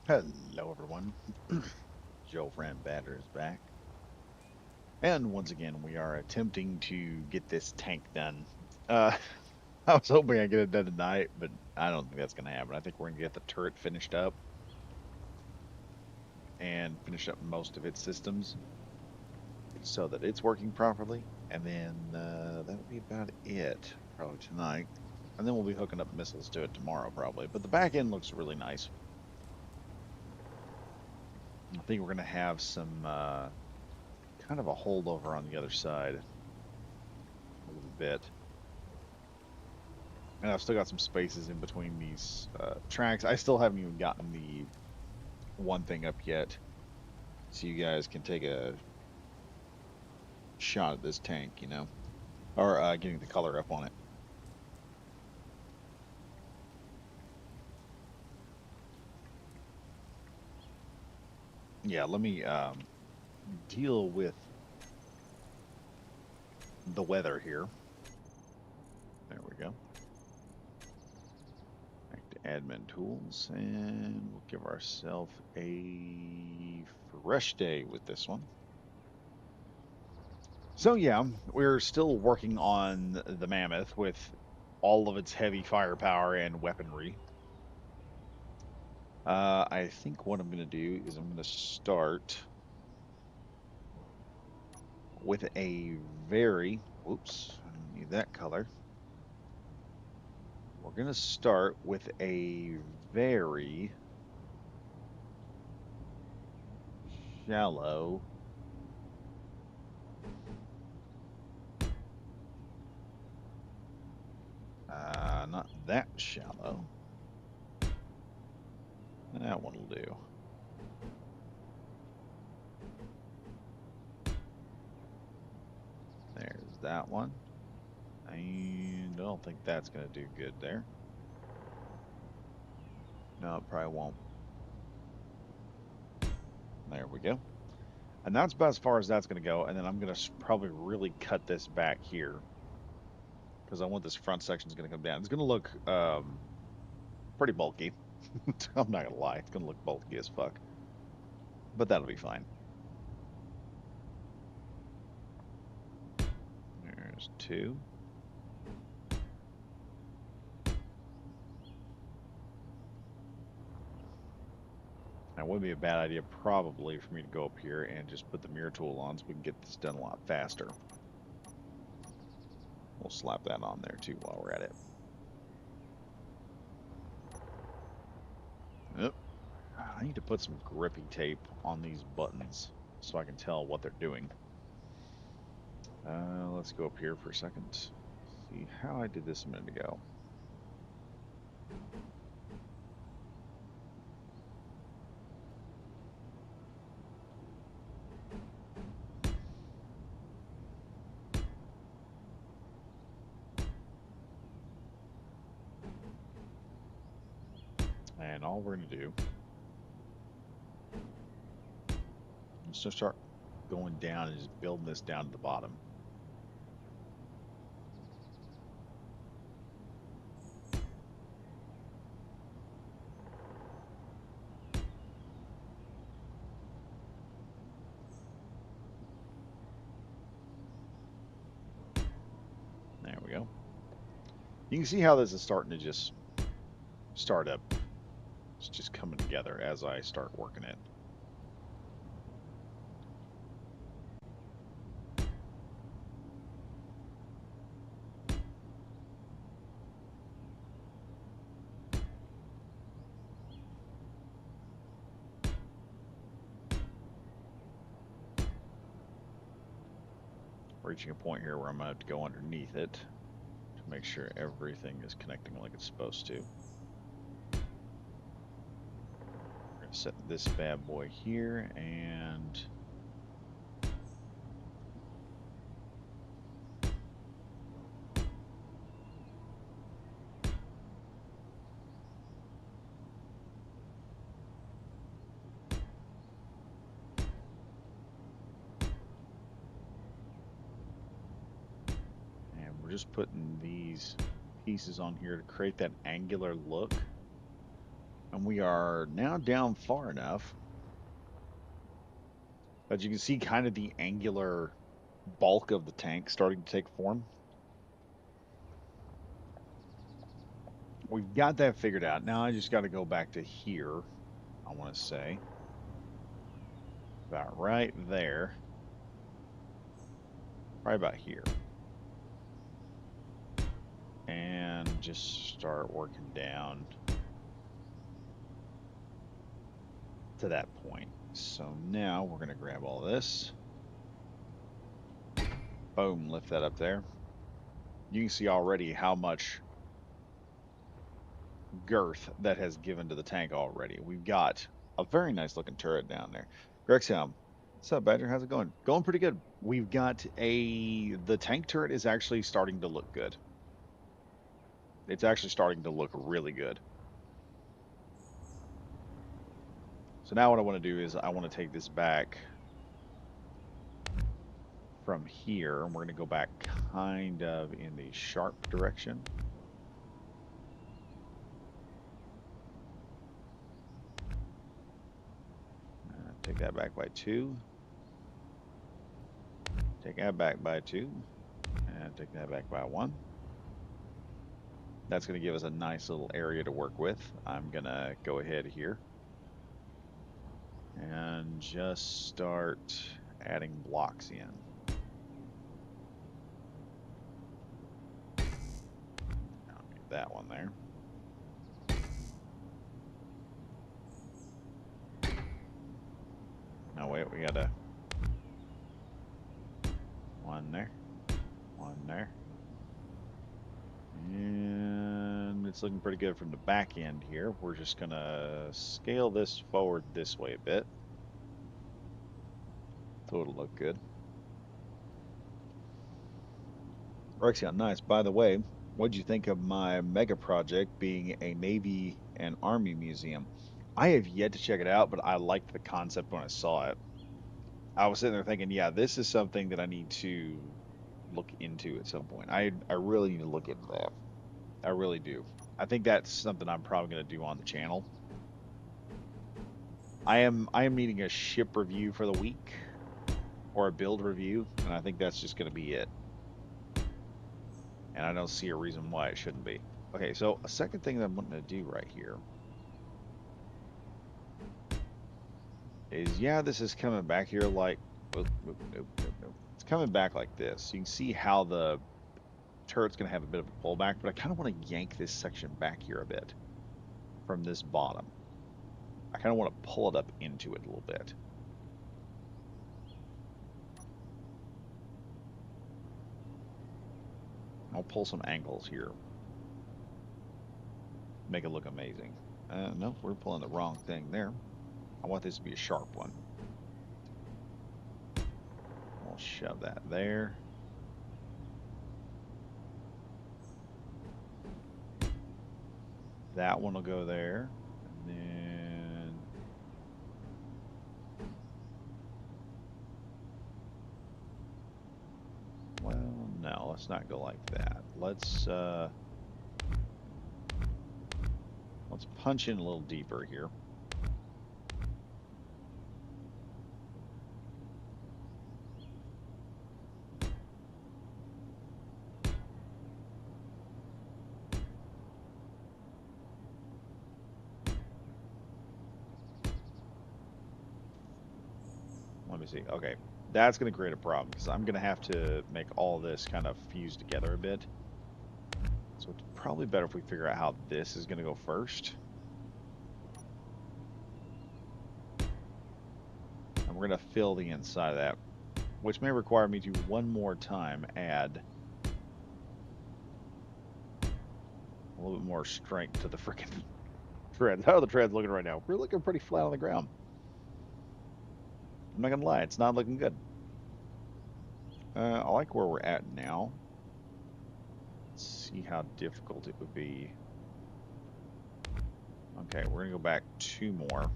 Hello, everyone. Joe Friend Batter is back. And once again, we are attempting to get this tank done. Uh, I was hoping I'd get it done tonight, but I don't think that's going to happen. I think we're going to get the turret finished up and finish up most of its systems so that it's working properly. And then that'll be about it, probably tonight. And then we'll be hooking up missiles to it tomorrow, probably. But the back end looks really nice. I think we're going to have some kind of a holdover on the other side a little bit. And I've still got some spaces in between these tracks. I still haven't even gotten the one thing up yet, so you guys can take a shot at this tank, or getting the color up on it. Yeah, let me deal with the weather here. There we go. Back to admin tools, and we'll give ourselves a fresh day with this one. So yeah, we're still working on the Mammoth with all of its heavy firepower and weaponry. I think what I'm going to do is I'm going to start with a very, whoops, I don't need that color. We're going to start with a very shallow, not that shallow. That one will do. There's that one. And I don't think that's going to do good there. No, it probably won't. There we go. And that's about as far as that's going to go. And then I'm going to probably really cut this back here because I want this front section is going to come down. It's going to look pretty bulky. I'm not going to lie. It's going to look bulky as fuck. But that'll be fine. There's two. Now, it would be a bad idea probably for me to go up here and just put the mirror tool on so we can get this done a lot faster. We'll slap that on there too while we're at it. Yep. I need to put some grippy tape on these buttons so I can tell what they're doing. Let's go up here for a second. See how I did this a minute ago. And all we're going to do is just start going down and just building this down to the bottom. There we go. You can see how this is starting to just start up. It's just coming together as I start working it. Reaching a point here where I'm going to have to go underneath it to make sure everything is connecting like it's supposed to. We're going to set this bad boy here and we're just putting these pieces on here to create that angular look. And we are now down far enough that you can see kind of the angular bulk of the tank starting to take form. We've got that figured out. Now I just got to go back to here, I want to say. About right there. Right about here. And just start working down to that point. So now we're going to grab all this. Boom, lift that up there. You can see already how much girth that has given to the tank already. We've got a very nice looking turret down there. Grexhelm, what's up, Badger? How's it going? Going pretty good. We've got the tank turret is actually starting to look good. It's actually starting to look really good. So now what I want to do is I want to take this back from here, and we're going to go back kind of in the sharp direction. Take that back by 2. Take that back by 2. And take that back by 1. That's going to give us a nice little area to work with. I'm going to go ahead here and just start adding blocks in. I'll get that one there. No, wait, we got a one there, one there. And it's looking pretty good from the back end here. We're just going to scale this forward this way a bit, so it'll look good. Rexion, nice. By the way, what'd you think of my mega project being a Navy and Army museum? I have yet to check it out, but I liked the concept when I saw it. I was sitting there thinking, yeah, this is something that I need to look into at some point. I really need to look into that. I really do. I think that's something I'm probably going to do on the channel. I am needing a ship review for the week or a build review, and I think that's just going to be it. And I don't see a reason why it shouldn't be. Okay, so a second thing that I'm wanting to do right here is, yeah, this is coming back here like, oh, nope, nope, nope, nope. It's coming back like this. You can see how the turret's going to have a bit of a pullback, but I kind of want to yank this section back here a bit from this bottom. I kind of want to pull it up into it a little bit. I'll pull some angles here. Make it look amazing. Nope, we're pulling the wrong thing there. I want this to be a sharp one. We'll shove that there. That one will go there. And then well, no, let's not go like that. Let's punch in a little deeper here. Let me see. Okay, that's going to create a problem because I'm going to have to make all this kind of fuse together a bit. So it's probably better if we figure out how this is going to go first. And we're going to fill the inside of that, which may require me to one more time add a little bit more strength to the freaking treads. How are the treads looking right now? We're looking pretty flat on the ground. I'm not going to lie, it's not looking good. I like where we're at now. Let's see how difficult it would be. Okay, we're going to go back 2 more.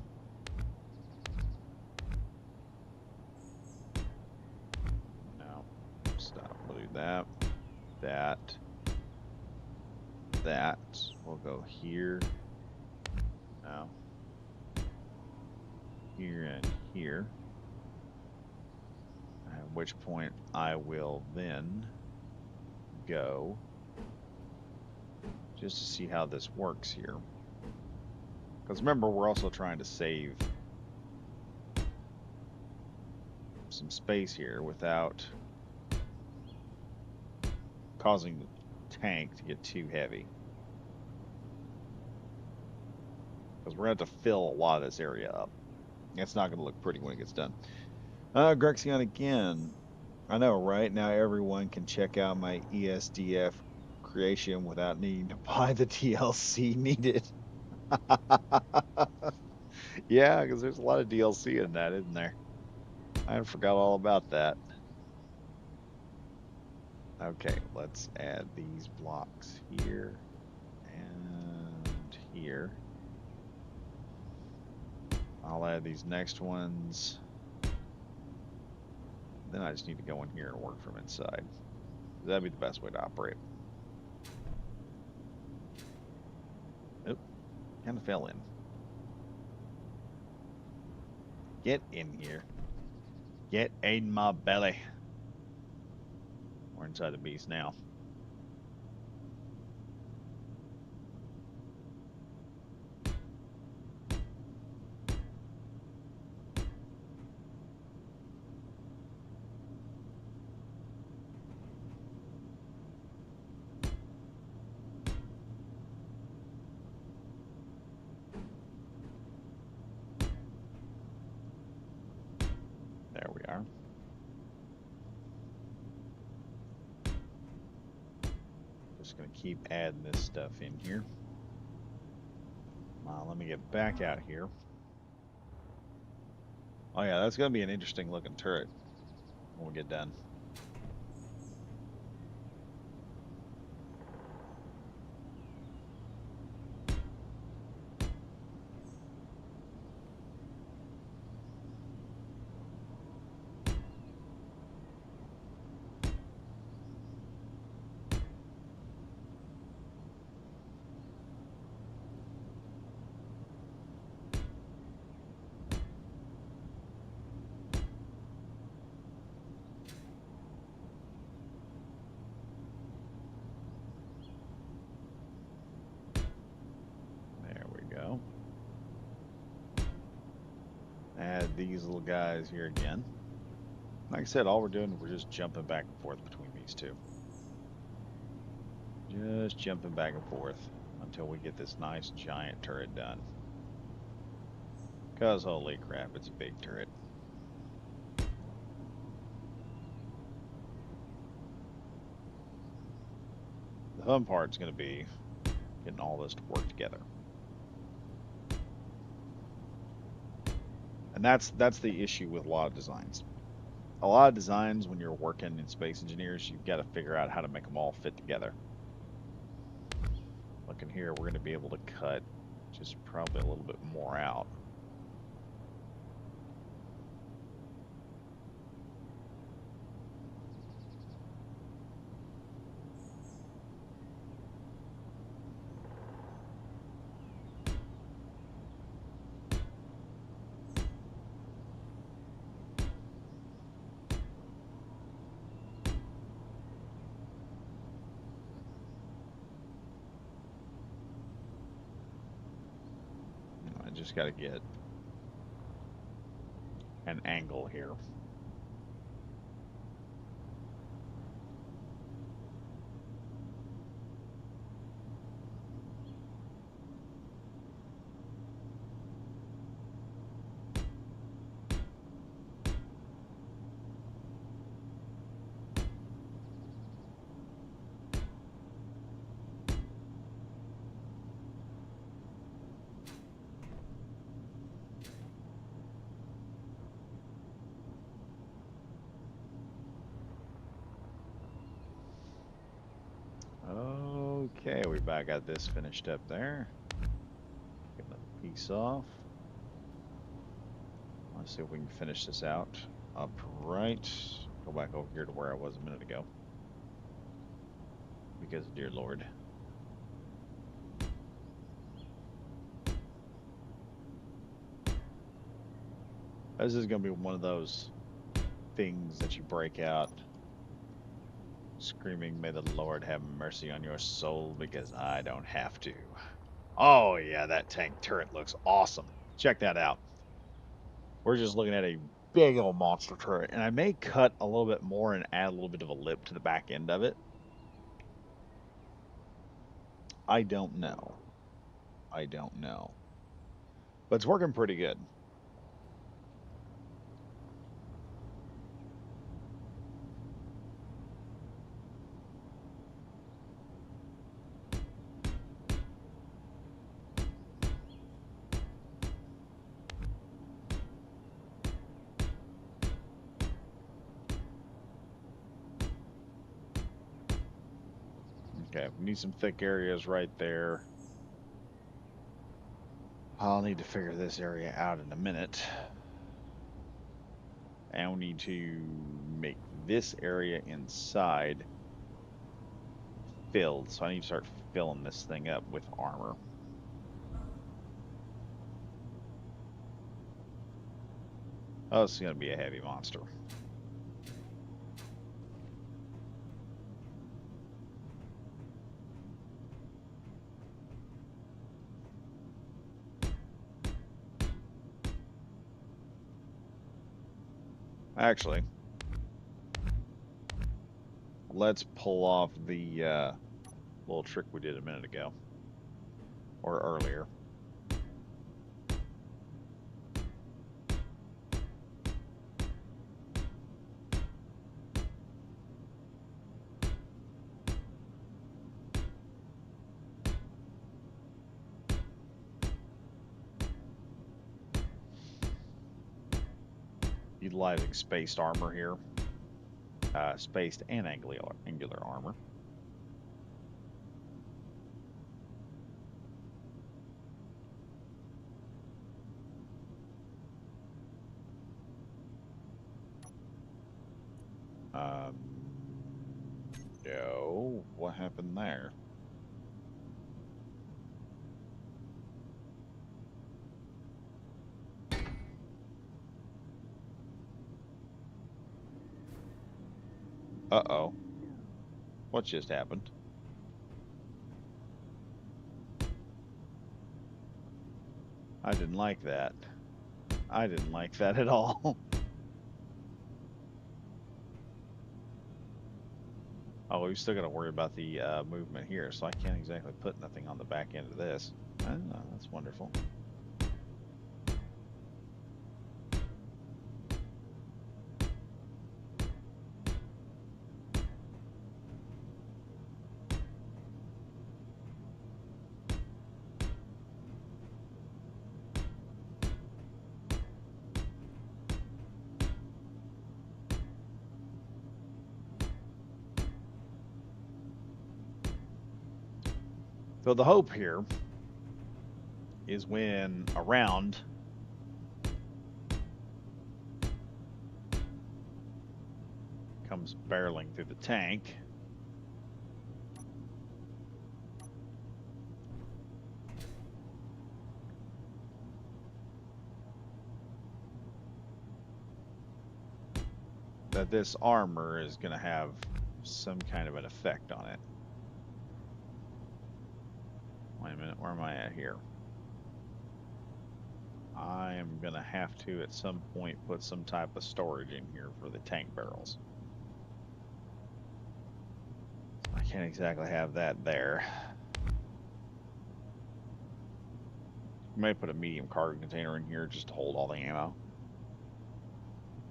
No, stop. We'll do that. That. We'll go here. Now, here and here. At which point I will then go just to see how this works here. Because remember, we're also trying to save some space here without causing the tank to get too heavy. Because we're going to have to fill a lot of this area up. It's not going to look pretty when it gets done. Grexion again. I know, right? Now everyone can check out my ESDF creation without needing to buy the DLC needed. Yeah, because there's a lot of DLC in that, isn't there? I forgot all about that. Okay, let's add these blocks here and here. I'll add these next ones. Then I just need to go in here and work from inside. That'd be the best way to operate. Oop, kind of fell in. Get in here. Get in my belly. We're inside the beast now. There we are. Just going to keep adding this stuff in here. Let me get back out here. Oh yeah, that's going to be an interesting looking turret when we get done. There we go. Add these little guys here again. Like I said, all we're doing, we're just jumping back and forth between these two. Just jumping back and forth until we get this nice giant turret done. Because holy crap, it's a big turret. The fun part's going to be getting all this to work together. And that's the issue with a lot of designs. A lot of designs, when you're working in Space Engineers, you've got to figure out how to make them all fit together. Looking here, we're going to be able to cut just probably a little bit more out. Just got to get an angle here. Okay, we about got this finished up there. Get another piece off. Let's see if we can finish this out upright. Go back over here to where I was a minute ago. Because, dear Lord. This is going to be one of those things that you break out screaming, "May the Lord have mercy on your soul because I don't have to." Oh, yeah, that tank turret looks awesome. Check that out. We're just looking at a big old monster turret, and I may cut a little bit more and add a little bit of a lip to the back end of it. I don't know. I don't know. But it's working pretty good. Okay, we need some thick areas right there. I'll need to figure this area out in a minute. And we need to make this area inside filled. So I need to start filling this thing up with armor. Oh, it's going to be a heavy monster. Actually, let's pull off the little trick we did a minute ago. Or earlier. Utilizing spaced armor here. Spaced and angular armor. Um, no. What happened there? Uh-oh. What just happened? I didn't like that. I didn't like that at all. Oh, we still got to worry about the movement here, so I can't exactly put nothing on the back end of this. Oh, that's wonderful. So the hope here is when a round comes barreling through the tank, that this armor is going to have some kind of an effect on it. Wait a minute, where am I at here? I am going to have to, at some point, put some type of storage in here for the tank barrels. I can't exactly have that there. I may put a medium cargo container in here just to hold all the ammo.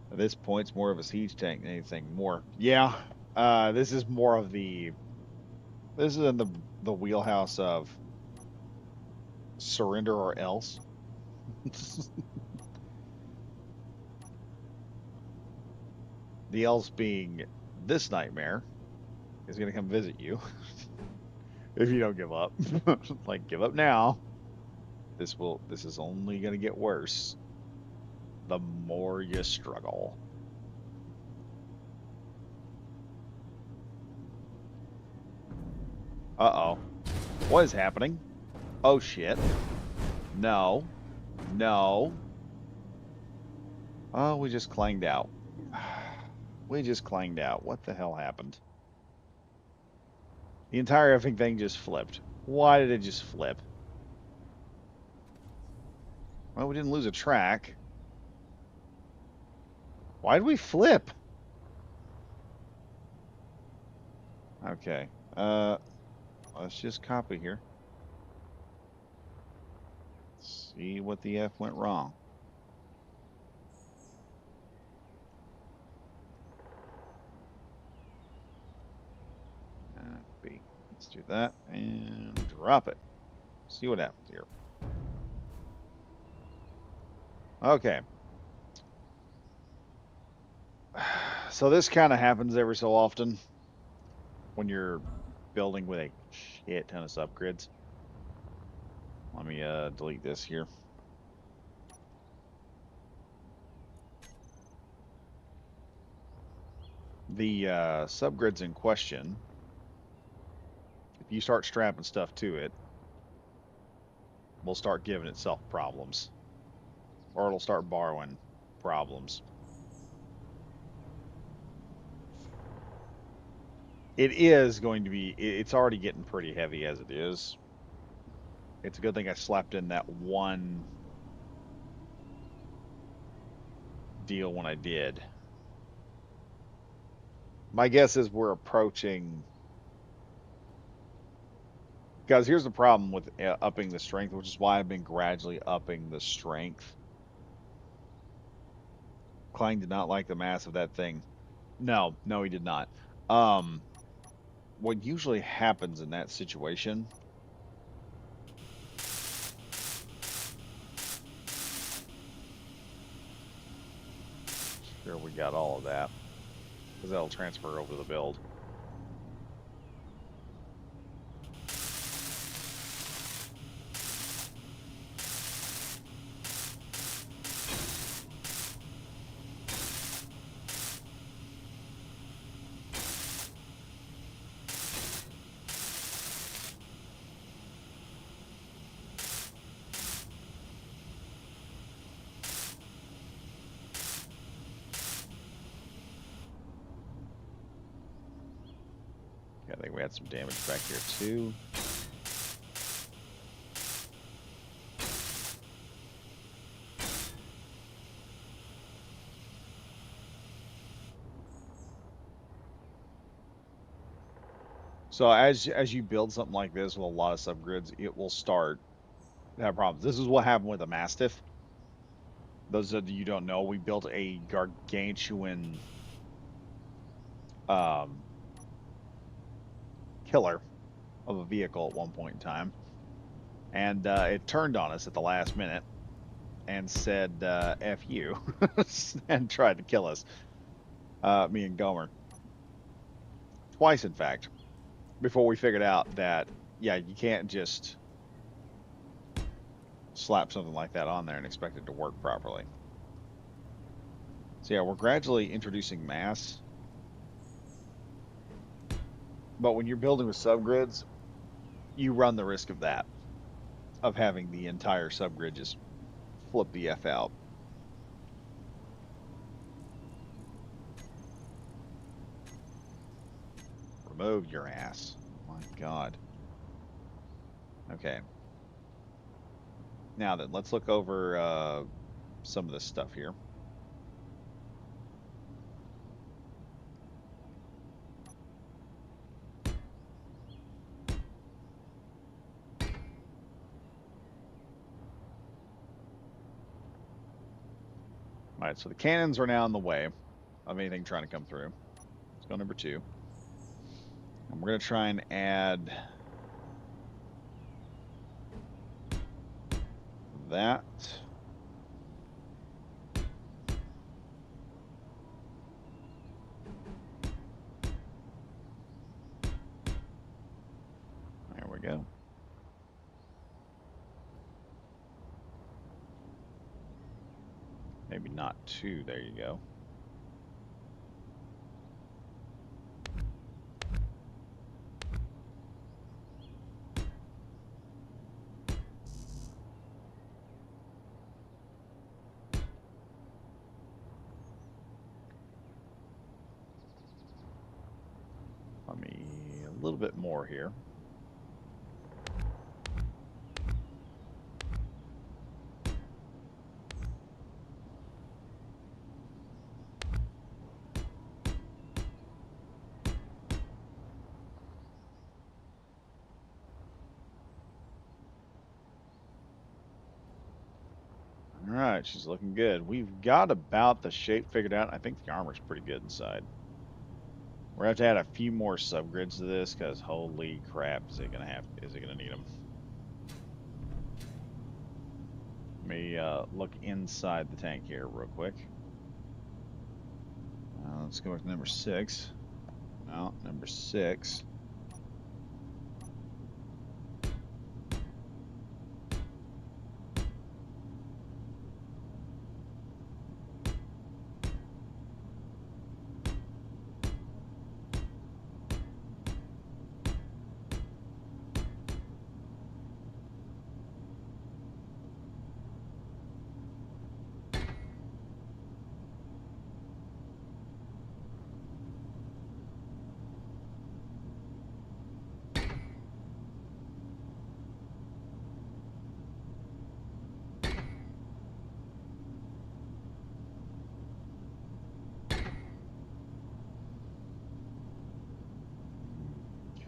At this point, it's more of a siege tank than anything more. Yeah, this is more of the... This is in the wheelhouse of surrender or else. The else being this nightmare is going to come visit you if you don't give up. Like, give up now. This is only going to get worse the more you struggle. Uh-oh. What is happening? Oh, shit. No. No. Oh, we just clanged out. We just clanged out. What the hell happened? The entire effing thing just flipped. Why did it just flip? Well, we didn't lose a track. Why did we flip? Okay. Let's just copy here. See what the F went wrong. B. Let's do that and drop it. See what happens here. Okay. So this kind of happens every so often when you're building with a shit ton of subgrids. Let me delete this here. The subgrids in question, if you start strapping stuff to it, will start giving itself problems. Or it'll start borrowing problems. It is going to be, it's already getting pretty heavy as it is. It's a good thing I slapped in that one deal when I did. My guess is we're approaching, guys, here's the problem with upping the strength, which is why I've been gradually upping the strength. Klein did not like the mass of that thing. No, no, he did not. Um, what usually happens in that situation, sure, we got all of that, because that'll transfer over to the build. Yeah, I think we had some damage back here too. So as you build something like this with a lot of subgrids, it will start to have problems. This is what happened with the Mastiff. Those of you don't know, we built a gargantuan um, killer of a vehicle at one point in time, and it turned on us at the last minute and said "F you" and tried to kill us, me and Gomer, twice in fact, before we figured out that yeah, you can't just slap something like that on there and expect it to work properly. So yeah, we're gradually introducing mass, but when you're building with subgrids, you run the risk of that, of having the entire subgrid just flip the F out. Remove your ass. My God. Okay. Now then, let's look over some of this stuff here. All right, so the cannons are now in the way of anything trying to come through. Let's go number 2. And we're going to try and add that. There we go. Maybe not 2. There you go. little bit more here. All right, she's looking good. We've got about the shape figured out. I think the armor's pretty good inside. We're gonna have to add a few more subgrids to this because holy crap, is it gonna need them? Let me look inside the tank here real quick. Let's go with number 6. No, number 6.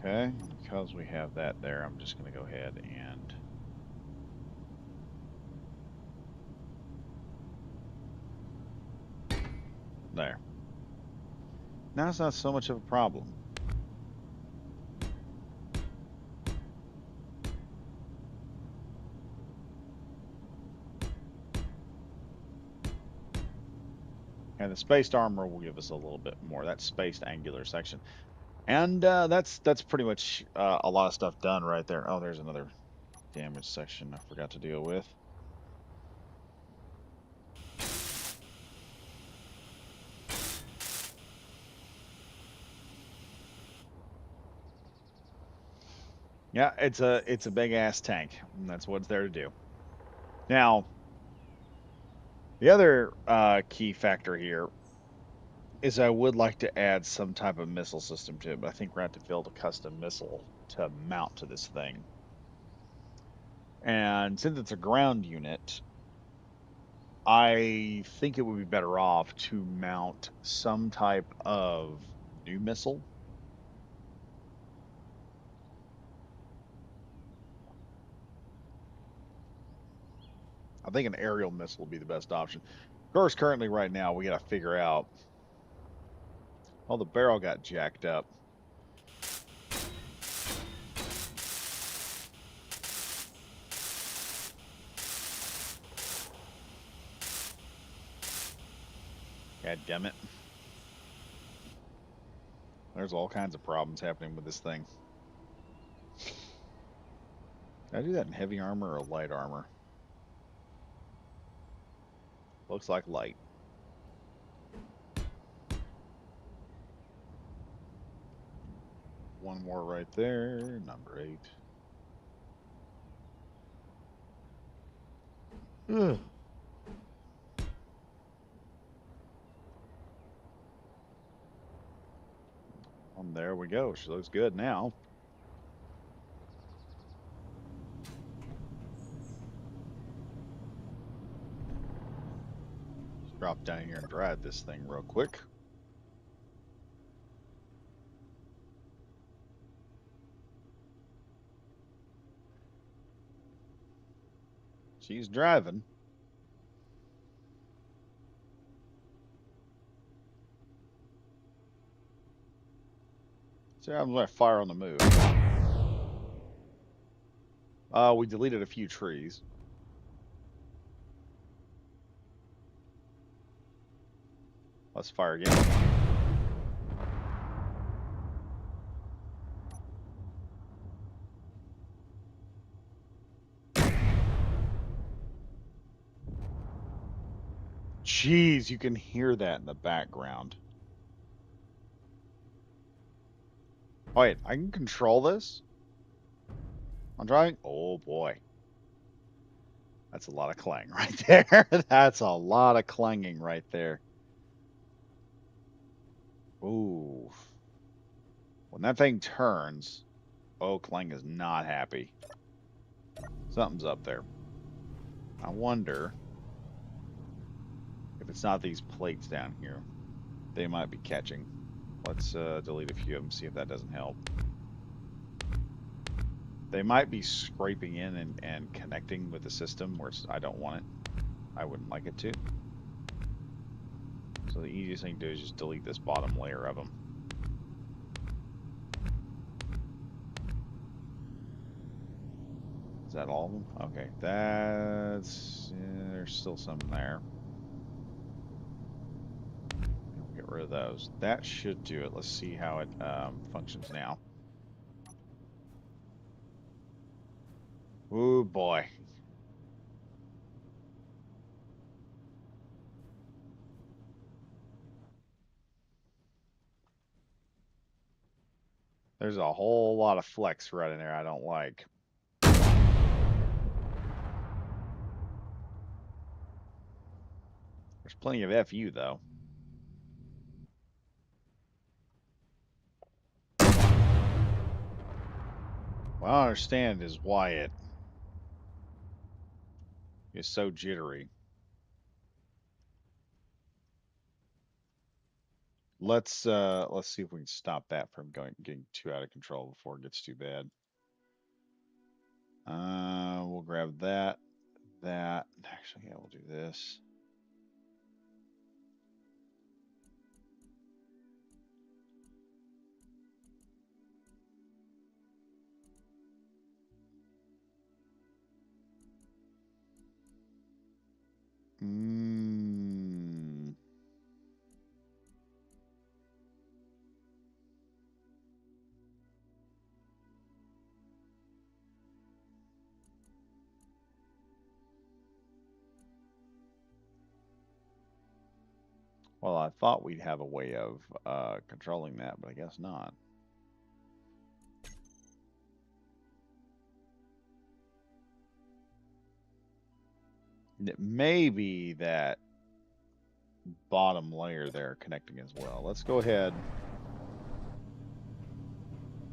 Okay, because we have that there, I'm just going to go ahead and there. Now it's not so much of a problem. And the spaced armor will give us a little bit more. That spaced angular section. And that's pretty much a lot of stuff done right there. Oh, there's another damage section I forgot to deal with. Yeah, it's a big ass tank, and that's what it's there to do. Now, the other key factor here is I would like to add some type of missile system to it, but I think we're going to have to build a custom missile to mount to this thing. And since it's a ground unit, I think it would be better off to mount some type of new missile. I think an aerial missile would be the best option. Of course, currently, right now, we got to figure out. Oh, the barrel got jacked up. God damn it. There's all kinds of problems happening with this thing. Can I do that in heavy armor or light armor? Looks like light. One more right there, number 8. Ugh. And there we go. She looks good now. Let's drop down here and drive this thing real quick. She's driving. So I'm going to fire on the move. We deleted a few trees. Let's fire again. Jeez, you can hear that in the background. Oh, wait, I can control this? I'm driving? Oh, boy. That's a lot of clang right there. That's a lot of clanging right there. Ooh. When that thing turns, oh, Kling is not happy. Something's up there. I wonder if it's not these plates down here. They might be catching. Let's delete a few of them, see if that doesn't help. They might be scraping in and connecting with the system where I don't want it. I wouldn't like it to. So the easiest thing to do is just delete this bottom layer of them. Is that all of them? Okay, that's... yeah, there's still some there. We'll get rid of those. That should do it. Let's see how it functions now. Ooh, boy. There's a whole lot of flex right in there I don't like. There's plenty of FU, though. What I don't understand is why it is so jittery. Let's see if we can stop that from getting too out of control before it gets too bad. We'll grab that. Actually, yeah, we'll do this. Mm. Well, I thought we'd have a way of controlling that, but I guess not. It may be that bottom layer there connecting as well. Let's go ahead.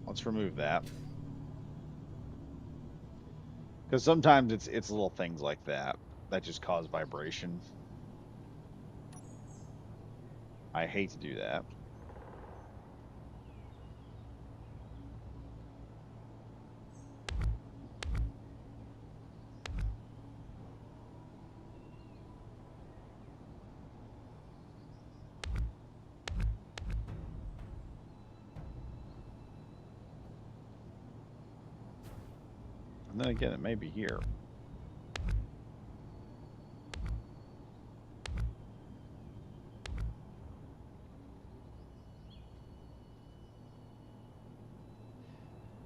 Let's remove that. Because sometimes it's little things like that that just cause vibration. I hate to do that. And then again, it may be here.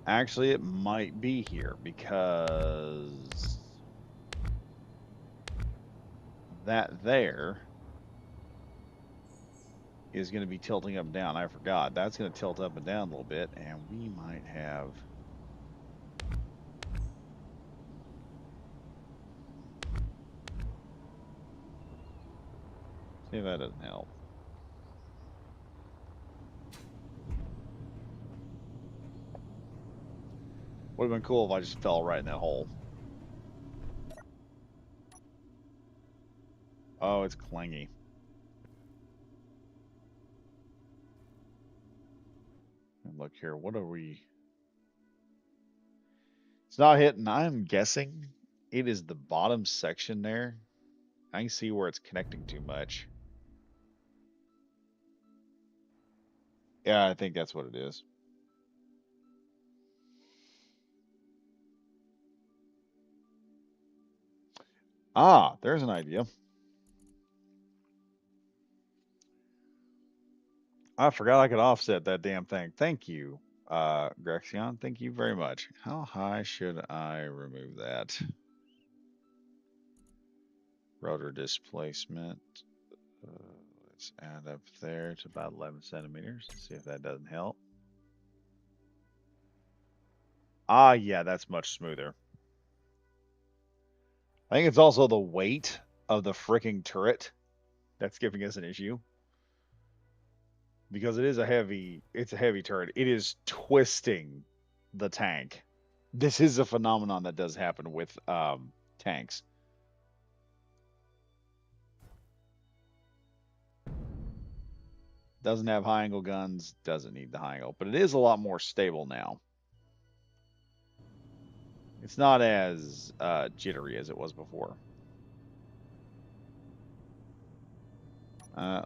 Actually, it might be here because that there is going to be tilting up and down. I forgot. That's going to tilt up and down a little bit, and we might have... See if that doesn't help. Would have been cool if I just fell right in that hole. Oh, it's clingy. And look here, what are we... It's not hitting. I'm guessing it is the bottom section there. I can see where it's connecting too much. Yeah, I think that's what it is. Ah, there's an idea. I forgot I could offset that damn thing. Thank you, Grexion. Thank you very much. How high should I remove that? Rotor displacement. Uh, let's add up there to about 11 centimeters. Let's see if that doesn't help. Ah, yeah, that's much smoother. I think it's also the weight of the freaking turret that's giving us an issue. because it's a heavy turret. It is twisting the tank. This is a phenomenon that does happen with tanks. Doesn't have high angle guns, doesn't need the high angle, but it is a lot more stable now. It's not as jittery as it was before.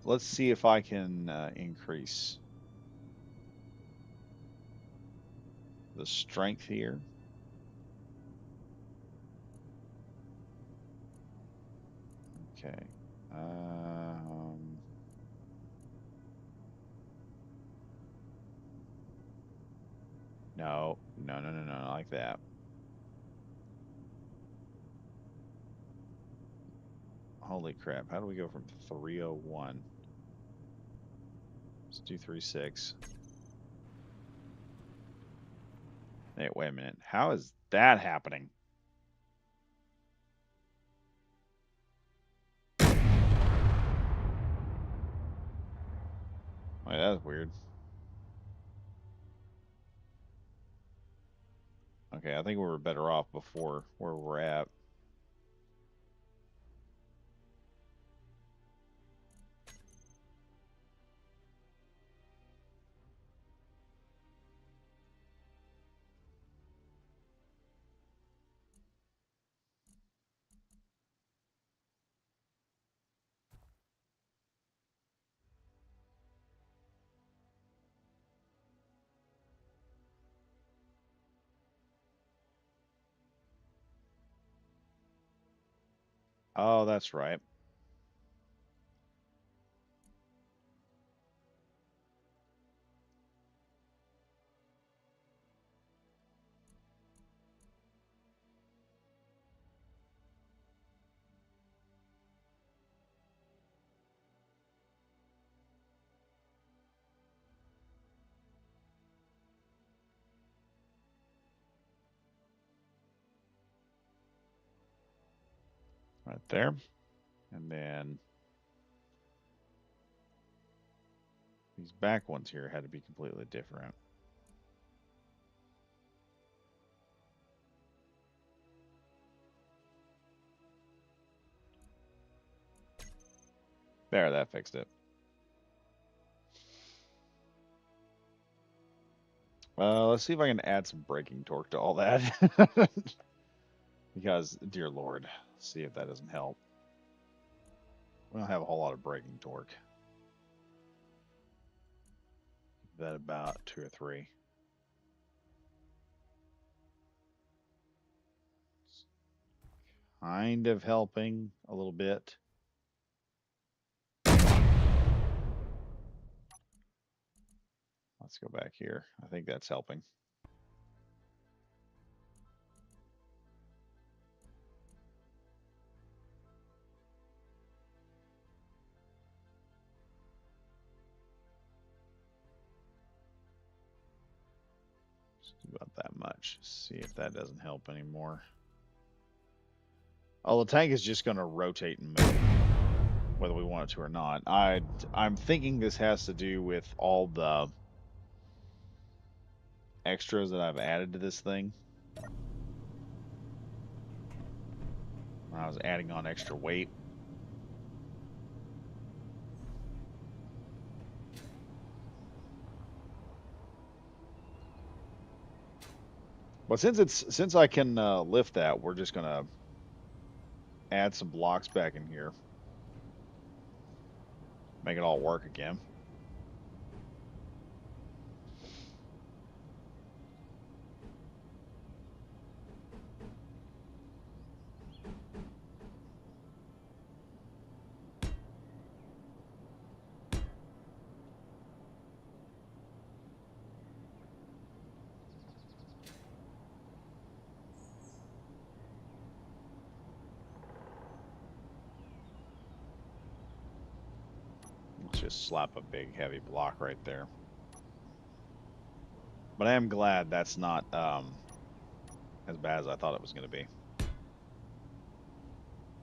Let's see if I can increase the strength here. Okay. Um, no, no, no, no, no, not like that. Holy crap! How do we go from 301? Let's do 36. Hey, wait a minute. How is that happening? Wait, that's weird. Okay, I think we were better off before where we're at. Oh, that's right. Right there. And then these back ones here had to be completely different. There, that fixed it. Let's see if I can add some braking torque to all that. Because, dear Lord, see if that doesn't help. We don't have a whole lot of braking torque. Give that about 2 or 3. It's kind of helping a little bit. Let's go back here. I think that's helping. Just about that much. See if that doesn't help anymore. Oh, the tank is just going to rotate and move, whether we want it to or not. I'm thinking this has to do with all the extras that I've added to this thing. When I was adding on extra weight. But since I can lift that, we're just gonna add some blocks back in here, make it all work again. Let's just slap a big heavy block right there. But I am glad that's not as bad as I thought it was going to be.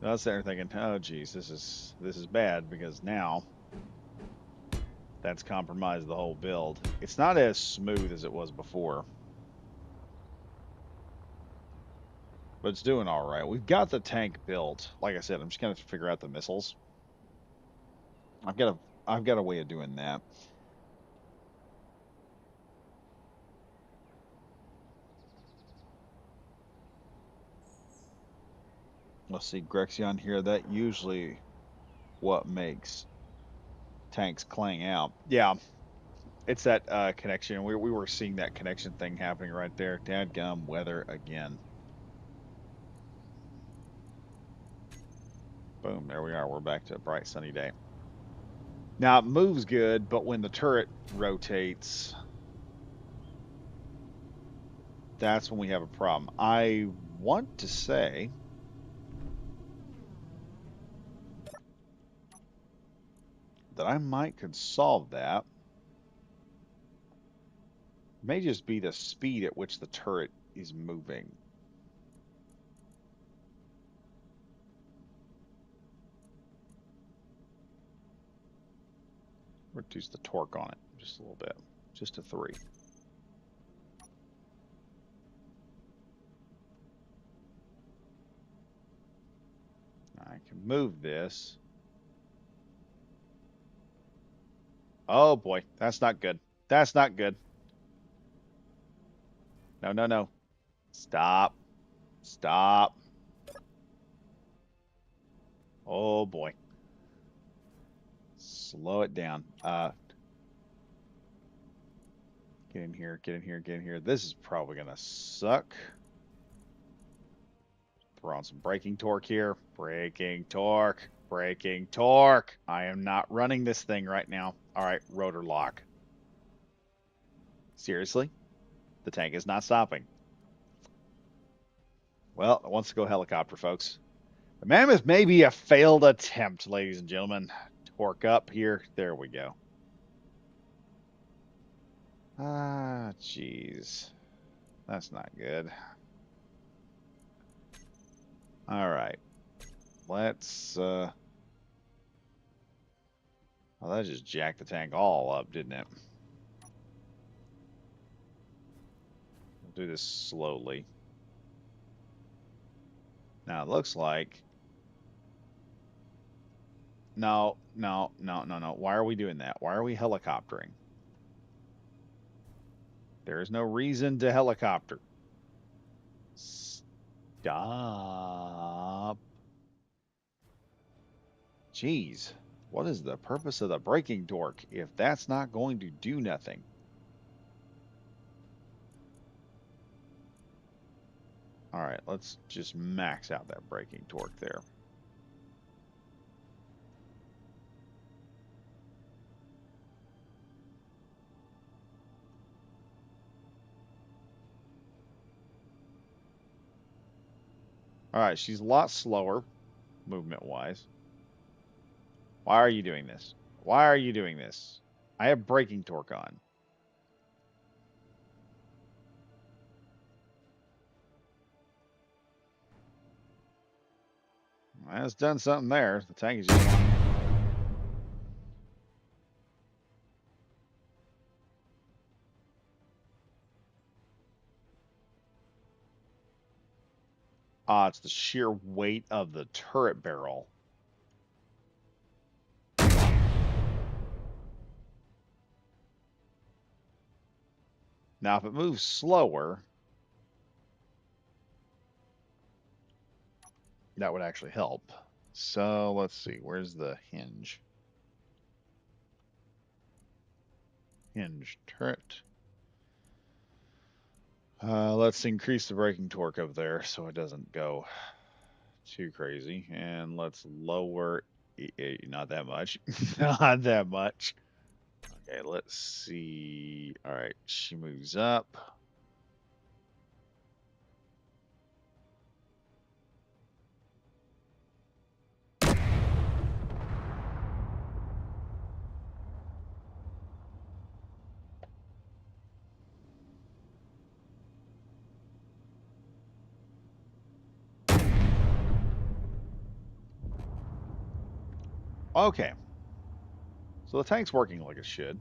I was there thinking, oh geez, this is bad because now That's compromised the whole build. It's not as smooth as it was before, but it's doing all right. We've got the tank built. Like I said, I'm just gonna figure out the missiles. I've got a I've got a way of doing that. Let's see, Grexion here. That usually what makes tanks clang out. Yeah, it's that connection. We were seeing that connection thing happening right there. Dadgum weather again. Boom, there we are. We're back to a bright sunny day. Now it moves good, but when the turret rotates, that's when we have a problem. I want to say that I might could solve that. It may just be the speed at which the turret is moving. Reduce the torque on it just a little bit, just to 3. I can move this. Oh boy, that's not good. That's not good. No, no, no. Stop. Stop. Oh boy. Slow it down. Get in here, get in here, get in here. This is probably gonna suck. Throw on some braking torque here. Braking torque. Braking torque. I am not running this thing right now. All right, rotor lock. Seriously? The tank is not stopping. Well, it wants to go helicopter, folks. The Mammoth may be a failed attempt, ladies and gentlemen. Torque up here. There we go. Ah, jeez. That's not good. All right. Let's, well, that just jacked the tank all up, didn't it? We'll do this slowly. Now, it looks like, no, no, no, no, no. Why are we doing that? Why are we helicoptering? There is no reason to helicopter. Stop. Jeez. What is the purpose of the braking torque if that's not going to do nothing? All right, let's just max out that braking torque there. All right, she's a lot slower movement-wise. Why are you doing this? Why are you doing this? I have braking torque on. That's done something there. The tank is just... Ah, it's the sheer weight of the turret barrel. Now, if it moves slower, that would actually help. So let's see, where's the hinge? Hinge turret. Let's increase the braking torque up there so it doesn't go too crazy. And let's lower, not that much, not that much. Okay, let's see. All right, she moves up. Okay. So the tank's working like it should.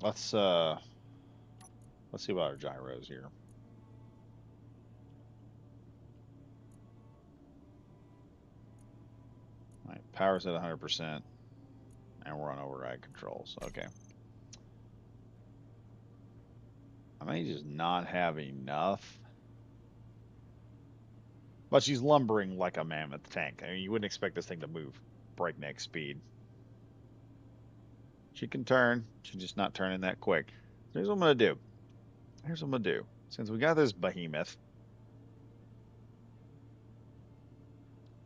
Let's see about our gyros here. All right, power's at 100%, and we're on override controls. Okay. I may just not have enough. But she's lumbering like a mammoth tank. I mean, you wouldn't expect this thing to move breakneck speed. She can turn. She's just not turning that quick. Here's what I'm going to do. Here's what I'm going to do. Since we got this behemoth,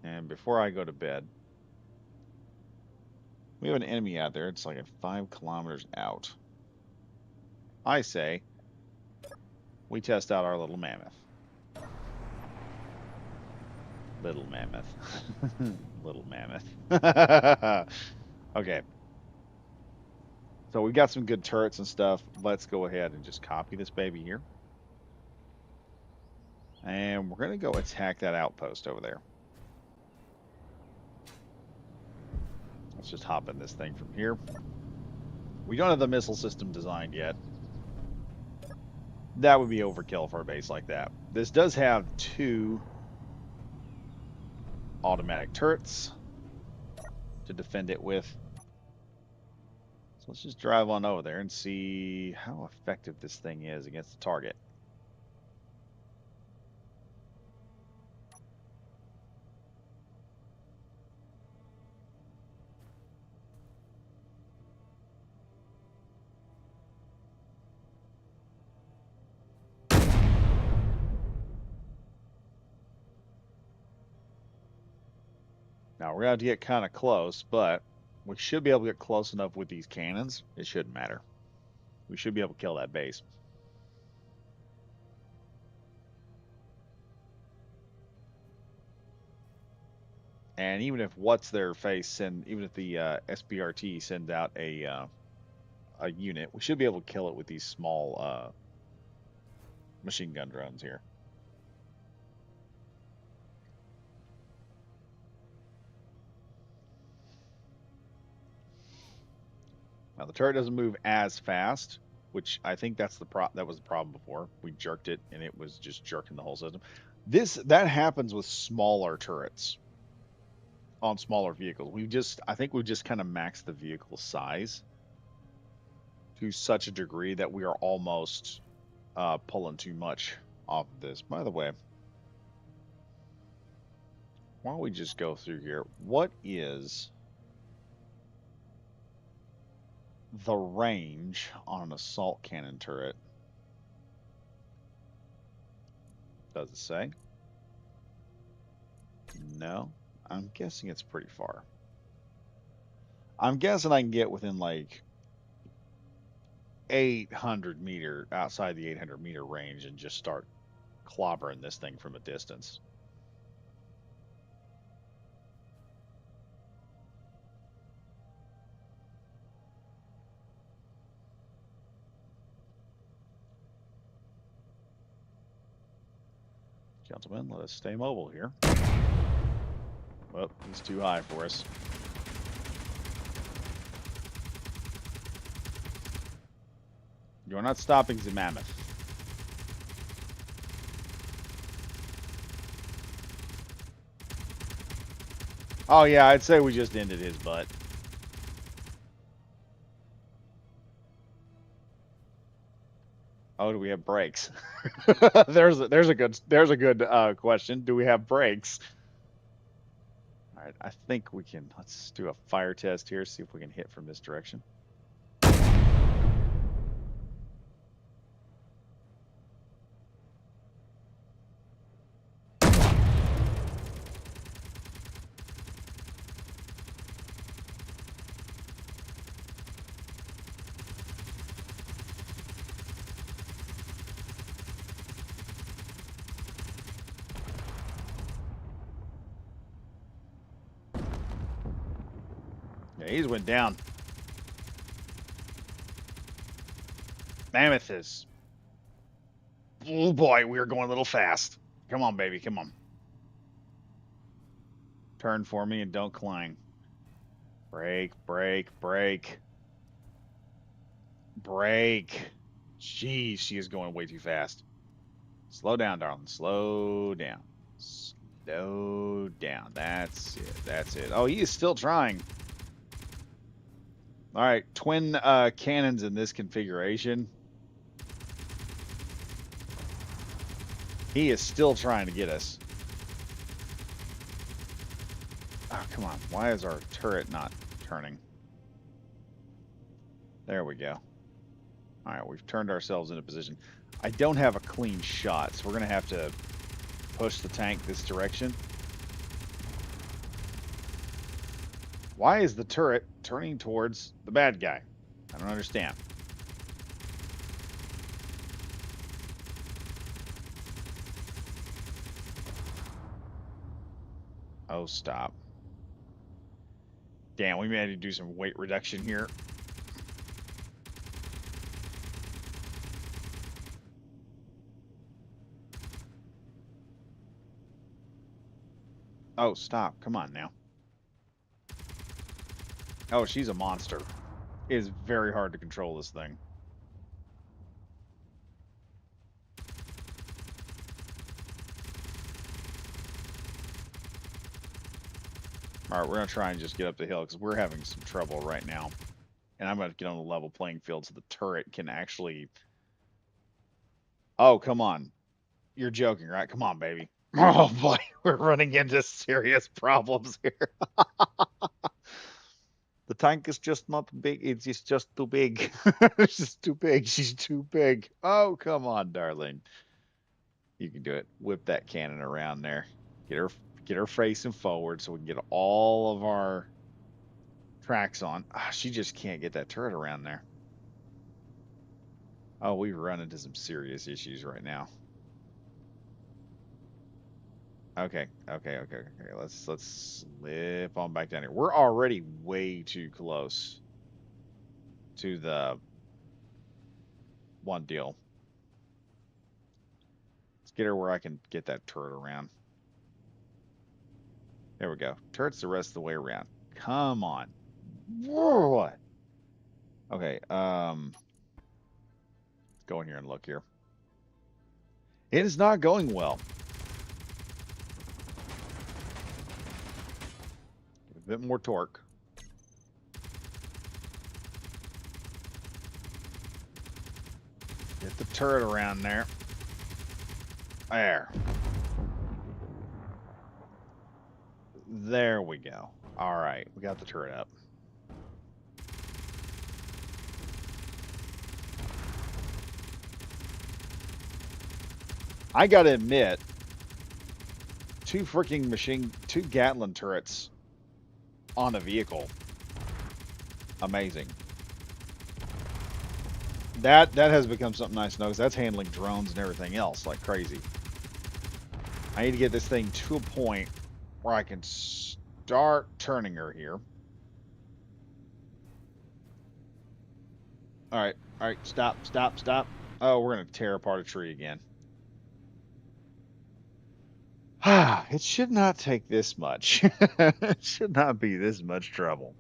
and before I go to bed, we have an enemy out there. It's like at 5 kilometers out. I say we test out our little mammoth. Little mammoth. Little mammoth. Okay. So we got some good turrets and stuff. Let's go ahead and just copy this baby here. And we're going to go attack that outpost over there. Let's just hop in this thing from here. We don't have the missile system designed yet. That would be overkill for a base like that. This does have 2 automatic turrets to defend it with. So let's just drive on over there and see how effective this thing is against the target. Now we're going to have to get kind of close, but we should be able to get close enough with these cannons. It shouldn't matter. We should be able to kill that base. And even if what's their face even if the SBRT sends out a unit, we should be able to kill it with these small machine gun drones here. Now the turret doesn't move as fast, which I think that was the problem before. We jerked it and it was just jerking the whole system. That happens with smaller turrets on smaller vehicles. I think we've just kind of maxed the vehicle size to such a degree that we are almost pulling too much off of this. By the way, why don't we just go through here? What is the range on an assault cannon turret? Does it say? No. I'm guessing it's pretty far. I'm guessing I can get within like 800 meter, outside the 800 meter range, and just start clobbering this thing from a distance. Gentlemen, let us stay mobile here. Well, he's too high for us. You're not stopping the mammoth. Oh yeah, I'd say we just ended his butt. Oh, do we have brakes? there's a good question. Do we have brakes? All right, I think we can. Let's do a fire test here. See if we can hit from this direction. Yeah, he's went down. Mammoth is Oh boy, we are going a little fast. Come on, baby, come on. Turn for me and don't clang. Brake, brake, brake, brake. Jeez, she is going way too fast. Slow down, darling. Slow down. Slow down. That's it. That's it. Oh, he is still trying. All right, twin cannons in this configuration. He is still trying to get us. Oh, come on. Why is our turret not turning? There we go. All right, we've turned ourselves into position. I don't have a clean shot, so we're going to have to push the tank this direction. Why is the turret turning towards the bad guy? I don't understand. Oh, stop. Damn, we may have to do some weight reduction here. Oh, stop. Come on now. Oh, she's a monster. It is very hard to control this thing. All right, we're going to try and just get up the hill because we're having some trouble right now. And I'm going to get on the level playing field so the turret can actually... Oh, come on. You're joking, right? Come on, baby. Oh, boy. We're running into serious problems here. The tank is just not big. It's just too big. It's just too big. She's too big. Oh, come on, darling. You can do it. Whip that cannon around there. Get her facing forward so we can get all of our tracks on. Ah, she just can't get that turret around there. Oh, we run into some serious issues right now. Okay. Let's slip on back down here. We're already way too close to the one deal. Let's get her where I can get that turret around. There we go. Turret's the rest of the way around. Come on. What? Okay, let's go in here and look here. It is not going well. A bit more torque. Get the turret around there. There. There we go. All right, we got the turret up. I gotta admit, two Gatlin turrets on a vehicle. Amazing. That has become something nice to know because that's handling drones and everything else like crazy. I need to get this thing to a point where I can start turning her here. All right, stop. Oh, we're gonna tear apart a tree again. It should not take this much. It should not be this much trouble.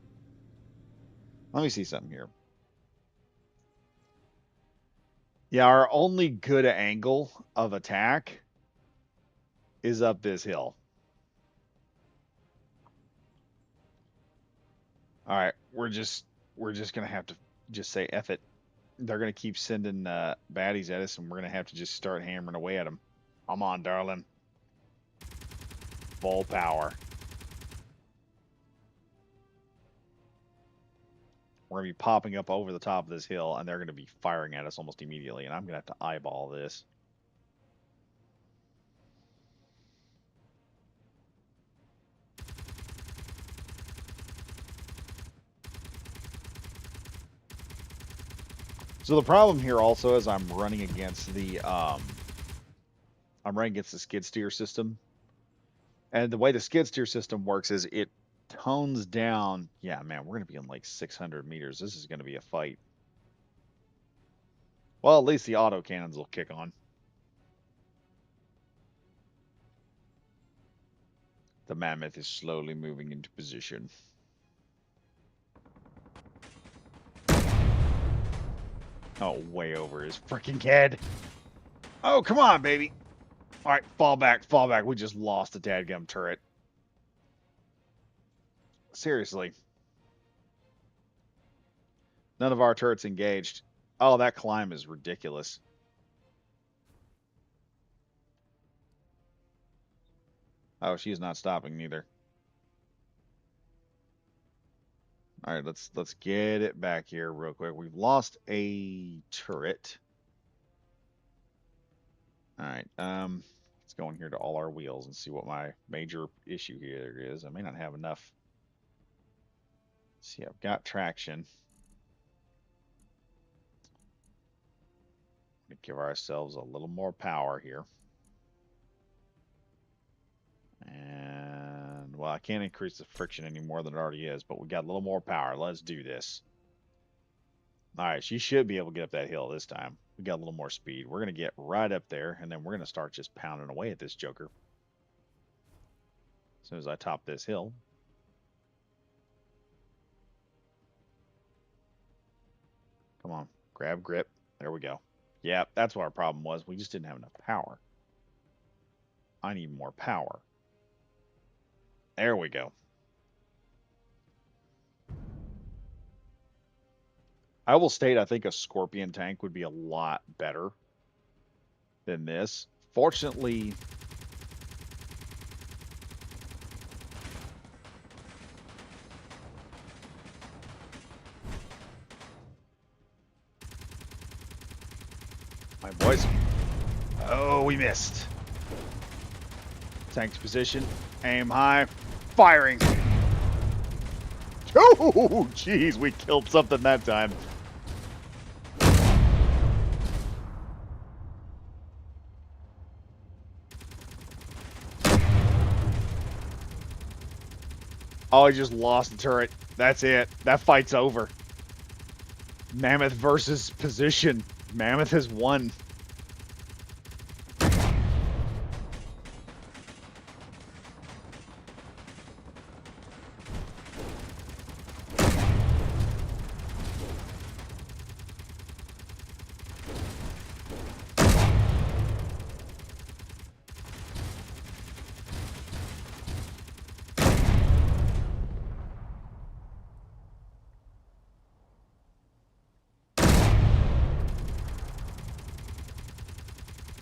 Let me see something here. Yeah, our only good angle of attack is up this hill. All right, we're just gonna have to just say F it. They're gonna keep sending baddies at us, and we're gonna have to just start hammering away at them. Come on, darling. Full power. We're gonna be popping up over the top of this hill, and they're gonna be firing at us almost immediately, and I'm gonna have to eyeball this. So the problem here also is I'm running against the skid steer system. And the way the skid steer system works is it tones down. Yeah, man, we're going to be in like 600 meters. This is going to be a fight. Well, at least the auto cannons will kick on. The Mammoth is slowly moving into position. Oh, way over his freaking head. Oh, come on, baby. All right, fall back, fall back. We just lost a dadgum turret. Seriously. None of our turrets engaged. Oh, that climb is ridiculous. Oh, she's not stopping neither. All right, let's get it back here real quick. We've lost a turret. All right, let's go in here to all our wheels and see what my major issue here is. I may not have enough. See, I've got traction. Give ourselves a little more power here. And, well, I can't increase the friction any more than it already is, but we got a little more power. Let's do this. All right, she should be able to get up that hill this time. We got a little more speed. We're going to get right up there, and then we're going to start just pounding away at this joker. As soon as I top this hill. Come on, grab grip. There we go. Yeah, that's what our problem was. We just didn't have enough power. I need more power. There we go. I will state I think a Scorpion tank would be a lot better than this. Fortunately, my boys. Oh, we missed. Tank's position. Aim high. Firing. Oh, jeez, we killed something that time. Oh, I just lost the turret. That's it. That fight's over. Mammoth versus position. Mammoth has won.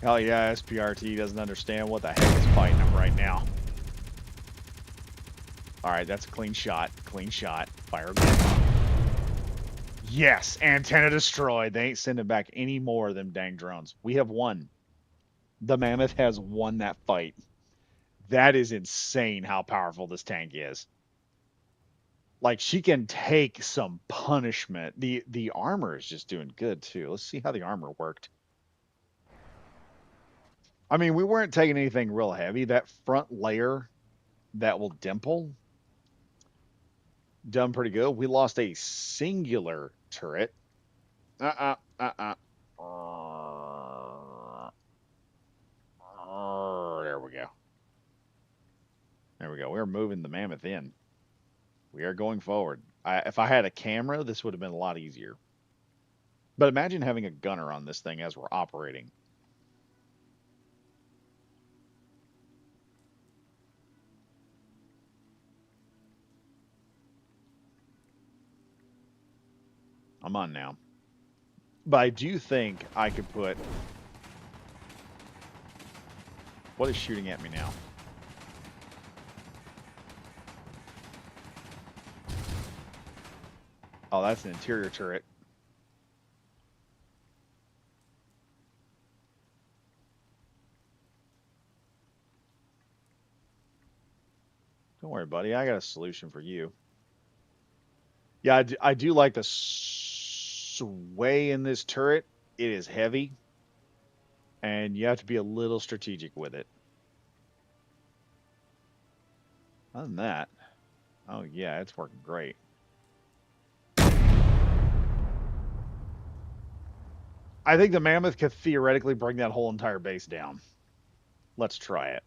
Hell yeah, SPRT doesn't understand what the heck is fighting him right now. Alright, that's a clean shot. Clean shot. Fire again. Yes, antenna destroyed. They ain't sending back any more of them dang drones. We have won. The Mammoth has won that fight. That is insane how powerful this tank is. Like, she can take some punishment. The armor is just doing good, too. Let's see how the armor worked. I mean, we weren't taking anything real heavy. That front layer that will dimple, done pretty good. We lost a singular turret. Uh, there we go. There we go. We're moving the Mammoth in. We are going forward. If I had a camera, this would have been a lot easier. But imagine having a gunner on this thing as we're operating. I'm on now. But I do think I could put... What is shooting at me now? Oh, that's an interior turret. Don't worry, buddy. I got a solution for you. Yeah, I do like the sway in this turret. It is heavy, and you have to be a little strategic with it. Other than that, oh yeah, it's working great. I think the Mammoth could theoretically bring that whole entire base down. Let's try it.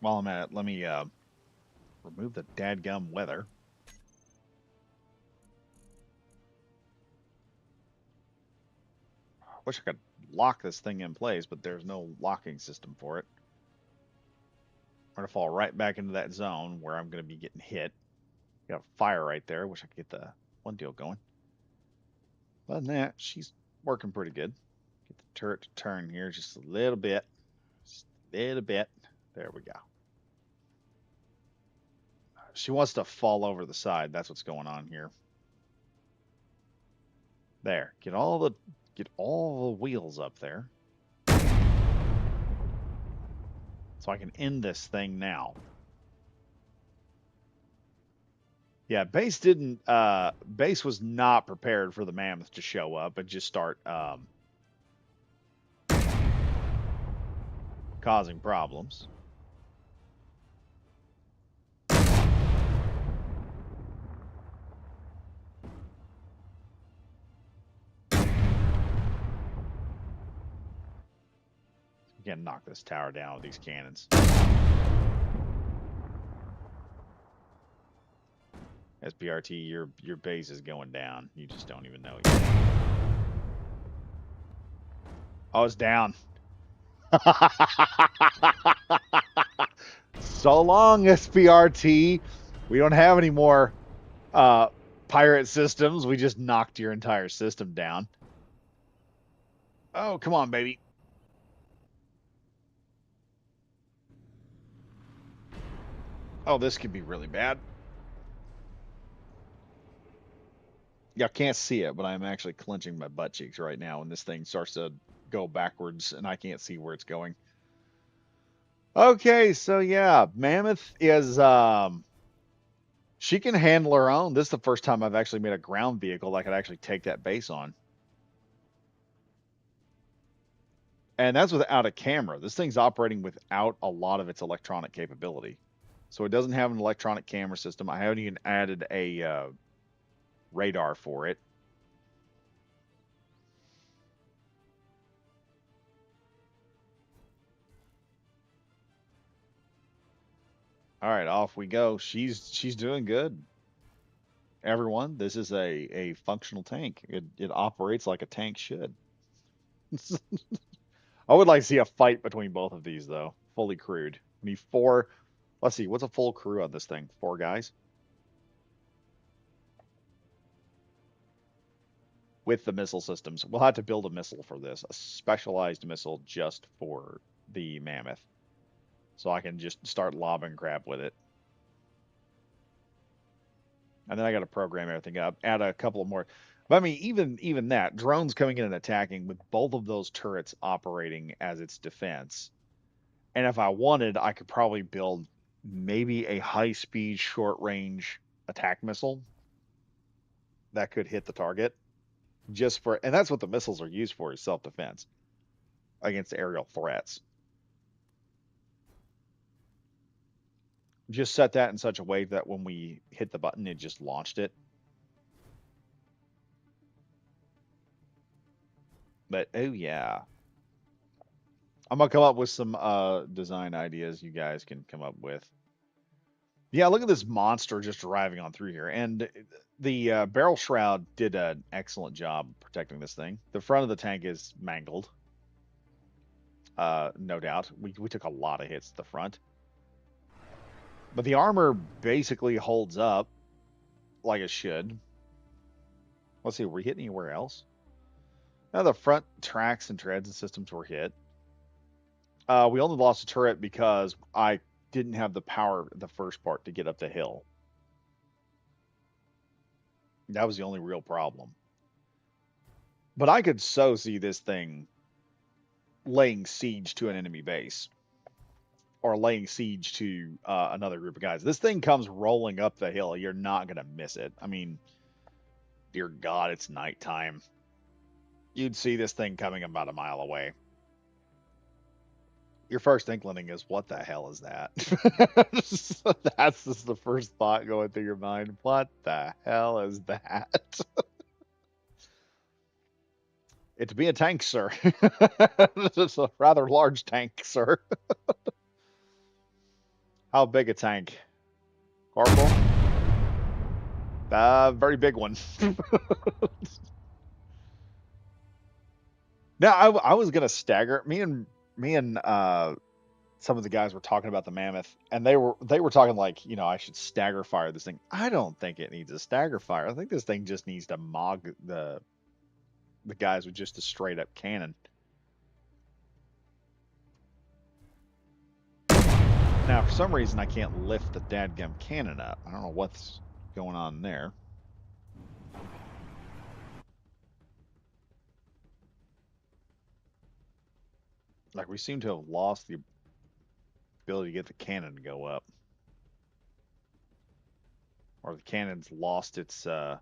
While I'm at it, let me remove the dadgum weather. Wish I could lock this thing in place, but there's no locking system for it. I'm gonna fall right back into that zone where I'm gonna be getting hit. Got a fire right there. Wish I could get the one deal going. Other than that, she's working pretty good. Get the turret to turn here just a little bit. Just a little bit. There we go. She wants to fall over the side. That's what's going on here. There. Get all the wheels up there. So I can end this thing now. Yeah, base was not prepared for the mammoth to show up and just start causing problems. We can knock this tower down with these cannons. SPRT, your base is going down. You just don't even know yet. Oh, it's down. So long, SPRT. We don't have any more uh, pirate systems. We just knocked your entire system down. Oh, come on, baby. Oh, this could be really bad. Y'all can't see it, but I'm actually clenching my butt cheeks right now, and this thing starts to go backwards, and I can't see where it's going. Okay, so yeah, Mammoth is she can handle her own. This is the first time I've actually made a ground vehicle that could actually take that base on. And that's without a camera. This thing's operating without a lot of its electronic capability. So it doesn't have an electronic camera system. I haven't even added a radar for it. All right, off we go. She's doing good. Everyone, this is a functional tank. It operates like a tank should. I would like to see a fight between both of these though. Fully crewed. We need four. Let's see, what's a full crew on this thing? Four guys with the missile systems. We'll have to build a missile for this, a specialized missile just for the Mammoth, so I can just start lobbing crap with it. And then I got to program everything up, add a couple of more. But I mean, even that drones coming in and attacking with both of those turrets operating as its defense. And if I wanted, I could probably build maybe a high-speed, short-range attack missile that could hit the target just for, and that's what the missiles are used for, is self-defense against aerial threats. Just set that in such a way that when we hit the button, it just launched it. But oh yeah, I'm gonna come up with some design ideas you guys can come up with. Yeah, look at this monster just driving on through here, and the barrel shroud did an excellent job protecting this thing. The front of the tank is mangled, no doubt. We took a lot of hits to the front, but the armor basically holds up like it should. Let's see, were we hit anywhere else? Now the front tracks and treads and systems were hit. We only lost a turret because I didn't have the power the first part to get up the hill. That was the only real problem. But I could so see this thing laying siege to an enemy base or laying siege to another group of guys. This thing comes rolling up the hill. You're not going to miss it. I mean, dear God, it's nighttime. You'd see this thing coming about a mile away. Your first inkling is, what the hell is that? That's just the first thought going through your mind. What the hell is that? It to be a tank, sir. It's a rather large tank, sir. How big a tank? Corporal? Very big one. Now, I was gonna stagger. Me and some of the guys were talking about the Mammoth, and they were talking like, I should stagger fire this thing. I don't think it needs a stagger fire. I think this thing just needs to mog the guys with just a straight up cannon. Now, for some reason, I can't lift the dadgum cannon up. I don't know what's going on there. Like, we seem to have lost the ability to get the cannon to go up, or the cannon's lost its. Yeah,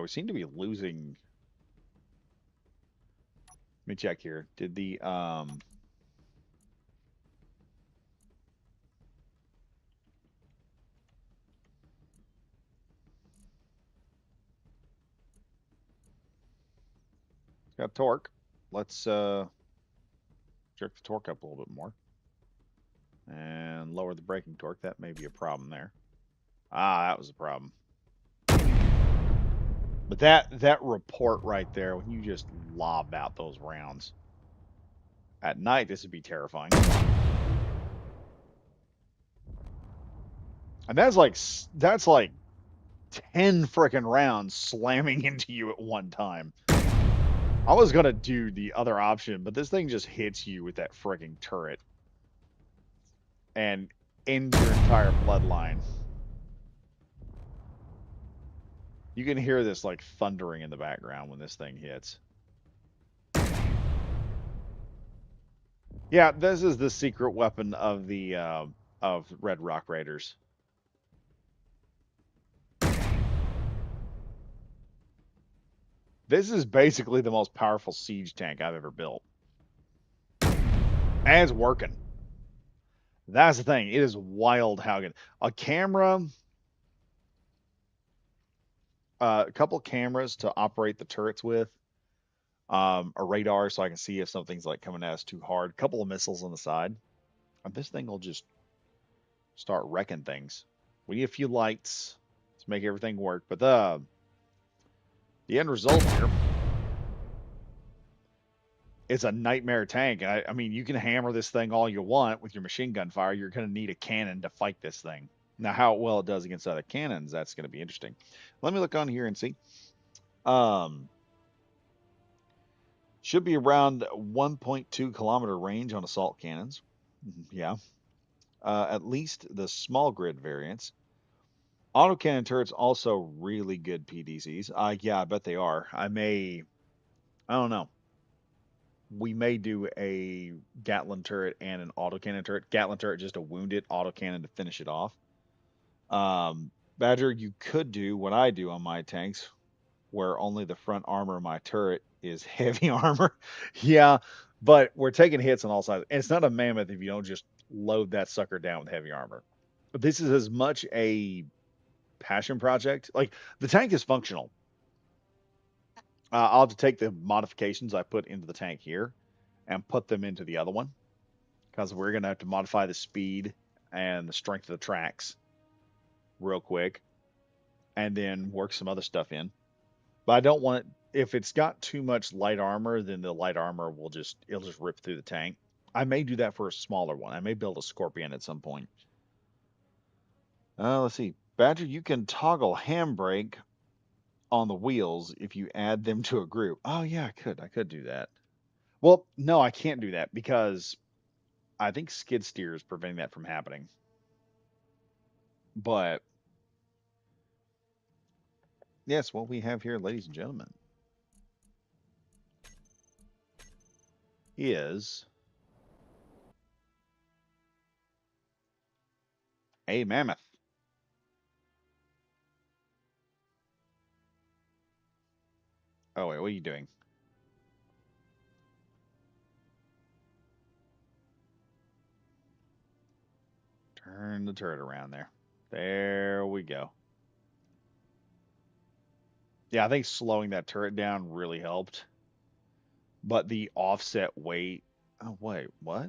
we seem to be losing. Let me check here. Did the got torque? Let's jerk the torque up a little bit more and lower the braking torque. That may be a problem there. Ah, that was a problem. But that report right there, when you just lob out those rounds at night, this would be terrifying. And that's like 10 frickin' rounds slamming into you at one time. I was gonna do the other option, but this thing just hits you with that frickin' turret and ends your entire bloodline. You can hear this like thundering in the background when this thing hits. Yeah, this is the secret weapon of the of Red Rock Raiders. This is basically the most powerful siege tank I've ever built. And it's working. That's the thing. It is wild how good. A camera, a couple cameras to operate the turrets with, a radar so I can see if something's like coming at us too hard, a couple of missiles on the side, and this thing will just start wrecking things. We need a few lights to make everything work, but the end result here is a nightmare tank. I mean, you can hammer this thing all you want with your machine gun fire. You're going to need a cannon to fight this thing. Now, how well it does against other cannons, that's going to be interesting. Let me look on here and see. Um, should be around 1.2 kilometer range on assault cannons. Yeah. At least the small grid variants. Autocannon turrets also really good PDCs. Yeah, I bet they are. I don't know. We may do a Gatlin turret and an autocannon turret. Gatlin turret just to wound it, autocannon to finish it off. Badger, you could do what I do on my tanks, where only the front armor of my turret is heavy armor. Yeah, but we're taking hits on all sides. And it's not a mammoth if you don't just load that sucker down with heavy armor. This is as much a passion project. Like the tank is functional. I'll have to take the modifications I put into the tank here and put them into the other one because we're going to have to modify the speed and the strength of the tracks real quick and then work some other stuff in. But I don't want it, if it's got too much light armor, then the light armor it'll just rip through the tank. I may do that for a smaller one. I may build a Scorpion at some point. Let's see. Badger, you can toggle handbrake on the wheels if you add them to a group. Oh yeah, I could. I could do that. Well, no, I can't do that because I think skid steer is preventing that from happening. But yes, what we have here, ladies and gentlemen, is a mammoth. Oh wait, what are you doing? Turn the turret around there. There we go. Yeah, I think slowing that turret down really helped. But the offset weight. Oh wait, what?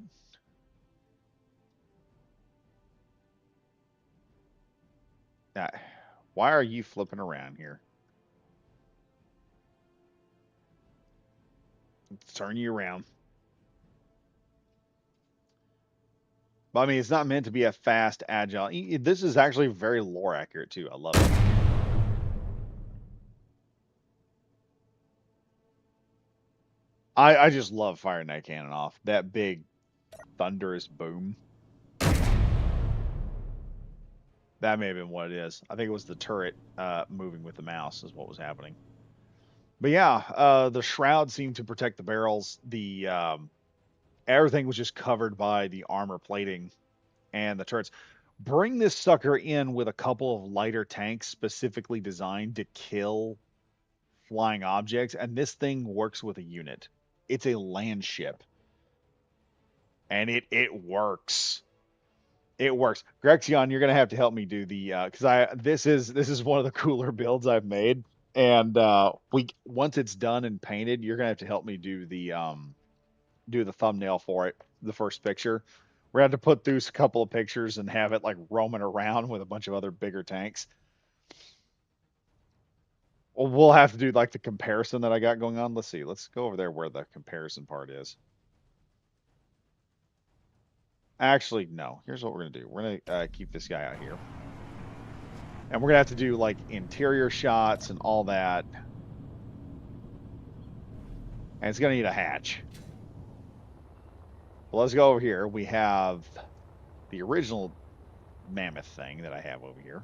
Uh, why are you flipping around here? Let's turn you around. But I mean, it's not meant to be a fast, agile. This is actually very lore accurate too. I love it. I just love firing that cannon off. That big thunderous boom. That may have been what it is. I think it was the turret moving with the mouse is what was happening. But yeah, the shroud seemed to protect the barrels. The everything was just covered by the armor plating and the turrets. Bring this sucker in with a couple of lighter tanks specifically designed to kill flying objects, and this thing works with a unit. It's a land ship, and it works. It works. Grexion, you're gonna have to help me do the because I this is one of the cooler builds I've made, and we once it's done and painted, you're gonna have to help me do the thumbnail for it, the first picture. We're gonna have to put through a couple of pictures and have it like roaming around with a bunch of other bigger tanks. Well, we'll have to do like the comparison that I got going on. Let's see. Let's go over there where the comparison part is. Actually, no. Here's what we're gonna do. We're gonna keep this guy out here, and we're gonna have to do like interior shots and all that. And it's gonna need a hatch. Well, let's go over here. We have the original mammoth thing that I have over here,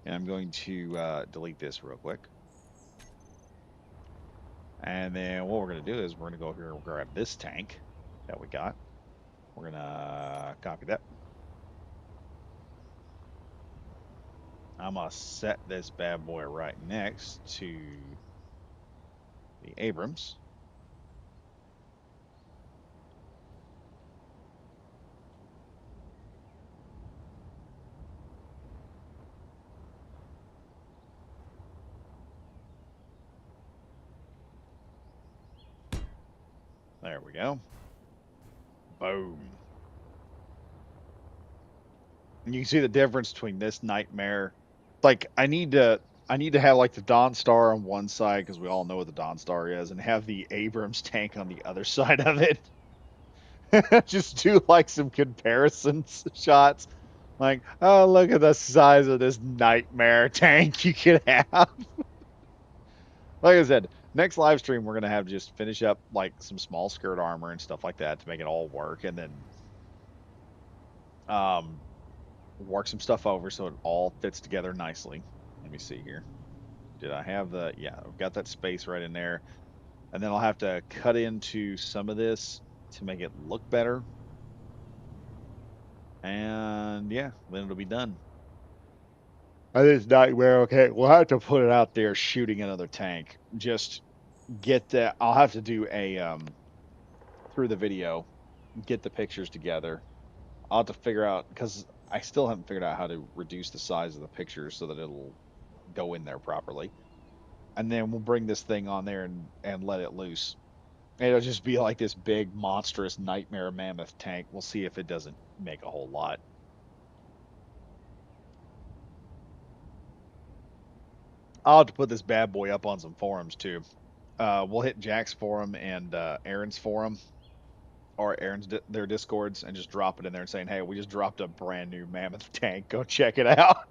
and I'm going to delete this real quick. And then what we're gonna do is we're gonna go here and grab this tank that we got. We're gonna copy that. I'm gonna set this bad boy right next to the Abrams. There we go. Boom. And you can see the difference between this nightmare. Like I need to have like the Dawn Star on one side because we all know what the Dawn Star is, and have the Abrams tank on the other side of it. Just do like some comparisons shots. Like, oh, look at the size of this nightmare tank you could have. Like I said, next live stream we're gonna have just finish up like some small skirt armor and stuff like that to make it all work, and then um work some stuff over so it all fits together nicely. Let me see here. Did I have the? Yeah, I've got that space right in there, and then I'll have to cut into some of this to make it look better. And yeah, then it'll be done. I think it's nightmare. Okay, we'll have to put it out there shooting another tank. Just get that. I'll have to do a through the video, get the pictures together. I'll have to figure out because I still haven't figured out how to reduce the size of the pictures so that it'll go in there properly. And then we'll bring this thing on there and let it loose. And it'll just be like this big monstrous nightmare mammoth tank. We'll see if it doesn't make a whole lot. I'll have to put this bad boy up on some forums too. We'll hit Jack's forum and Aaron's forum or their discords and just drop it in there and saying, "Hey, we just dropped a brand new mammoth tank. Go check it out."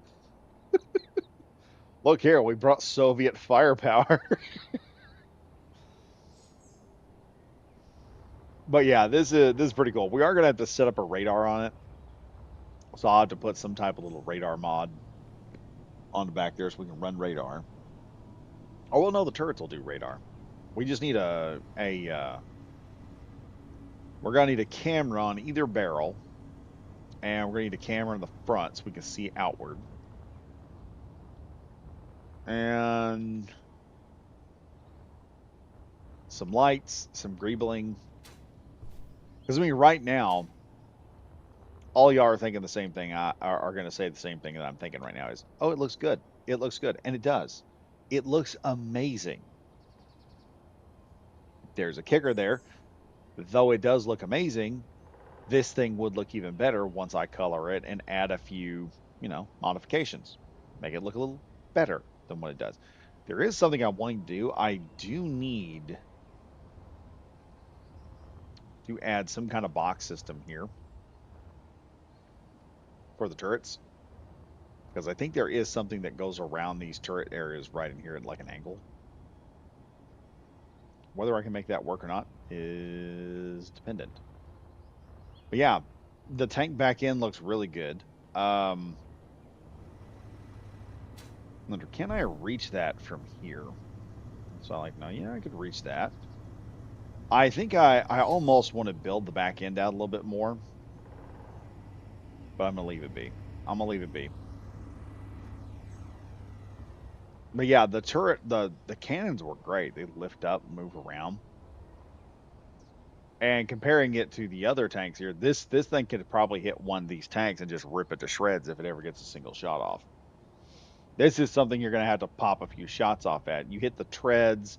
Look here, we brought Soviet firepower. But yeah, this is pretty cool. We are gonna have to set up a radar on it, so I'll have to put some type of little radar mod on the back there so we can run radar. Oh well, no, the turrets will do radar. We just need we're gonna need a camera on either barrel, and we're gonna need a camera in the front so we can see outward. And some lights, some greebling. Because I mean, right now, all y'all are thinking the same thing. Are going to say the same thing that I'm thinking right now is, oh, it looks good. It looks good, and it does. It looks amazing. There's a kicker there, though. It does look amazing. This thing would look even better once I color it and add a few, modifications. make it look a little better than what it does. There is something I want to do. I do need to add some kind of box system here for the turrets because I think there is something that goes around these turret areas right in here at like an angle. Whether I can make that work or not is dependent. But yeah, the tank back end looks really good. Um, wonder, can I reach that from here? So I'm like, no, yeah, I could reach that. I think I almost want to build the back end out a little bit more, but I'm gonna leave it be. I'm gonna leave it be. But yeah, the turret, the cannons were great. They lift up, move around. And comparing it to the other tanks here, this thing could probably hit one of these tanks and just rip it to shreds if it ever gets a single shot off. This is something you're gonna have to pop a few shots off at. You hit the treads,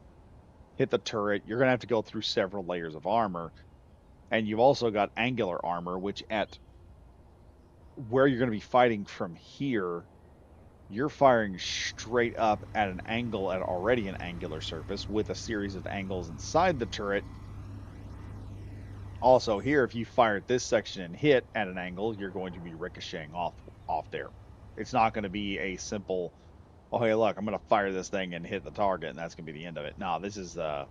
hit the turret, you're gonna have to go through several layers of armor. And you've also got angular armor, which at where you're gonna be fighting from here, you're firing straight up at an angle at already an angular surface with a series of angles inside the turret. Also here, if you fire at this section and hit at an angle, you're going to be ricocheting off there. It's not going to be a simple, oh hey look, I'm going to fire this thing and hit the target and that's going to be the end of it. No, this is a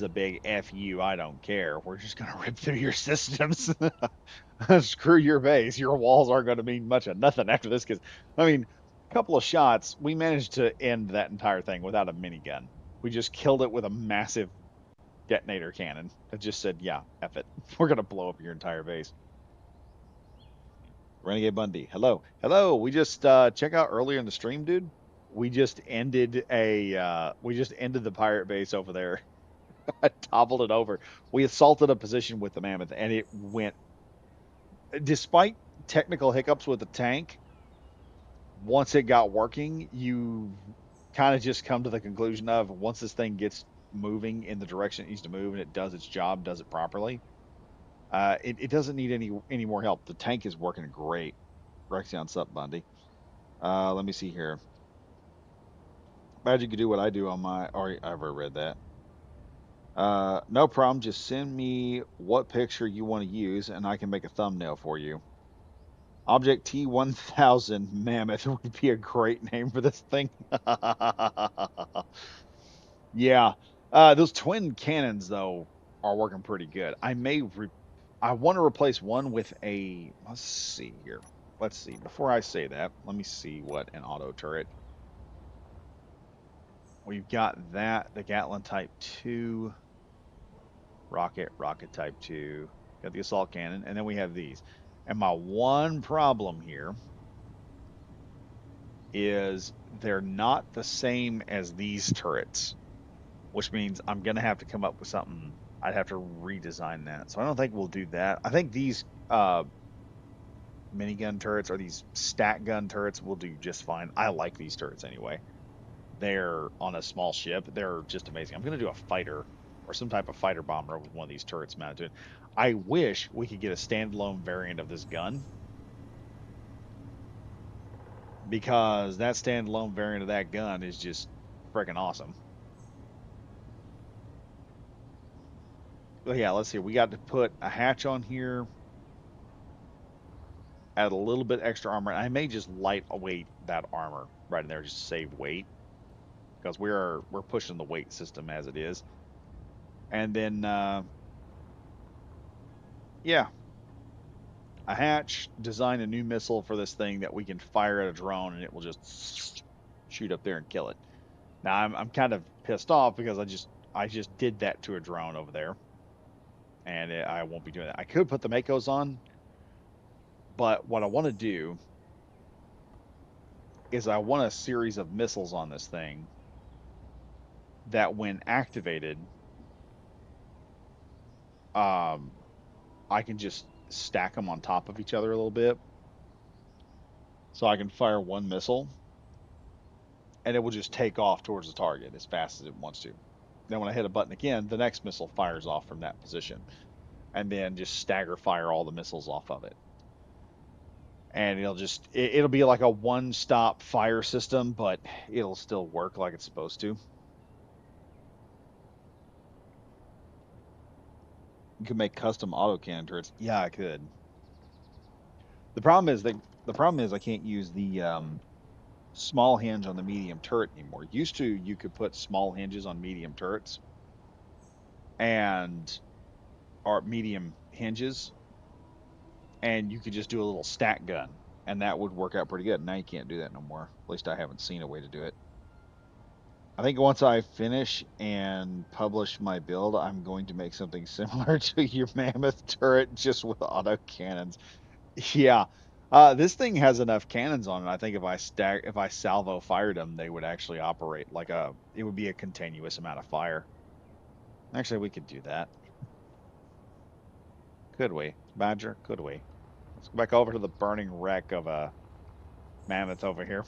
big F you, I don't care. We're just going to rip through your systems. Screw your base. Your walls aren't going to mean much of nothing after this. Because, I mean, a couple of shots, we managed to end that entire thing without a minigun. We just killed it with a massive detonator cannon that just said, yeah, F it. We're going to blow up your entire base. Renegade Bundy, hello. Hello. We just check out earlier in the stream, dude. We just ended the pirate base over there. I toppled it over. We assaulted a position with the mammoth and it went despite technical hiccups with the tank, once it got working, you kind of just come to the conclusion of once this thing gets moving in the direction it needs to move and it does its job, does it properly, it doesn't need any more help. The tank is working great. Rexion Sup Bundy. Let me see here. Glad you could do what I do on my. Or I've already read that. No problem. Just send me what picture you want to use, and I can make a thumbnail for you. Object T1000 Mammoth would be a great name for this thing. Yeah. Those twin cannons though are working pretty good. I want to replace one with a let's see here. Let's see. Before I say that, let me see what an auto turret. We've got that, the Gatlin Type 2, rocket Type 2, got the assault cannon, and then we have these. And my one problem here is they're not the same as these turrets, which means I'm going to have to come up with something. I'd have to redesign that. So I don't think we'll do that. I think these minigun turrets or these stack gun turrets will do just fine. I like these turrets anyway. They're on a small ship. They're just amazing. I'm going to do a fighter or some type of fighter bomber with one of these turrets mounted to it. I wish we could get a standalone variant of this gun because that standalone variant of that gun is just freaking awesome. But yeah, let's see. We got to put a hatch on here, add a little bit extra armor. I may just lightweight that armor right in there, just to save weight because we're pushing the weight system as it is. And then yeah, a hatch, design a new missile for this thing that we can fire at a drone and it will just shoot up there and kill it. Now I'm kind of pissed off because I just did that to a drone over there, and I won't be doing that. I could put the Makos on, but what I want to do is I want a series of missiles on this thing that, when activated, um, I can just stack them on top of each other a little bit, so I can fire one missile and it will just take off towards the target as fast as it wants to. Then when I hit a button again, the next missile fires off from that position, and then just stagger fire all the missiles off of it. and it'll be like a one-stop fire system, but it'll still work like it's supposed to. You could make custom autocannon turrets. Yeah, I could. The problem is I can't use the small hinge on the medium turret anymore. Used to, you could put small hinges on medium turrets and or medium hinges, and you could just do a little stack gun, and that would work out pretty good. Now you can't do that no more. At least I haven't seen a way to do it. I think once I finish and publish my build, I'm going to make something similar to your mammoth turret, just with auto cannons. Yeah. This thing has enough cannons on it. I think if I salvo fired them, they would actually operate like it would be a continuous amount of fire. Actually, we could do that. Could we? Badger, could we? Let's go back over to the burning wreck of a mammoth over here.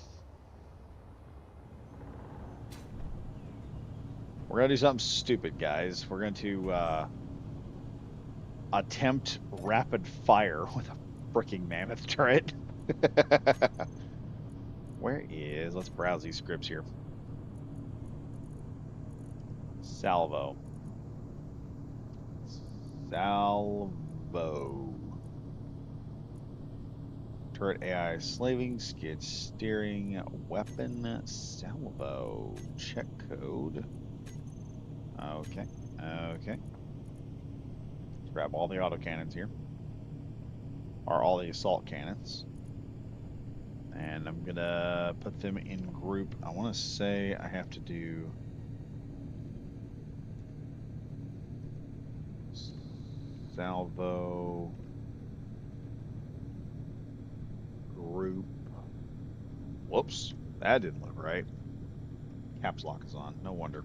We're gonna do something stupid, guys. We're going to attempt rapid fire with a freaking mammoth turret. Let's browse these scripts here. Salvo. Salvo. Turret AI slaving, skid steering, weapon salvo. Check code. Okay. Okay. Let's grab all the autocannons here. Or all the assault cannons. And I'm gonna put them in group. I want to say I have to do salvo group. Whoops, that didn't look right. Caps lock is on. No wonder.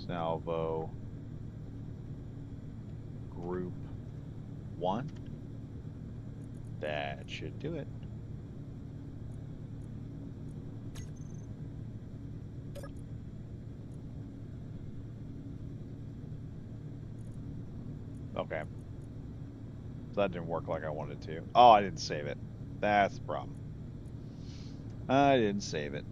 Salvo group 1. That should do it. Okay. So that didn't work like I wanted to. Oh, I didn't save it. That's the problem. I didn't save it.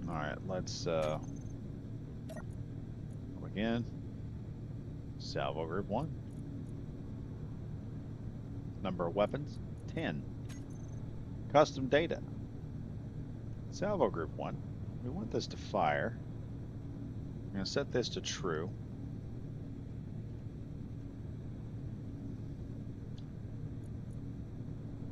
All right, let's go again. Salvo group 1. Number of weapons, 10. Custom data. Salvo group 1. We want this to fire. I'm going to set this to true.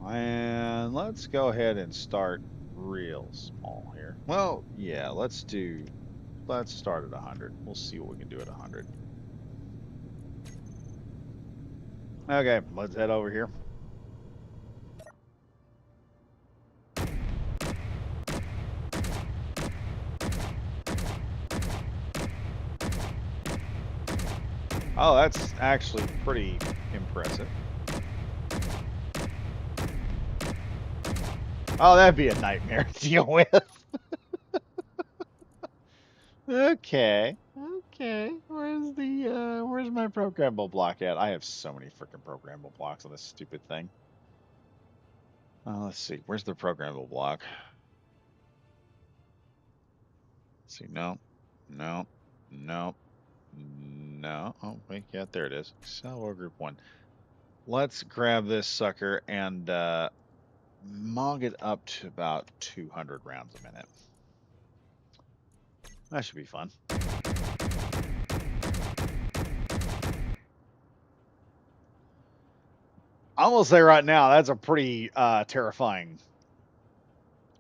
And let's go ahead and start real small here. Well, yeah, let's start at 100. We'll see what we can do at 100. Okay, let's head over here. Oh, that's actually pretty impressive. Oh, that'd be a nightmare to deal with. Okay. Okay. Where's my programmable block at? I have so many freaking programmable blocks on this stupid thing. Let's see. Where's the programmable block? Let's see. No. No. No. No. Oh, wait. Yeah, there it is. Salvo group 1. Let's grab this sucker and mog it up to about 200 rounds a minute. That should be fun. I will say right now, that's a pretty terrifying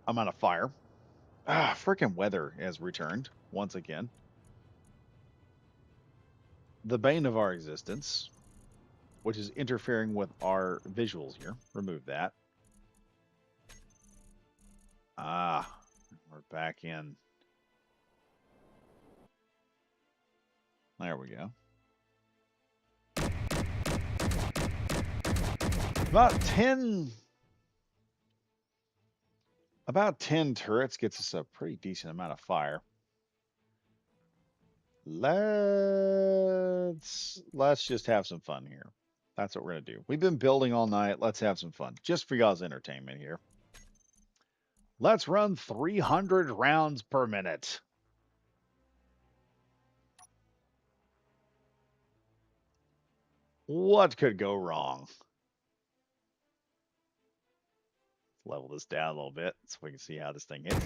amount of fire. Freaking weather has returned once again. The bane of our existence, which is interfering with our visuals here. Remove that. Ah, we're back in. There we go. About 10 About 10 turrets gets us a pretty decent amount of fire. Let's just have some fun here. That's what we're gonna do. We've been building all night. Let's have some fun. Just for y'all's entertainment here. Let's run 300 rounds per minute. What could go wrong? Level this down a little bit so we can see how this thing hits.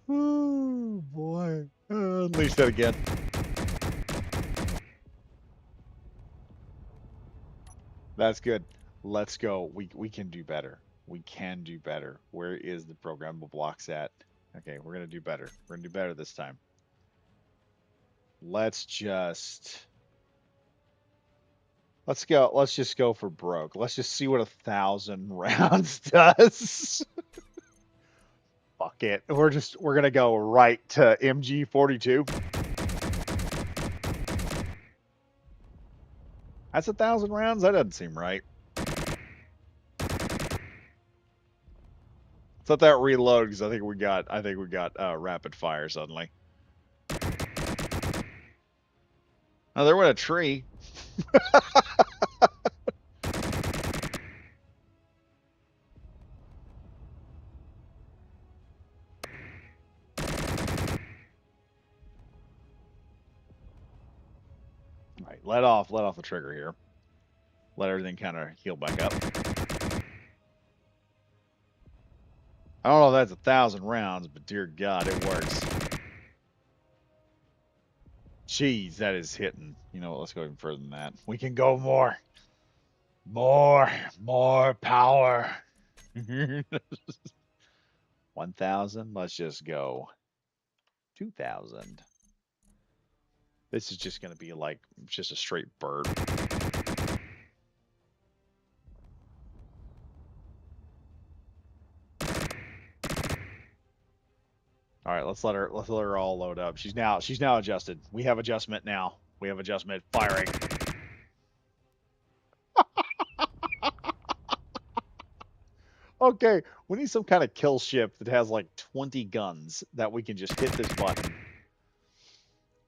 Oh boy. Unleash that again. That's good. Let's go. We can do better. We can do better. Where is the programmable blocks at? Okay, we're gonna do better. We're gonna do better this time. Let's just let's go. Let's just go for broke. Let's just see what 1,000 rounds does. Fuck it. We're gonna go right to MG42. That's 1,000 rounds. That doesn't seem right. Let's let that reload because I think we got rapid fire suddenly. Oh, there went a tree. All right, let off the trigger here. Let everything kind of heal back up. I don't know if that's 1,000 rounds, but dear God, it works. Jeez, that is hitting. You know what? Let's go even further than that. We can go more. More power. 1,000. Let's just go 2,000. This is just going to be like just a straight bird. All right, let's let her all load up. She's now adjusted. We have adjustment now. We have adjustment firing. Okay, we need some kind of kill ship that has like 20 guns that we can just hit this button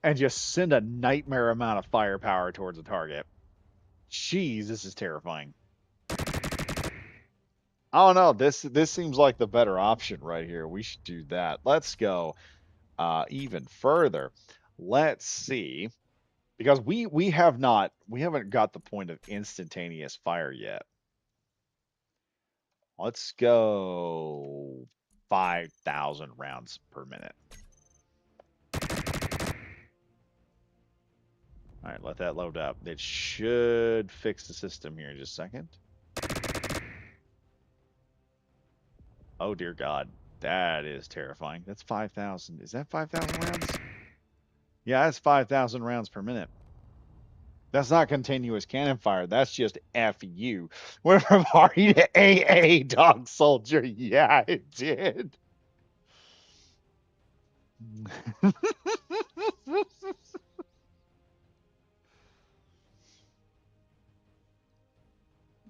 and just send a nightmare amount of firepower towards a target. Jeez, this is terrifying. I don't know. This seems like the better option right here. We should do that. Let's go even further. Let's see, because we haven't got the point of instantaneous fire yet. Let's go 5,000 rounds per minute. All right, let that load up. It should fix the system here in just a second. Oh dear God, that is terrifying. That's 5,000. Is that 5,000 rounds? Yeah, that's 5,000 rounds per minute. That's not continuous cannon fire. That's just FU. Went from RE to AA, dog soldier. Yeah, it did.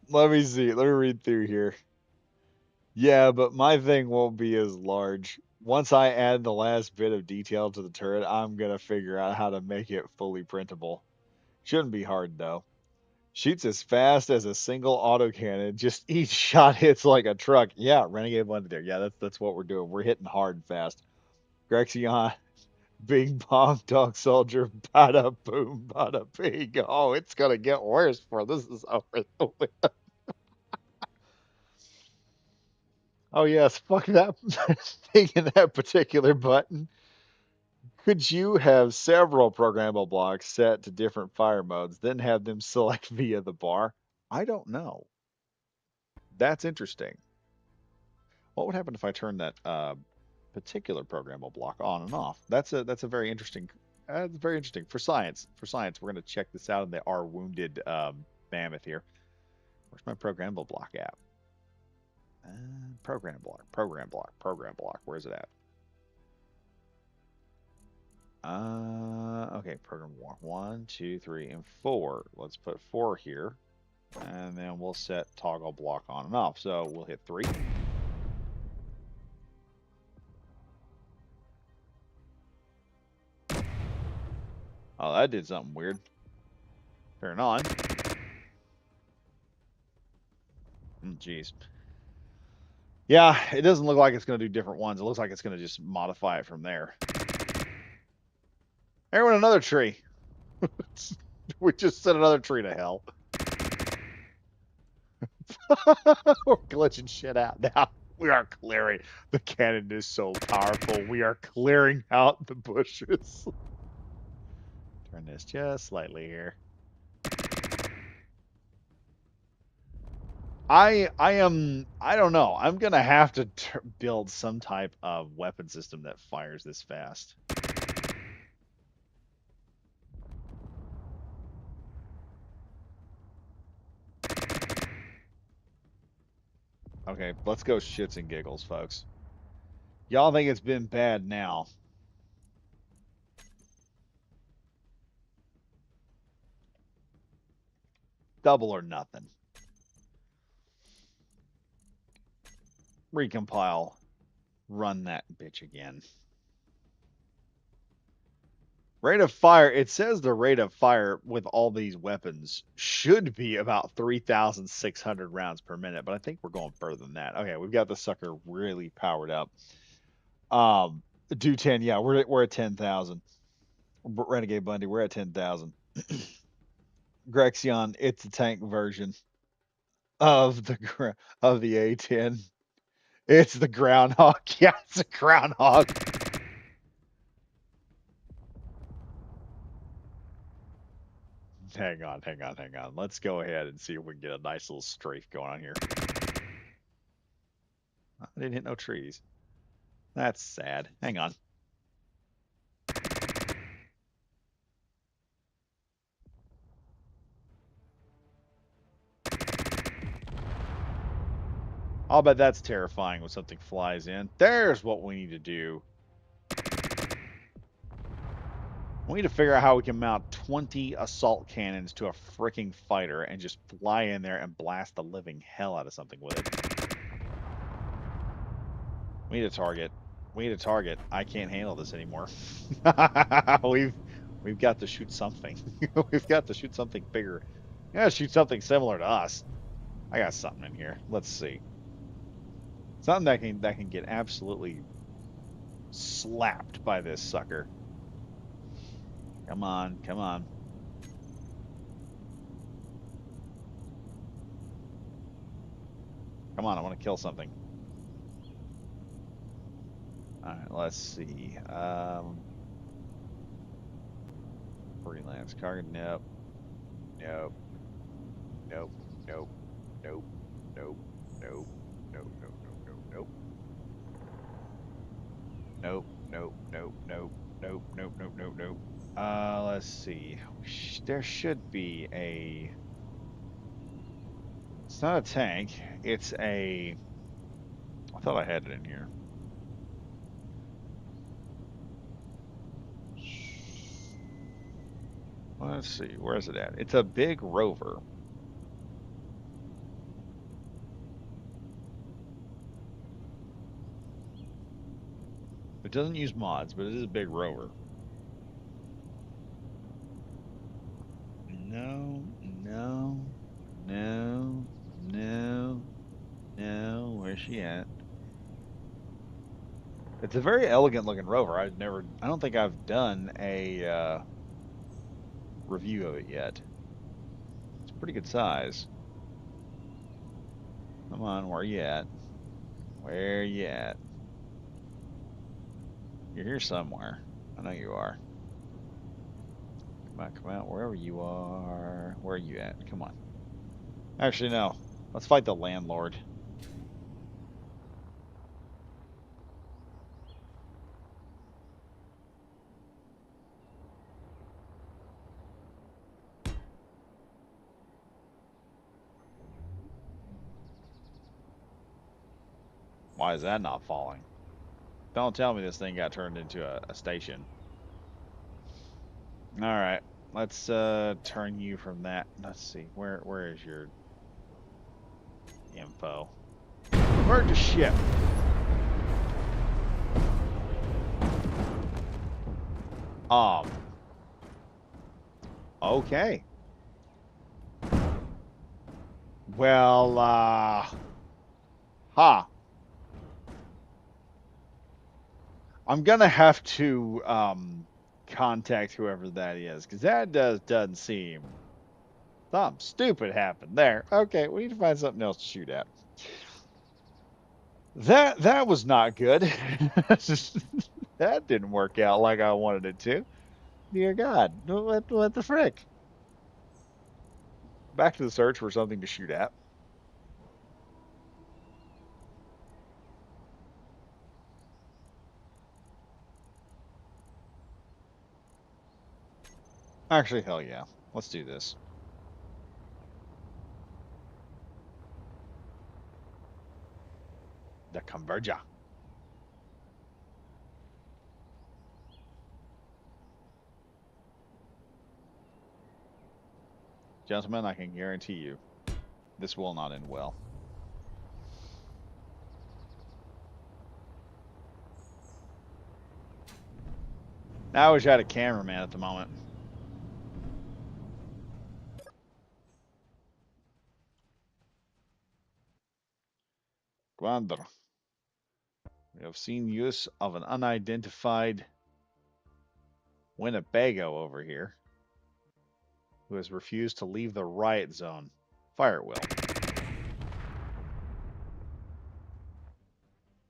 Let me see. Let me read through here. Yeah, but my thing won't be as large. Once I add the last bit of detail to the turret, I'm gonna figure out how to make it fully printable. Shouldn't be hard though. Shoots as fast as a single autocannon. Just each shot hits like a truck. Yeah, Renegade blended there. Yeah, that's what we're doing. We're hitting hard and fast. Grexion, Big Bomb, Dog Soldier, bada boom, bada bing. Oh, it's gonna get worse for this is over. Oh yes, fuck that thing in that particular button. Could you have several programmable blocks set to different fire modes, then have them select via the bar? I don't know. That's interesting. What would happen if I turn that particular programmable block on and off? That's a very interesting. That's very interesting for science. For science, we're going to check this out in the R wounded mammoth here. Where's my programmable block at? Program block, program block, program block. Where's it at? Okay, program block. 1, 2, 3, and 4. Let's put 4 here. And then we'll set toggle block on and off. So we'll hit 3. Oh, that did something weird. Turn on. Jeez. Yeah, it doesn't look like it's going to do different ones. It looks like it's going to just modify it from there. There went another tree. We just sent another tree to hell. We're glitching shit out now. We are clearing. The cannon is so powerful. We are clearing out the bushes. Turn this just slightly here. I don't know. I'm gonna have to build some type of weapon system that fires this fast. Okay, let's go shits and giggles, folks. Y'all think it's been bad now. Double or nothing. Recompile. Run that bitch again. Rate of fire. It says the rate of fire with all these weapons should be about 3,600 rounds per minute, but I think we're going further than that. Okay, we've got the sucker really powered up. Do 10. Yeah, we're at 10,000. Renegade Bundy, we're at 10,000. Grexion, it's a tank version of the A10. It's the groundhog. Yeah, it's a groundhog. Hang on, hang on, hang on. Let's go ahead and see if we can get a nice little strafe going on here. I didn't hit no trees. That's sad. Hang on. I'll bet that's terrifying when something flies in. There's what we need to do. We need to figure out how we can mount 20 assault cannons to a freaking fighter and just fly in there and blast the living hell out of something with it. We need a target. We need a target. I can't handle this anymore. We've got to shoot something. We've got to shoot something bigger. Yeah, shoot something similar to us. I got something in here. Let's see. Something that can get absolutely slapped by this sucker. Come on, come on. Come on, I want to kill something. Alright, let's see. Freelance cargo. Nope. Nope. Nope. Nope. Nope. Nope. Nope. Nope. Nope. Nope. Nope. Nope. Nope. Nope. Nope. Nope. Nope. Nope. Nope. Let's see. There should be a. It's not a tank. It's a. I thought I had it in here. Let's see. Where is it at? It's a big rover. It doesn't use mods, but it is a big rover. No, no, no, no, no. Where's she at? It's a very elegant looking rover. I don't think I've done a review of it yet. It's pretty good size. Come on, where you at? Where you at? You're here somewhere. I know you are. Come on, wherever you are. Where are you at? Come on. Actually, no. Let's fight the landlord. Why is that not falling? Don't tell me this thing got turned into a station. All right, let's turn you from that. Let's see, where is your info? Where to ship? Um. Okay. Well, huh. I'm gonna have to contact whoever that is because that doesn't seem something stupid happened there. Okay, we need to find something else to shoot at. That was not good. That didn't work out like I wanted it to. Dear God, what the frick? Back to the search for something to shoot at. Actually, hell yeah, let's do this. The Converger. Gentlemen, I can guarantee you this will not end well. Now I wish I had a cameraman at the moment. Commander, we have seen use of an unidentified Winnebago over here who has refused to leave the riot zone. Fire at will.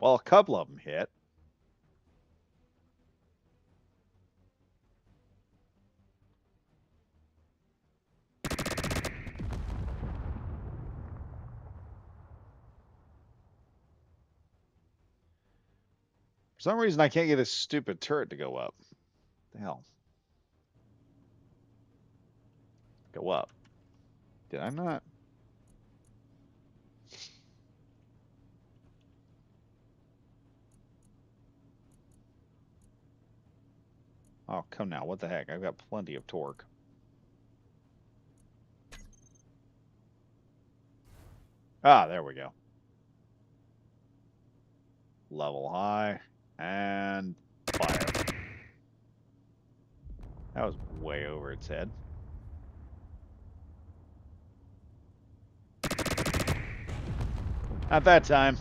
Well, a couple of them hit. For some reason, I can't get this stupid turret to go up. What the hell? Go up. Did I not? Oh, come now. What the heck? I've got plenty of torque. Ah, there we go. Level high and fire. That was way over its head. At that time,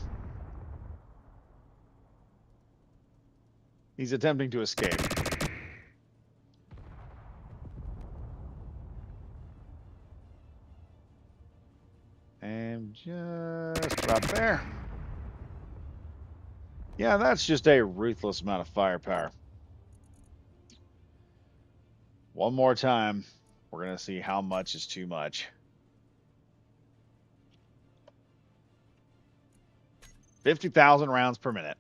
he's attempting to escape. And just about there. Yeah, that's just a ruthless amount of firepower. One more time. We're going to see how much is too much. 50,000 rounds per minute.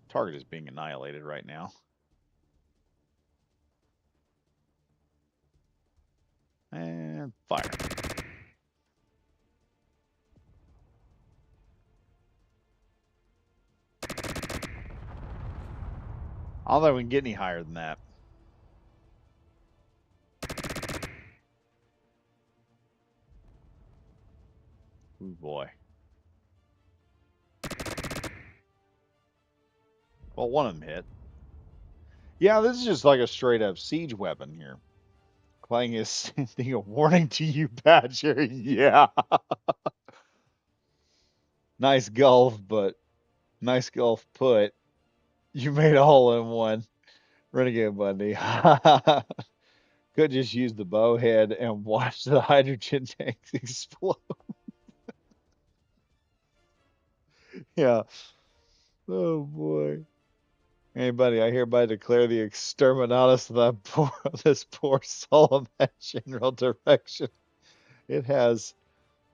Target is being annihilated right now. And fire. I don't think we can get any higher than that. Ooh, boy. Well, one of them hit. Yeah, this is just like a straight up siege weapon here. Clang is sending a warning to you, Badger. Yeah. Nice golf, but nice golf put. You made a hole in one. Renegade Bundy. Could just use the bowhead and watch the hydrogen tanks explode. Yeah. Oh boy. Hey buddy, I hereby declare the exterminatus of that poor this poor soul of that general direction. It has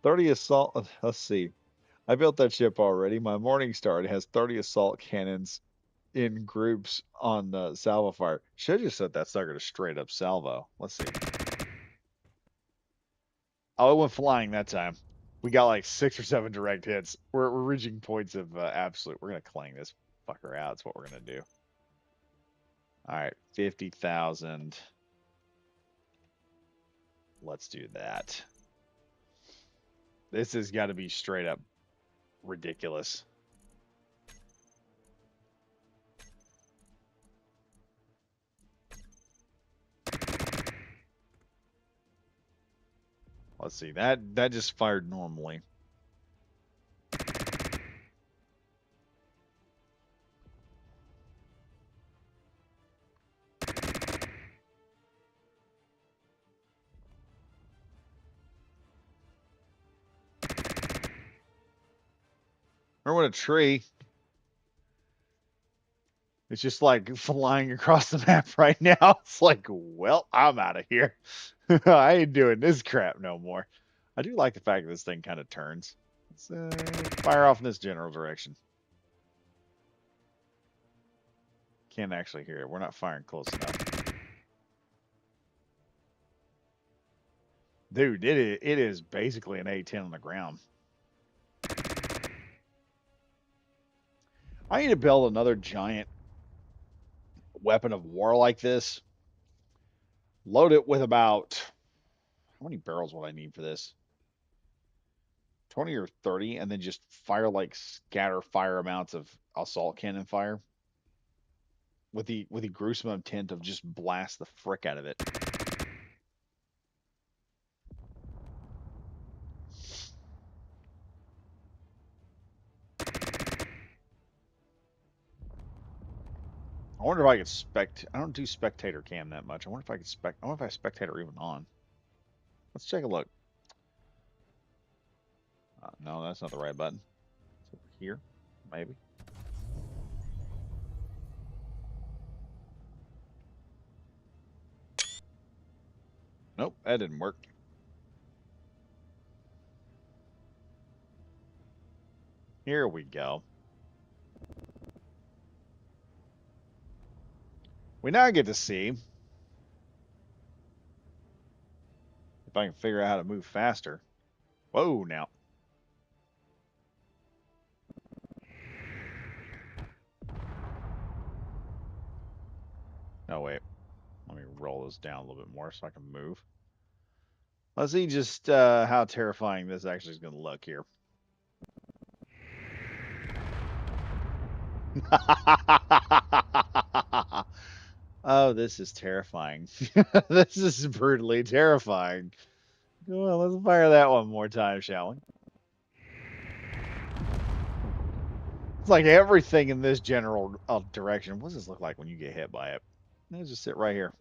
30 assault. Let's see. I built that ship already. My Morning Star. It has 30 assault cannons in groups on salvo fire. Should have just set that sucker to straight up salvo. Let's see. Oh, it went flying that time. We got like 6 or 7 direct hits. We're reaching points of absolute. We're gonna clang this fucker out. That's what we're gonna do. All right, 50,000. Let's do that. This has got to be straight up ridiculous. Let's see. That just fired normally. Remember when a tree? It's just like flying across the map right now. It's like, well, I'm out of here. I ain't doing this crap no more. I do like the fact that this thing kind of turns. Let's fire off in this general direction. Can't actually hear it. We're not firing close enough. Dude, it is basically an A-10 on the ground. I need to build another giant weapon of war like this. Load it with about, how many barrels would I need for this? 20 or 30, and then just fire like scatter fire amounts of assault cannon fire with the gruesome intent of just blast the frick out of it. I wonder if I could I don't do spectator cam that much. I wonder if I could I wonder if I have spectator even on. Let's take a look. No, that's not the right button. It's over here, maybe. Nope, that didn't work. Here we go. We now get to see if I can figure out how to move faster. Whoa, now. No, wait. Let me roll this down a little bit more so I can move. Let's see just how terrifying this actually is going to look here. Oh, this is terrifying. This is brutally terrifying. Well, let's fire that one more time, shall we? It's like everything in this general direction. What does this look like when you get hit by it? Let's just sit right here.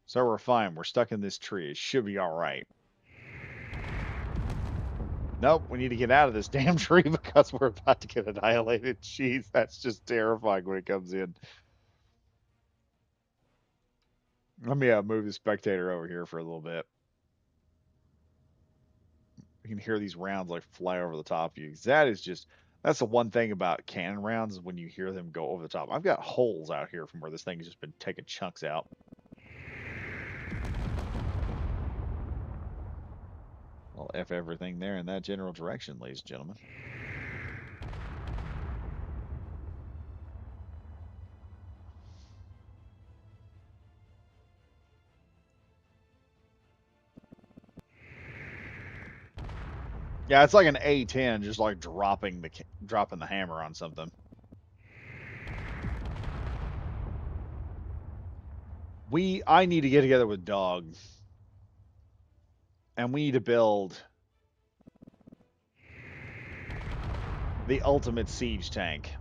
So we're fine. We're stuck in this tree. It should be all right. Nope, we need to get out of this damn tree because we're about to get annihilated. Jeez, that's just terrifying when it comes in. Let me move the spectator over here for a little bit. You can hear these rounds like fly over the top of you. That is just, that's the one thing about cannon rounds is when you hear them go over the top. I've got holes out here from where this thing has just been taking chunks out. Well, F everything there in that general direction, ladies and gentlemen. Yeah, it's like an A-10, just like dropping the hammer on something. I need to get together with Dog, and we need to build the ultimate siege tank.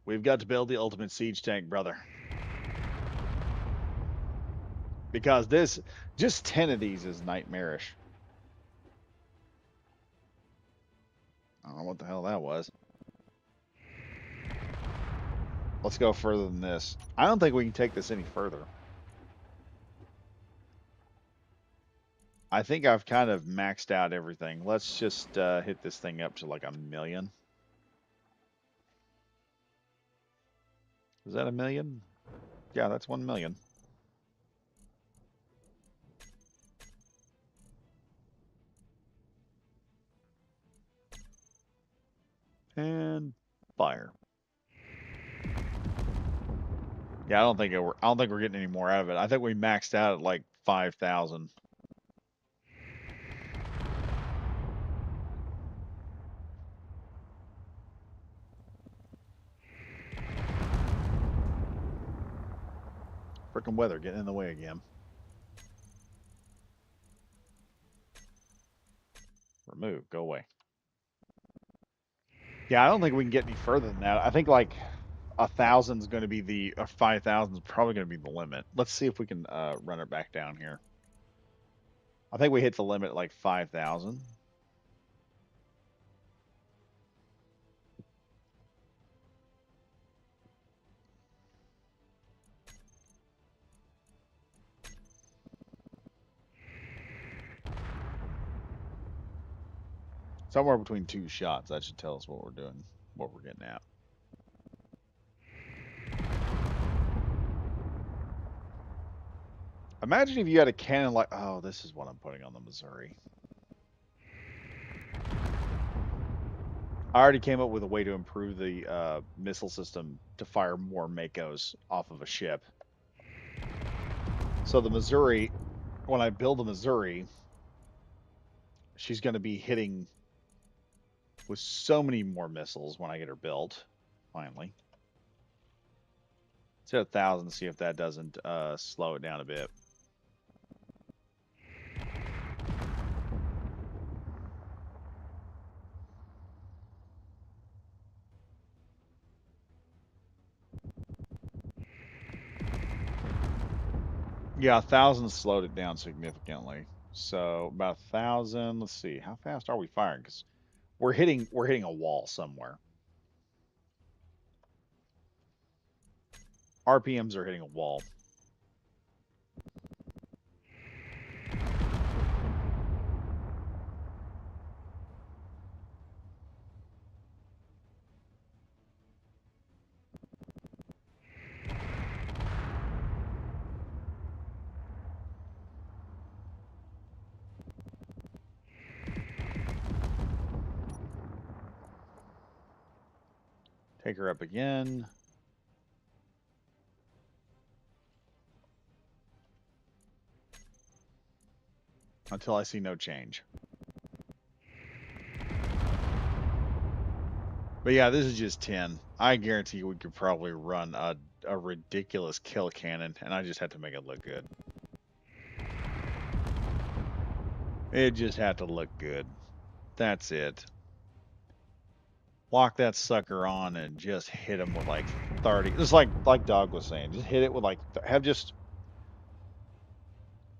We've got to build the ultimate siege tank, brother. Because just 10 of these is nightmarish. I don't know what the hell that was. Let's go further than this. I don't think we can take this any further. I think I've kind of maxed out everything. Let's just hit this thing up to like 1 million. Is that a million? Yeah, that's 1 million. And fire. Yeah, I don't think we're getting any more out of it. I think we maxed out at like 5,000. Frickin' weather getting in the way again. Remove, go away. Yeah, I don't think we can get any further than that. I think like 1,000 is going to be the, or 5,000 is probably going to be the limit. Let's see if we can run it back down here. I think we hit the limit at like 5,000. Somewhere between 2 shots. That should tell us what we're doing, what we're getting at. Imagine if you had a cannon like, oh, this is what I'm putting on the Missouri. I already came up with a way to improve the missile system to fire more Makos off of a ship. So the Missouri, when I build the Missouri, she's going to be hitting with so many more missiles when I get her built, finally. Let's hit 1,000, see if that doesn't slow it down a bit. Yeah, 1,000 slowed it down significantly. So about 1,000. Let's see, how fast are we firing? Because we're hitting a wall somewhere. RPMs are hitting a wall. Take her up again. Until I see no change. But yeah, this is just 10. I guarantee we could probably run a ridiculous kill cannon, and I just had to make it look good. It just had to look good. That's it. Lock that sucker on and just hit him with like 30. It's like Doug was saying. Just hit it with like, have just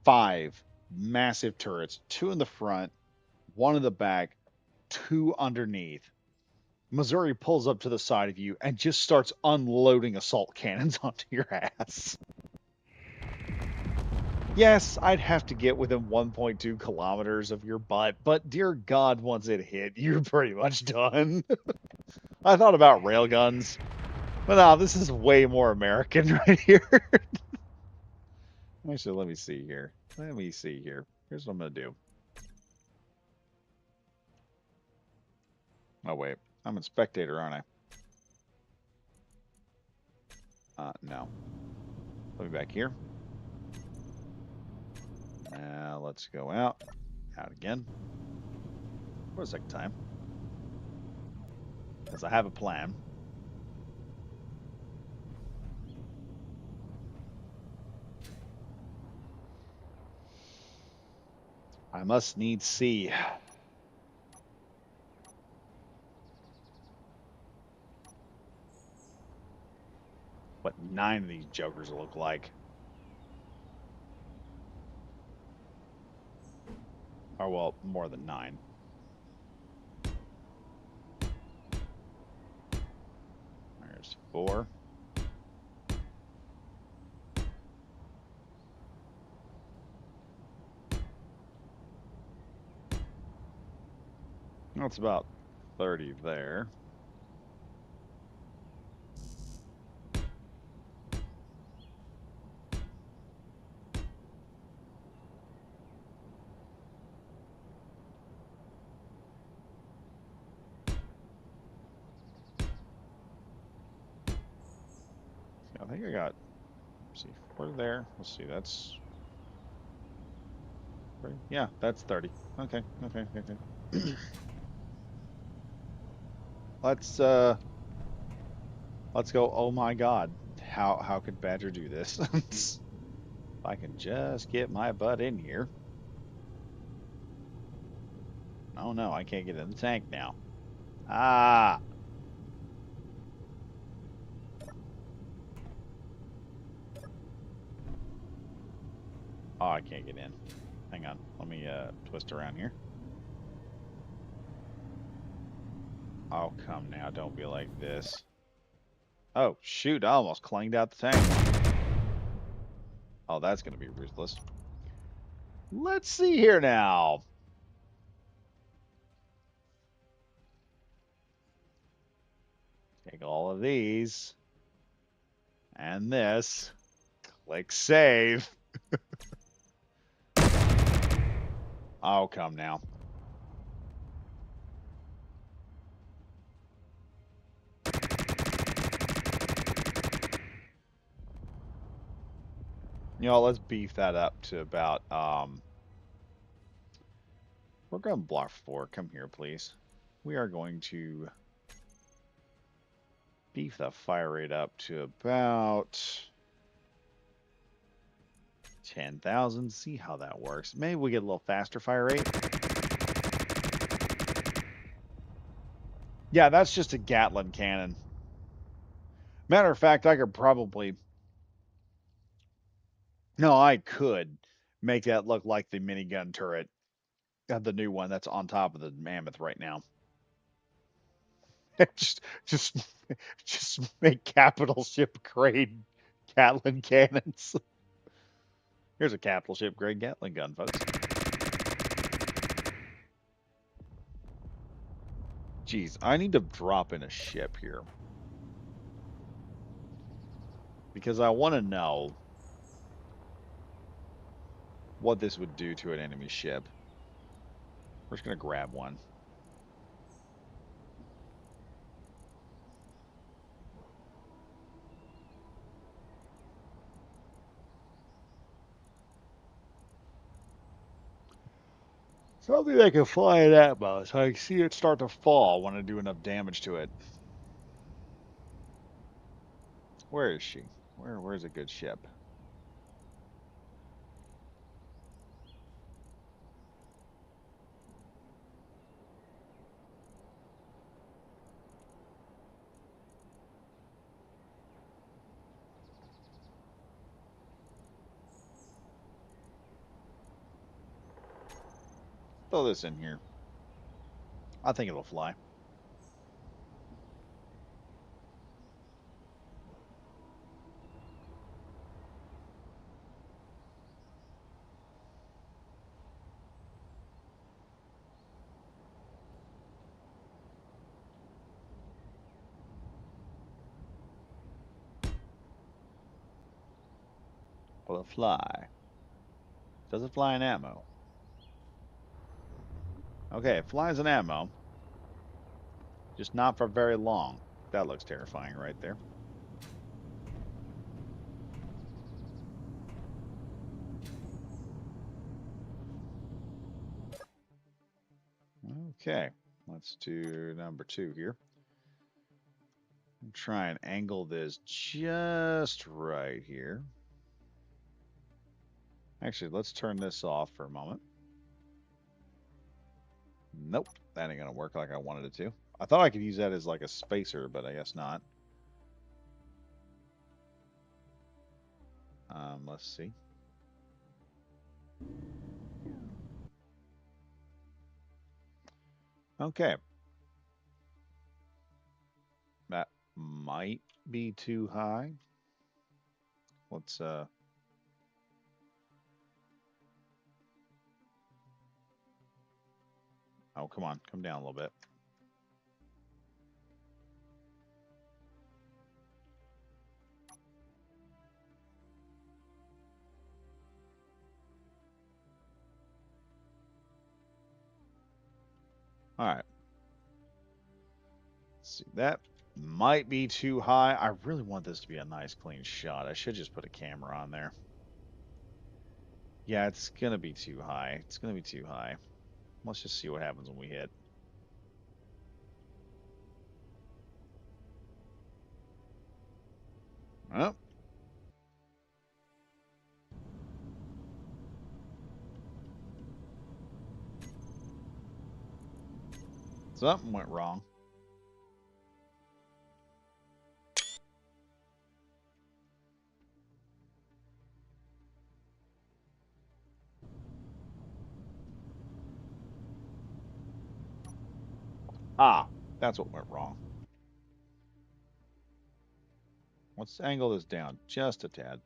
5 massive turrets, 2 in the front, 1 in the back, 2 underneath. Missouri pulls up to the side of you and just starts unloading assault cannons onto your ass. Yes, I'd have to get within 1.2 kilometers of your butt, but dear God, once it hit, you're pretty much done. I thought about railguns, but no, this is way more American right here. Actually, let me see here. Let me see here. Here's what I'm going to do. Oh, wait. I'm a spectator, aren't I? No. Let me back here. Now let's go out. Out again. For a second time. Because I have a plan. I must needs see what 9 of these jokers look like. Or, well, more than 9. There's 4. That's about 30 there. think I got, let's see, we're there. Let's see, that's, yeah, that's 30. Okay, okay, okay. Let's, uh, let's go. Oh my God. How could Badger do this? If I can just get my butt in here. Oh no, I can't get in the tank now. Ah. Oh, I can't get in. Hang on. Let me twist around here. Oh, come now. Don't be like this. Oh, shoot. I almost clanged out the tank. Oh, that's going to be ruthless. Let's see here now. Take all of these and this. Click save. Oh, come now. You know, let's beef that up to about, we're going to block 4. Come here, please. We are going to beef the fire rate up to about 10,000. See how that works. Maybe we get a little faster fire rate. Yeah, that's just a Gatling cannon. Matter of fact, I could probably, no, I could make that look like the minigun turret, the new one that's on top of the Mammoth right now. just, just, just make capital ship grade Gatling cannons. Here's a capital ship grade Gatling gun, folks. Geez, I need to drop in a ship here because I want to know what this would do to an enemy ship. We're just gonna grab one. Something that can fly at Atmos. So I see it start to fall when I do enough damage to it. Where is she? Where's a good ship? Throw this in here. I think it'll fly. Will it fly? Does it fly in ammo? Okay, it flies in ammo, just not for very long. That looks terrifying right there. Okay, let's do number 2 here. Try and angle this just right here. Actually, let's turn this off for a moment. Nope, that ain't gonna work like I wanted it to. I thought I could use that as like a spacer, but I guess not. Let's see. Okay, that might be too high. Let's oh, come on, come down a little bit. All right. Let's see that. Might be too high. I really want this to be a nice clean shot. I should just put a camera on there. Yeah, it's gonna be too high. It's gonna be too high. Let's just see what happens when we hit. Oh. Something went wrong. Ah, that's what went wrong. Let's angle this down just a tad.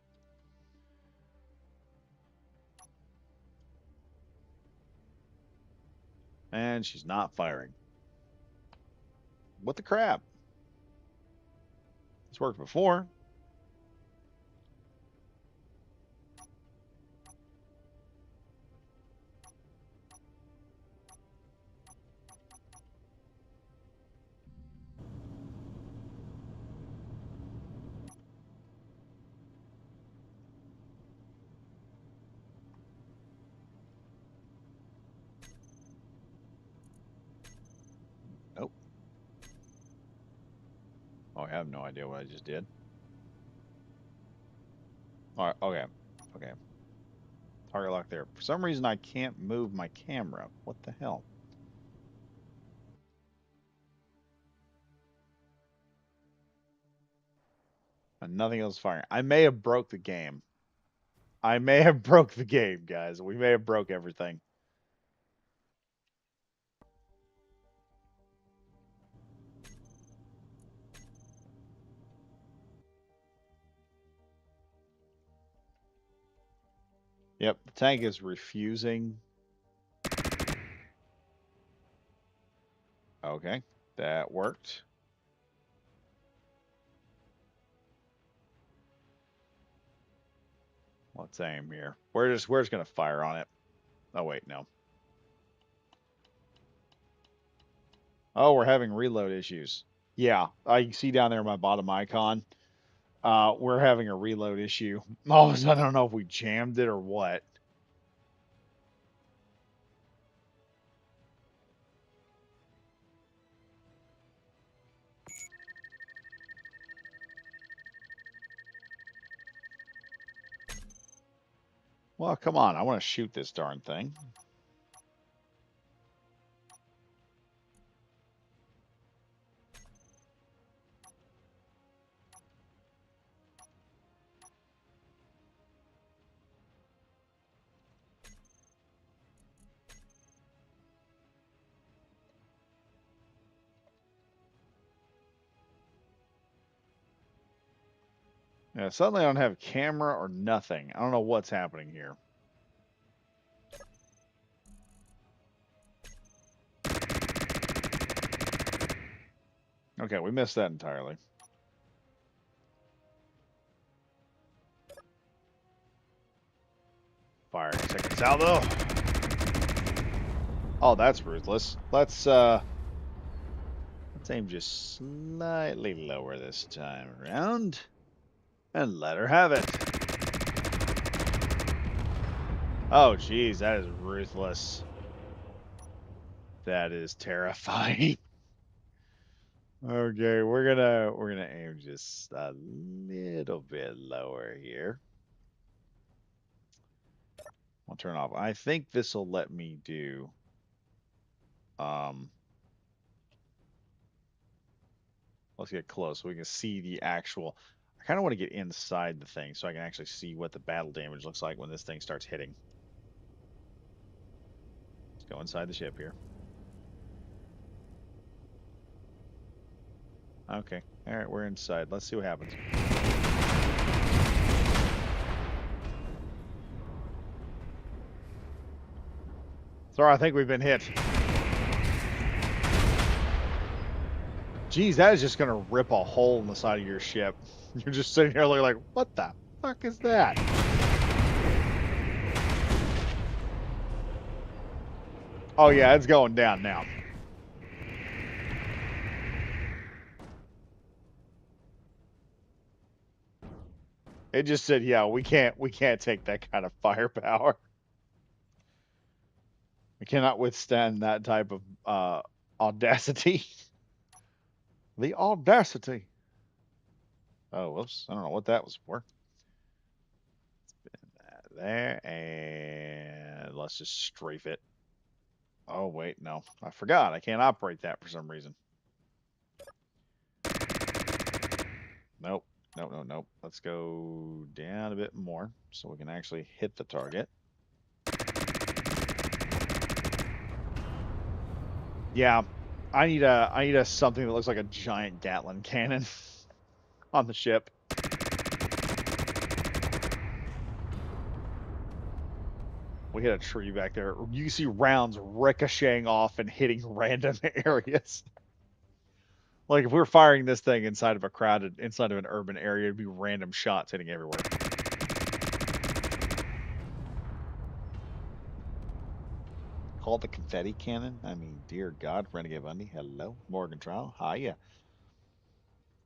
And she's not firing. What the crap? It's worked before. Nope. Oh, I have no idea what I just did. All right, okay. Okay. Target lock there. For some reason, I can't move my camera. What the hell? And nothing else firing. I may have broke the game. I may have broke the game, guys. We may have broke everything. Yep, the tank is refusing. Okay, that worked. Let's aim here. We're just gonna fire on it. Oh wait, no. Oh, we're having reload issues. Yeah, I see down there in my bottom icon. We're having a reload issue. All of a sudden, I don't know if we jammed it or what. Well, come on. I want to shoot this darn thing. Yeah, suddenly I don't have camera or nothing. I don't know what's happening here. Okay, we missed that entirely. Firing second salvo. Oh, that's ruthless. Let's aim just slightly lower this time around. And let her have it. Oh, geez, that is ruthless. That is terrifying. Okay, we're gonna aim just a little bit lower here. I'll turn off. I think this will let me do. Let's get close so we can see the actual. I kind of want to get inside the thing so I can actually see what the battle damage looks like when this thing starts hitting. Let's go inside the ship here. Okay. All right, we're inside. Let's see what happens. Sorry, I think we've been hit. Geez, that is just gonna rip a hole in the side of your ship. You're just sitting here looking like, what the fuck is that? Oh yeah, it's going down now. It just said, yeah, we can't take that kind of firepower. We cannot withstand that type of audacity. The audacity. Oh, whoops. I don't know what that was for. There, and let's just strafe it. Oh, wait, no. I forgot. I can't operate that for some reason. Nope. Nope, nope, nope. Let's go down a bit more so we can actually hit the target. Yeah, I need a something that looks like a giant Gatling cannon on the ship. We hit a tree back there. You see rounds ricocheting off and hitting random areas. Like if we were firing this thing inside of an urban area, it'd be random shots hitting everywhere. Call it the confetti cannon. I mean, dear God, Renegade Bundy. Hello, Morgan Trial. Hiya.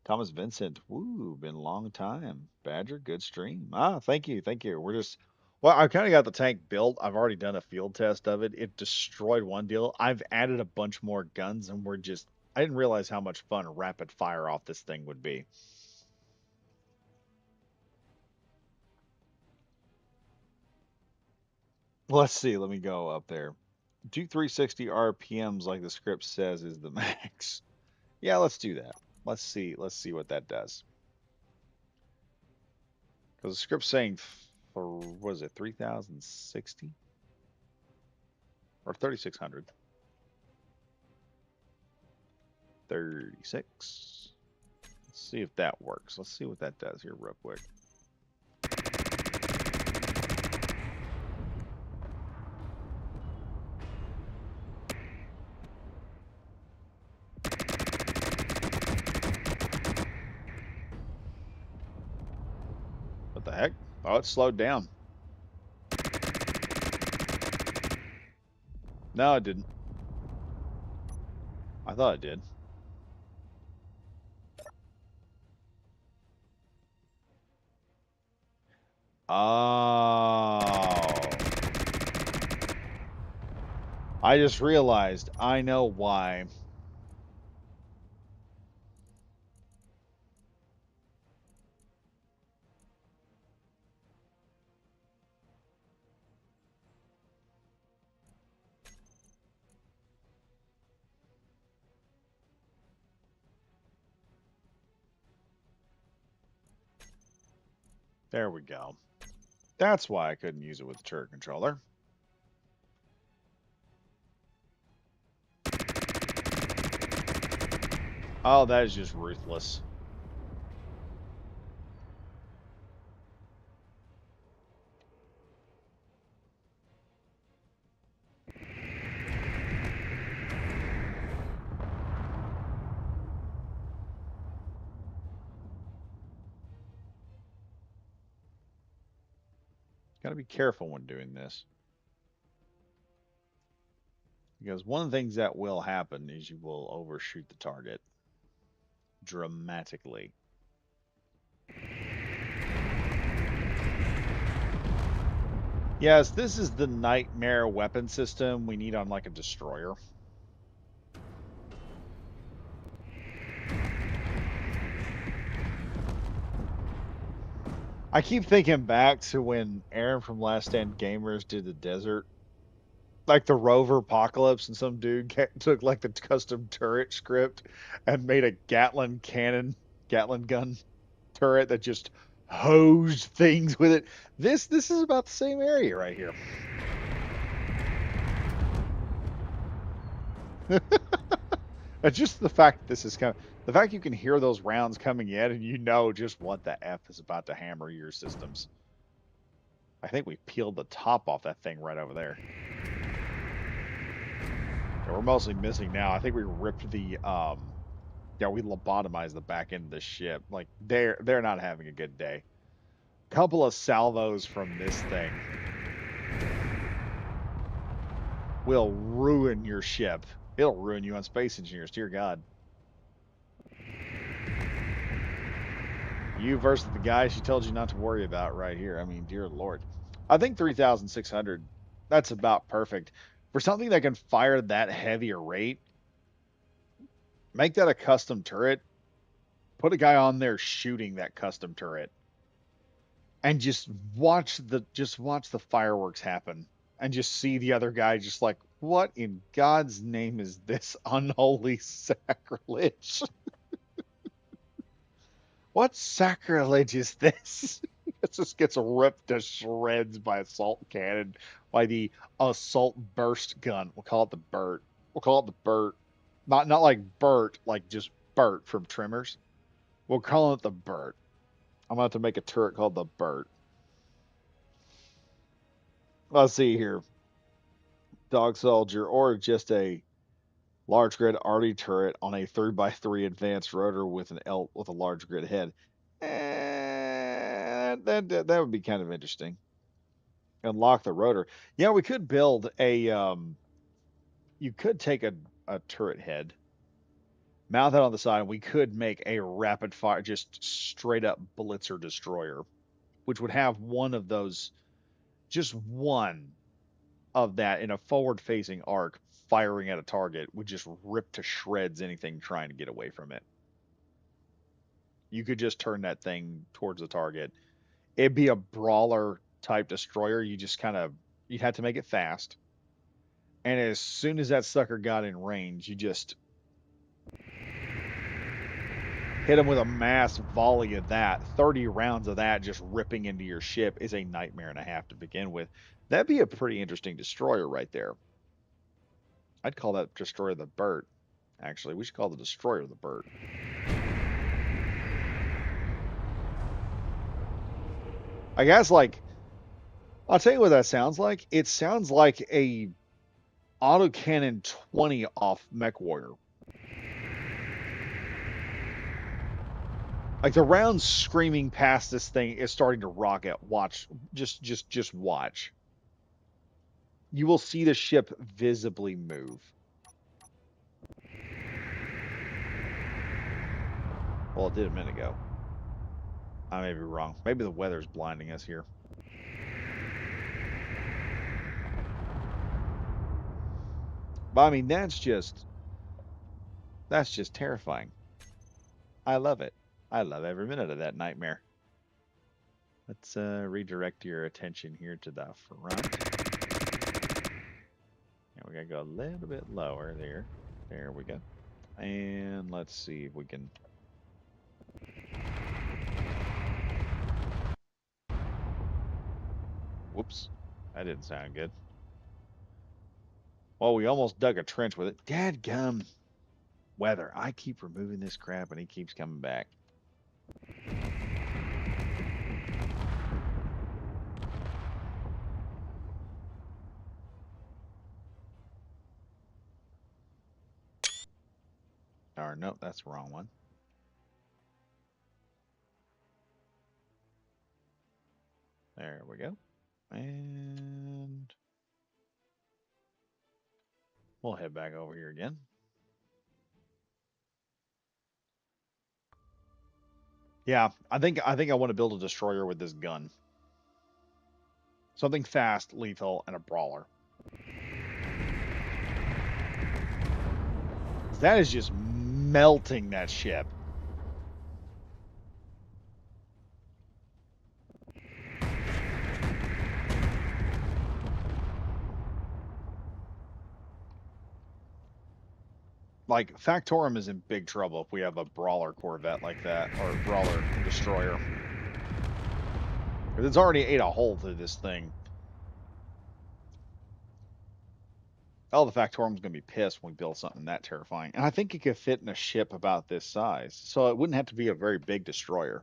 Thomas Vincent. Woo, been a long time. Badger, good stream. Ah, thank you, thank you. Well, I kind of got the tank built. I've already done a field test of it. It destroyed one deal. I've added a bunch more guns, and I didn't realize how much fun rapid fire off this thing would be. Let's see. Let me go up there. Do 360 RPMs like the script says is the max. Yeah, let's do that. Let's see. Let's see what that does. Because the script's saying for what is it, 3060 or 3600? 36. Let's see if that works. Let's see what that does here real quick. What the heck? Oh, it slowed down. No, it didn't. I thought it did. Oh. I just realized I know why. There we go. That's why I couldn't use it with the turret controller. Oh, that is just ruthless. Got to be careful when doing this. Because one of the things that will happen is you will overshoot the target dramatically. Yes, this is the nightmare weapon system we need on like a destroyer. I keep thinking back to when Aaron from Last Stand Gamers did the desert, like the rover apocalypse, and some dude took like the custom turret script and made a Gatling gun turret that just hosed things with it. This is about the same area right here. It's just the fact this is kind of the fact you can hear those rounds coming in and you know just what the F is about to hammer your systems. I think we peeled the top off that thing right over there. Yeah, we're mostly missing now. I think we ripped the yeah, we lobotomized the back end of the ship. Like they're not having a good day. Couple of salvos from this thing will ruin your ship. It'll ruin you on Space Engineers, dear God. You versus the guy she told you not to worry about right here. I mean, dear Lord. I think 3,600, that's about perfect. For something that can fire that heavy a rate, make that a custom turret. Put a guy on there shooting that custom turret and just watch the fireworks happen and just see the other guy just like, what in God's name is this unholy sacrilege? What sacrilege is this? It just gets ripped to shreds by assault cannon, by the assault burst gun. We'll call it the Burt. We'll call it the Burt. Not like Bert, like just Bert from Trimmers. We'll call it the Burt. I'm gonna have to make a turret called the Burt. Let's see here. Dog soldier or just a large grid arty turret on a 3x3 advanced rotor with an L with a large grid head. That would be kind of interesting. Unlock the rotor. Yeah, we could build a you could take a turret head, mount that on the side, and we could make a rapid fire just straight up blitzer destroyer, which would have one of those, just one of that in a forward facing arc firing at a target would just rip to shreds anything trying to get away from it. You could just turn that thing towards the target. It'd be a brawler type destroyer. You'd have to make it fast. And as soon as that sucker got in range, you just hit him with a mass volley of that. 30 rounds of that just ripping into your ship is a nightmare and a half to begin with. That'd be a pretty interesting destroyer right there. I'd call that destroyer the Burt. Actually, we should call the destroyer the Burt. I guess like I'll tell you what that sounds like. It sounds like a autocannon 20 off Mech Warrior. Like the rounds screaming past this thing is starting to rocket. Watch, just watch. You will see the ship visibly move. Well, it did a minute ago. I may be wrong. Maybe the weather's blinding us here. But I mean, that's just terrifying. I love it. I love every minute of that nightmare. Let's redirect your attention here to the front. And we gotta go a little bit lower there. There we go. And let's see if we can. Whoops. That didn't sound good. Well, we almost dug a trench with it. Dadgum weather. I keep removing this crap and he keeps coming back. Or no, that's the wrong one. There we go. And we'll head back over here again. Yeah, I think I want to build a destroyer with this gun. Something fast, lethal, and a brawler. That is just melting that ship. Like, Factorum is in big trouble if we have a brawler corvette like that, or a brawler destroyer. Because it's already ate a hole through this thing. Oh, the Factorum's going to be pissed when we build something that terrifying. And I think it could fit in a ship about this size. So it wouldn't have to be a very big destroyer.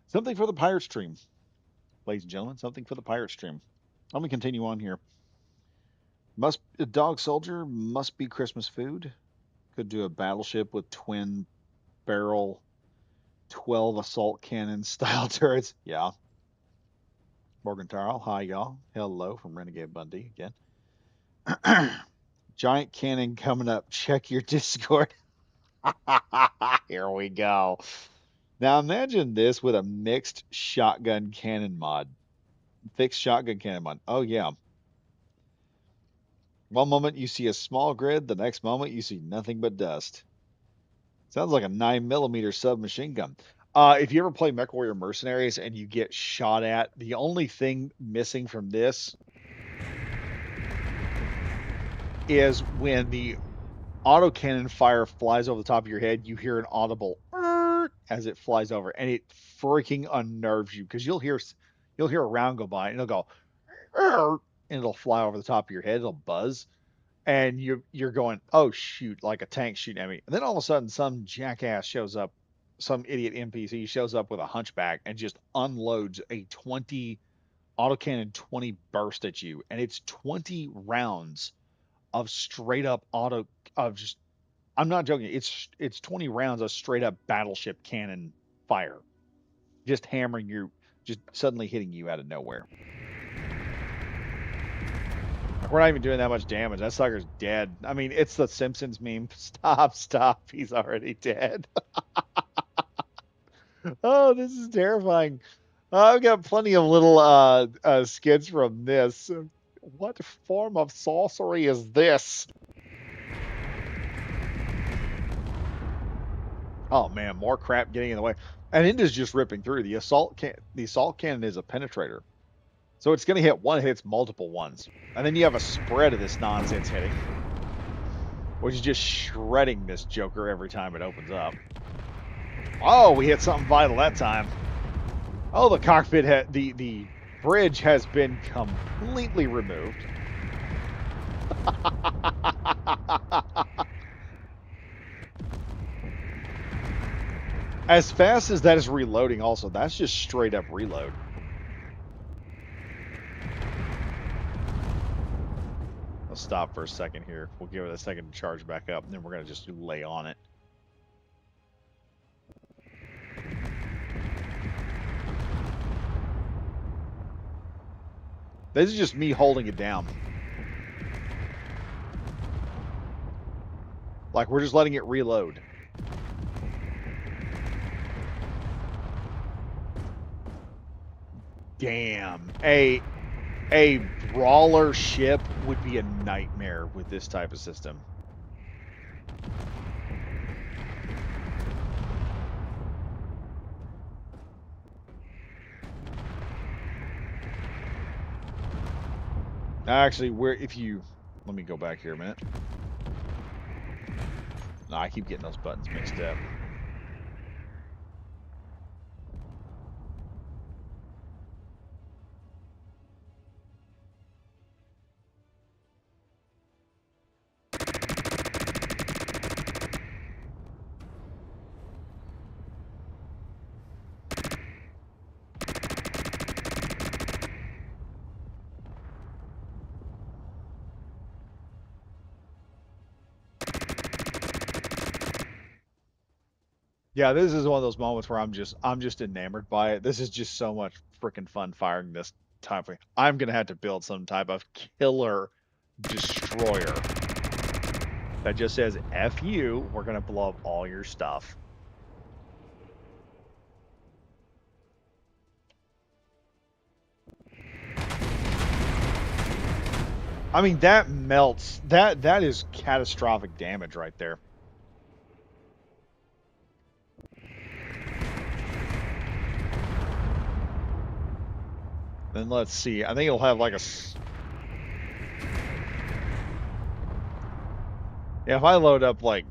Something for the pirate stream. Ladies and gentlemen, something for the pirate stream. Let me continue on here. A dog soldier must be Christmas food. Could do a battleship with twin barrel 12 assault cannon style turrets. Yeah. Morgenthau, hi y'all. Hello from Renegade Bundy again. Giant cannon coming up. Check your Discord. Here we go. Now imagine this with a mixed shotgun cannon mod. Fixed shotgun cannon mod. Oh yeah. One moment you see a small grid, the next moment you see nothing but dust. Sounds like a 9mm submachine gun. If you ever play MechWarrior Mercenaries and you get shot at, the only thing missing from this is when the autocannon fire flies over the top of your head, you hear an audible as it flies over, and it freaking unnerves you because you'll hear a round go by and it'll go and it'll fly over the top of your head, it'll buzz, and you're going, oh shoot, like a tank shooting at me. And then all of a sudden some jackass shows up, some idiot NPC shows up with a hunchback and just unloads a 20 autocannon 20 burst at you, and it's 20 rounds of straight up auto of just I'm not joking. It's 20 rounds of straight up battleship cannon fire, just hammering you, just suddenly hitting you out of nowhere. Like, we're not even doing that much damage. That sucker's dead. I mean, it's the Simpsons meme. Stop, stop. He's already dead. Oh, this is terrifying. I've got plenty of little skits from this. What form of sorcery is this? Oh man, more crap getting in the way. And it is just ripping through. The assault cannon is a penetrator. So it's going to hit one, it hits multiple ones. And then you have a spread of this nonsense hitting, which is just shredding this Joker every time it opens up. Oh, we hit something vital that time. Oh, the cockpit, the bridge has been completely removed. As fast as that is reloading also, that's just straight up reload. Let's stop for a second here. We'll give it a second to charge back up, and then we're going to just lay on it. This is just me holding it down. Like, we're just letting it reload. Damn. A brawler ship would be a nightmare with this type of system. Actually, let me go back here a minute. No, I keep getting those buttons mixed up. Yeah, this is one of those moments where I'm just enamored by it. This is just so much freaking fun firing this type of. I'm gonna have to build some type of killer destroyer that just says "F you." We're gonna blow up all your stuff. I mean, that melts. That is catastrophic damage right there. Then let's see. I think it'll have like a. Yeah, if I load up like,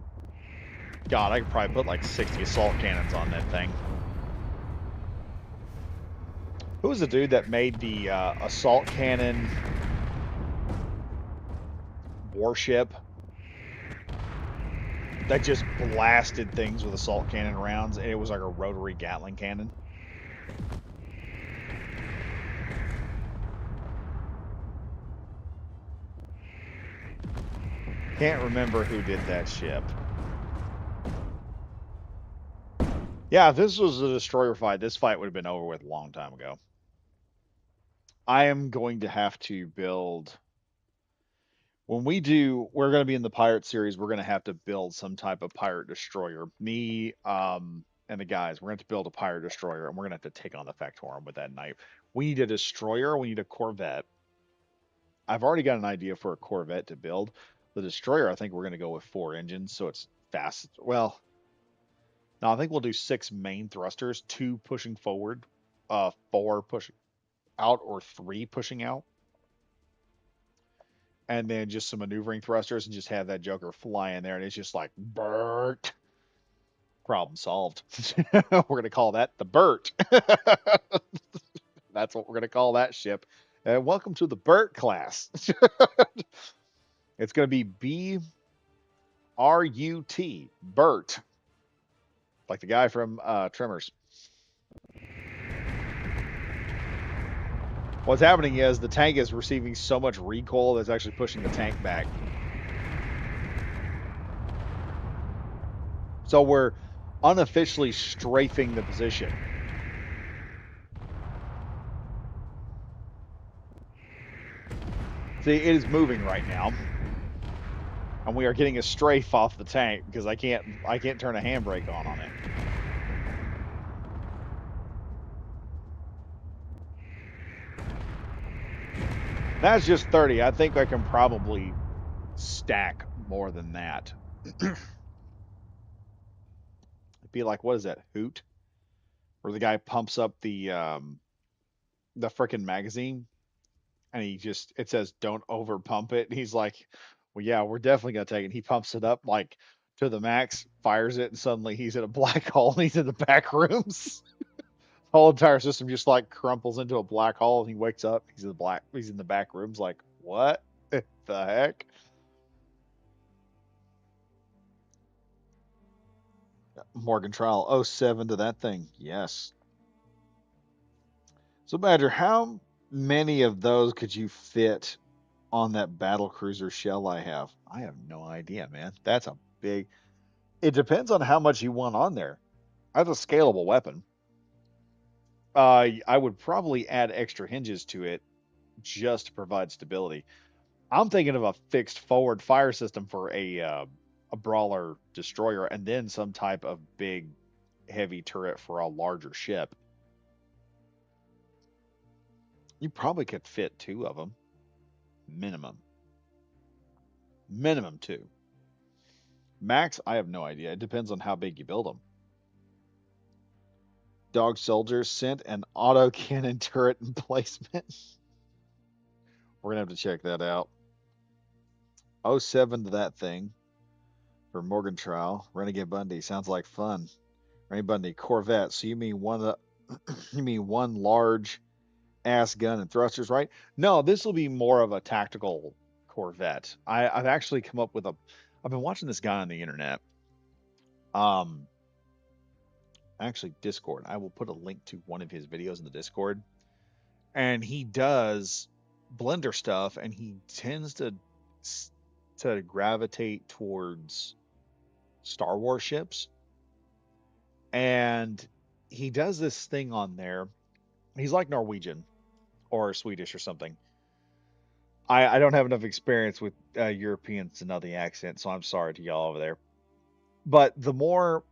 God, I could probably put like 60 assault cannons on that thing. Who was the dude that made the assault cannon warship that just blasted things with assault cannon rounds, and it was like a rotary Gatling cannon? Can't remember who did that ship. Yeah, if this was a destroyer fight, this fight would have been over with a long time ago. I am going to have to build. We're going to be in the pirate series. We're going to have to build some type of pirate destroyer. Me, and the guys, we're going to have to build a pirate destroyer, and we're going to have to take on the Factorum with that knife. We need a destroyer. We need a corvette. I've already got an idea for a corvette to build. The destroyer, I think we're going to go with 4 engines, so it's fast. Well, no, I think we'll do 6 main thrusters, 2 pushing forward, 4 pushing out, or 3 pushing out, and then just some maneuvering thrusters, and just have that Joker fly in there, and it's just like Bert. Problem solved. We're going to call that the Bert. That's what we're going to call that ship. And welcome to the Bert class. It's going to be BRUT, Bert, like the guy from Tremors. What's happening is the tank is receiving so much recoil that's actually pushing the tank back. So we're unofficially strafing the position. See, it is moving right now, and we are getting a strafe off the tank because I can't turn a handbrake on it. That's just 30. I think I can probably stack more than that. It'd be like, what is that, Hoot? Where the guy pumps up the frickin' magazine, and it says don't over pump it. And he's like, well, yeah, we're definitely gonna take it. And he pumps it up like to the max, fires it, and suddenly he's in a black hole and he's in the back rooms. The whole entire system just like crumples into a black hole, and he wakes up. He's in the back rooms. Like, what the heck? Morgan Trial 07 to that thing. Yes. So, Badger, how many of those could you fit on that battle cruiser shell I have? I have no idea, man. That's a big. It depends on how much you want on there. That's a scalable weapon. I would probably add extra hinges to it just to provide stability. I'm thinking of a fixed forward fire system for a brawler destroyer, and then some type of big heavy turret for a larger ship. You probably could fit 2 of them minimum. Minimum 2. Max, I have no idea. It depends on how big you build them. Dog Soldier sent an auto cannon turret emplacement. We're gonna have to check that out. Oh 07 to that thing for Morgan Trial. Renegade Bundy sounds like fun. Renegade Bundy Corvette. So you mean you mean one large ass gun and thrusters, right? No, this will be more of a tactical Corvette. I've actually come up with a. I've been watching this guy on the internet. Um, actually, Discord. I will put a link to one of his videos in the Discord, and he does Blender stuff, and he tends to gravitate towards Star Wars ships, and he does this thing on there. He's like Norwegian or Swedish or something. I don't have enough experience with Europeans to know the accent, so I'm sorry to y'all over there. But what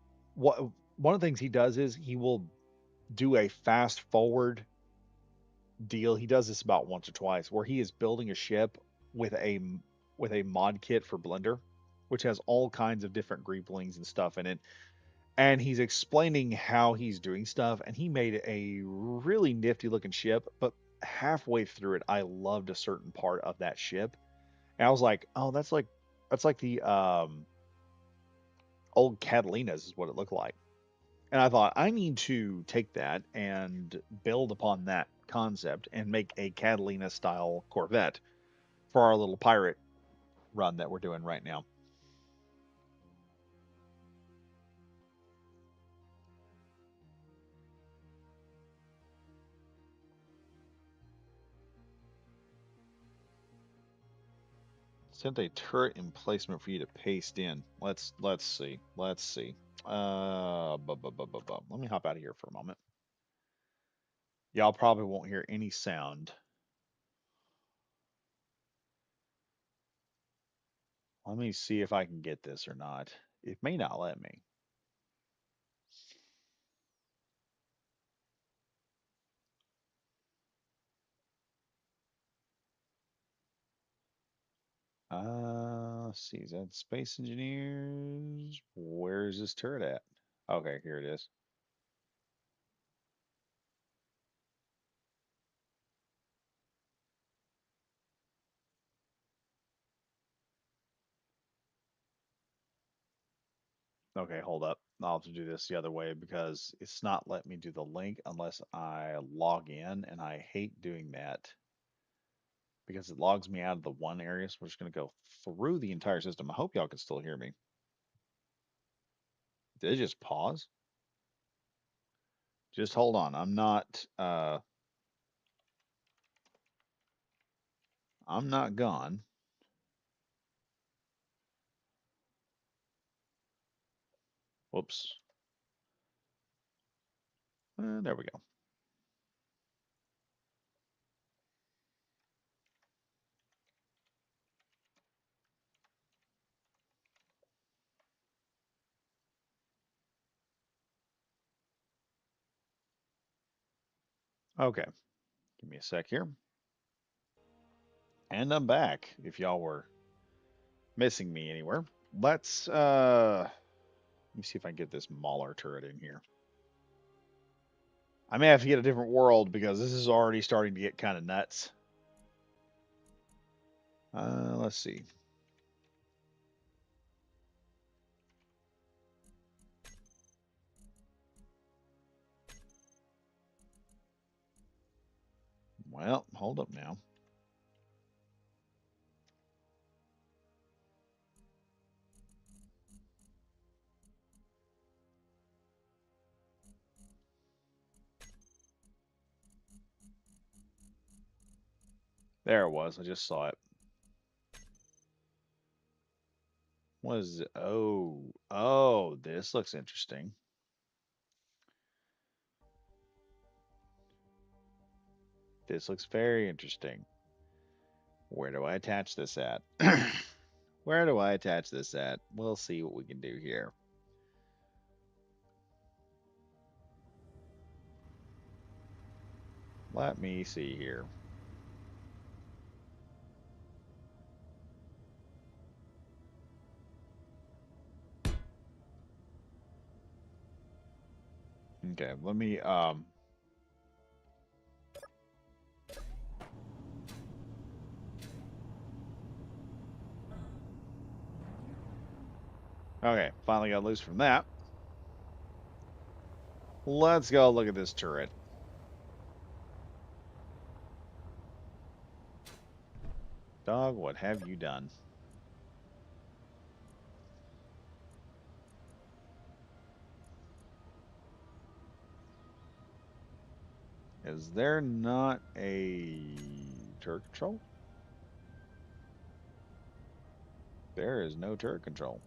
one of the things he does is he will do a fast forward deal. He does this about once or twice, where he is building a ship with a with a mod kit for Blender, which has all kinds of different greeblings and stuff in it. And he's explaining how he's doing stuff, and he made a really nifty looking ship. But halfway through it, I loved a certain part of that ship, and I was like, "Oh, that's like the old Catalinas is what it looked like." And I thought I need to take that and build upon that concept and make a Catalina style Corvette for our little pirate run that we're doing right now. Sent a turret emplacement for you to paste in. Let's see. Let's see. Let me hop out of here for a moment. Y'all probably won't hear any sound. Let me see if I can get this or not. It may not let me. Let's see. Is that Space Engineers? Where's this turret at? Okay, here it is. Okay, hold up. I'll have to do this the other way because it's not letting me do the link unless I log in, and I hate doing that because it logs me out of the one area. So we're just going to go through the entire system. I hope y'all can still hear me. Did it just pause? Just hold on. I'm not gone. Whoops. There we go. Okay. Give me a sec here. And I'm back. If y'all were missing me anywhere. Let me see if I can get this Mauler turret in here. I may have to get a different world because this is already starting to get kind of nuts. Let's see. Well, hold up now. There it was. I just saw it. What is it? Oh, this looks interesting. This looks very interesting. Where do I attach this at? Where do I attach this at? We'll see what we can do here. Let me see here. Okay, let me okay, finally got loose from that. Let's go look at this turret. Dog, what have you done? Is there not a turret control? There is no turret control.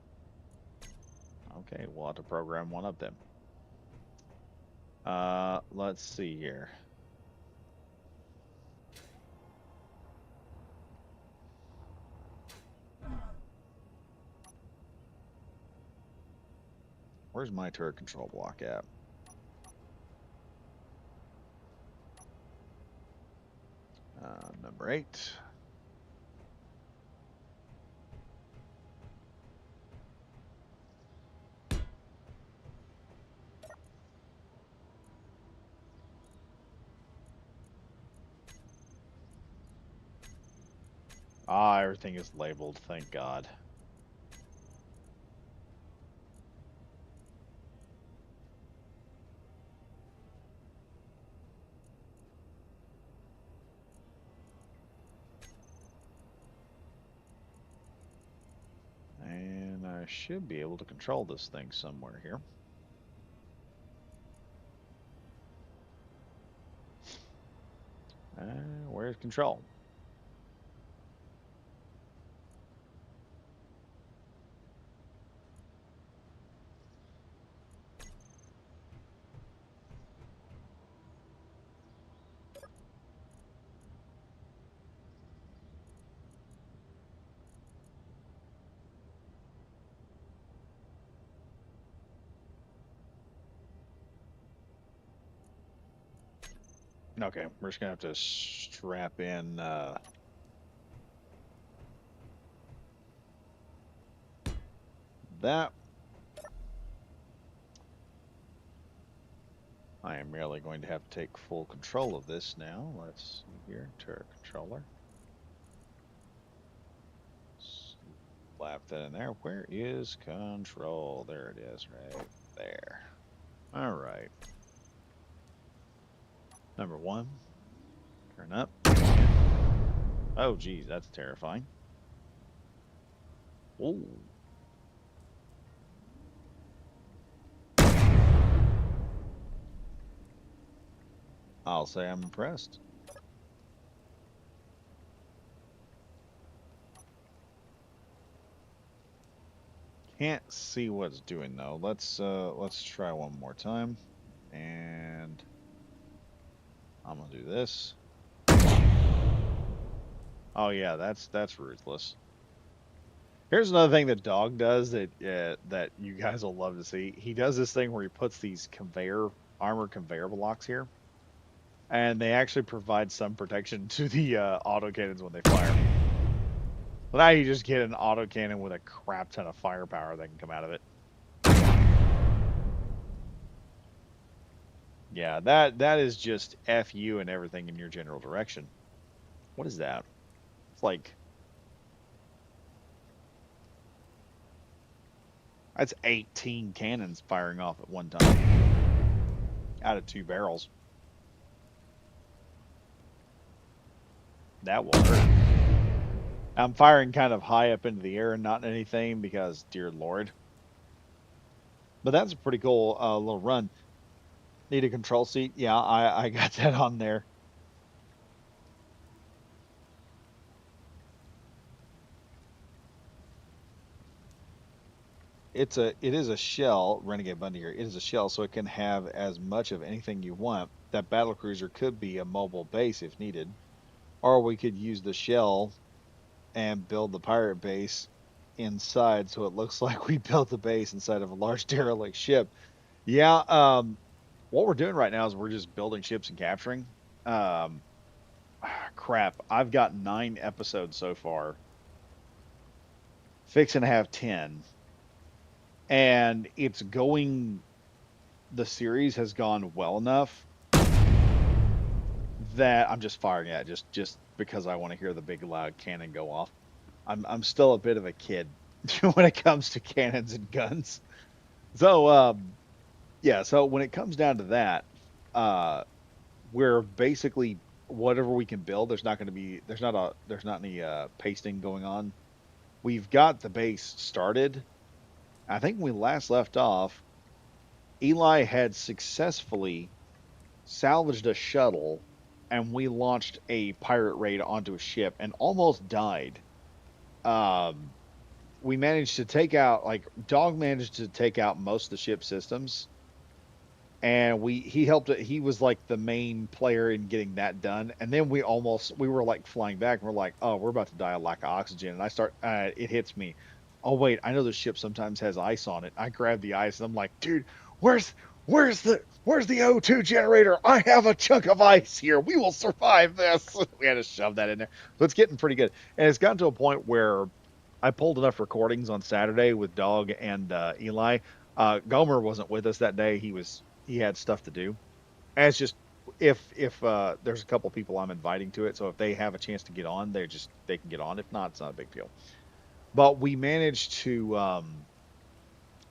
Okay, we'll have to program one up then. Let's see here. Where's my turret control block at? Number 8. Ah, everything is labeled, thank God. And I should be able to control this thing somewhere here. Where's control? Okay, we're just gonna have to strap in that. I am merely going to have to take full control of this now. Let's see here. Turret controller. Slap that in there. Where is control? There it is, right there. All right. Number one. Turn up. Oh, geez, that's terrifying. Ooh. I'll say I'm impressed. Can't see what it's doing though. Let's try one more time. And I'm gonna do this. Oh yeah, that's ruthless. Here's another thing that Dog does that you guys will love to see. He does this thing where he puts these armor conveyor blocks here, and they actually provide some protection to the autocannons when they fire. Well, now you just get an autocannon with a crap ton of firepower that can come out of it. Yeah, that is just F you and everything in your general direction. What is that? It's like that's 18 cannons firing off at one time out of 2 barrels. That will hurt. I'm firing kind of high up into the air and not anything because, dear Lord. But that's a pretty cool little run. Need a control seat? Yeah, I got that on there. It is a shell, Renegade Bundy here. It is a shell, so it can have as much of anything you want. That battle cruiser could be a mobile base if needed, or we could use the shell and build the pirate base inside, so it looks like we built the base inside of a large derelict ship. Yeah, what we're doing right now is we're just building ships and capturing. Um, Crap, I've got 9 episodes so far, fixing to have 10, and it's going. The series has gone well enough that I'm just firing at just because I want to hear the big loud cannon go off. I'm still a bit of a kid when it comes to cannons and guns. So yeah, so when it comes down to that, uh we're basically whatever we can build. There's not any pasting going on. We've got the base started. I think when we last left off, Eli had successfully salvaged a shuttle and we launched a pirate raid onto a ship and almost died. Um, we managed to take out, like, Dog managed to take out most of the ship systems, and he helped it. He was like the main player in getting that done. And then we were like flying back, and we're like, oh, we're about to die of lack of oxygen. And I start, it hits me. Oh wait, I know the ship sometimes has ice on it. I grab the ice, and I'm like, dude, where's where's the O2 generator? I have a chunk of ice here. We will survive this. We had to shove that in there. So it's getting pretty good. And it's gotten to a point where I pulled enough recordings on Saturday with Dog and Eli. Gomer wasn't with us that day. He had stuff to do. And it's just if there's a couple people I'm inviting to it, so if they have a chance to get on, they can get on. If not, it's not a big deal. But we managed to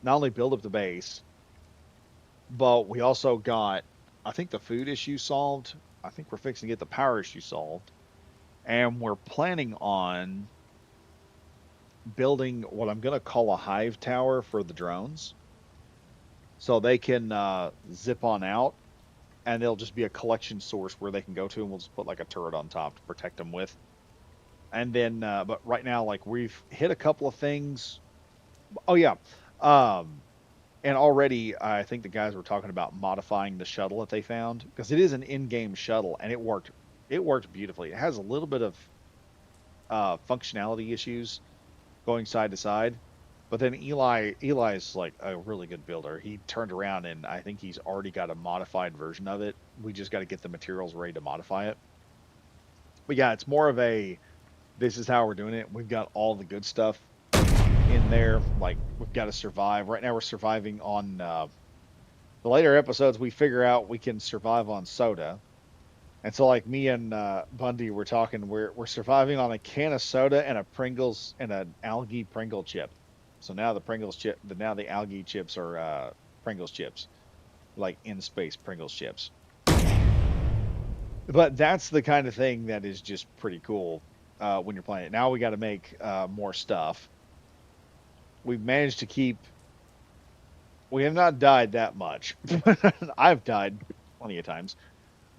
not only build up the base, but we also got, I think, the food issue solved. I think we're fixing to get the power issue solved, and we're planning on building what I'm going to call a hive tower for the drones, so they can zip on out, and they'll just be a collection source where they can go to, and we'll just put like a turret on top to protect them with. And then, but right now, like, we've hit a couple of things. Oh yeah, um, and already I think the guys were talking about modifying the shuttle that they found, because it is an in-game shuttle, and it worked. It worked beautifully. It has a little bit of functionality issues going side to side. But then Eli's like a really good builder. He turned around and I think he's already got a modified version of it. We just got to get the materials ready to modify it. But yeah, it's more of a, this is how we're doing it. We've got all the good stuff. in there. Like we've got to survive. Right now we're surviving on the later episodes. We figure out we can survive on soda. And so like me and Bundy were talking, we're surviving on a can of soda and a Pringles and an algae Pringle chip. So now the Pringles chip, now the algae chips are Pringles chips, like in space Pringles chips. But that's the kind of thing that is just pretty cool when you're playing it. Now we got to make more stuff. We've managed to keep. We have not died that much. I've died plenty of times,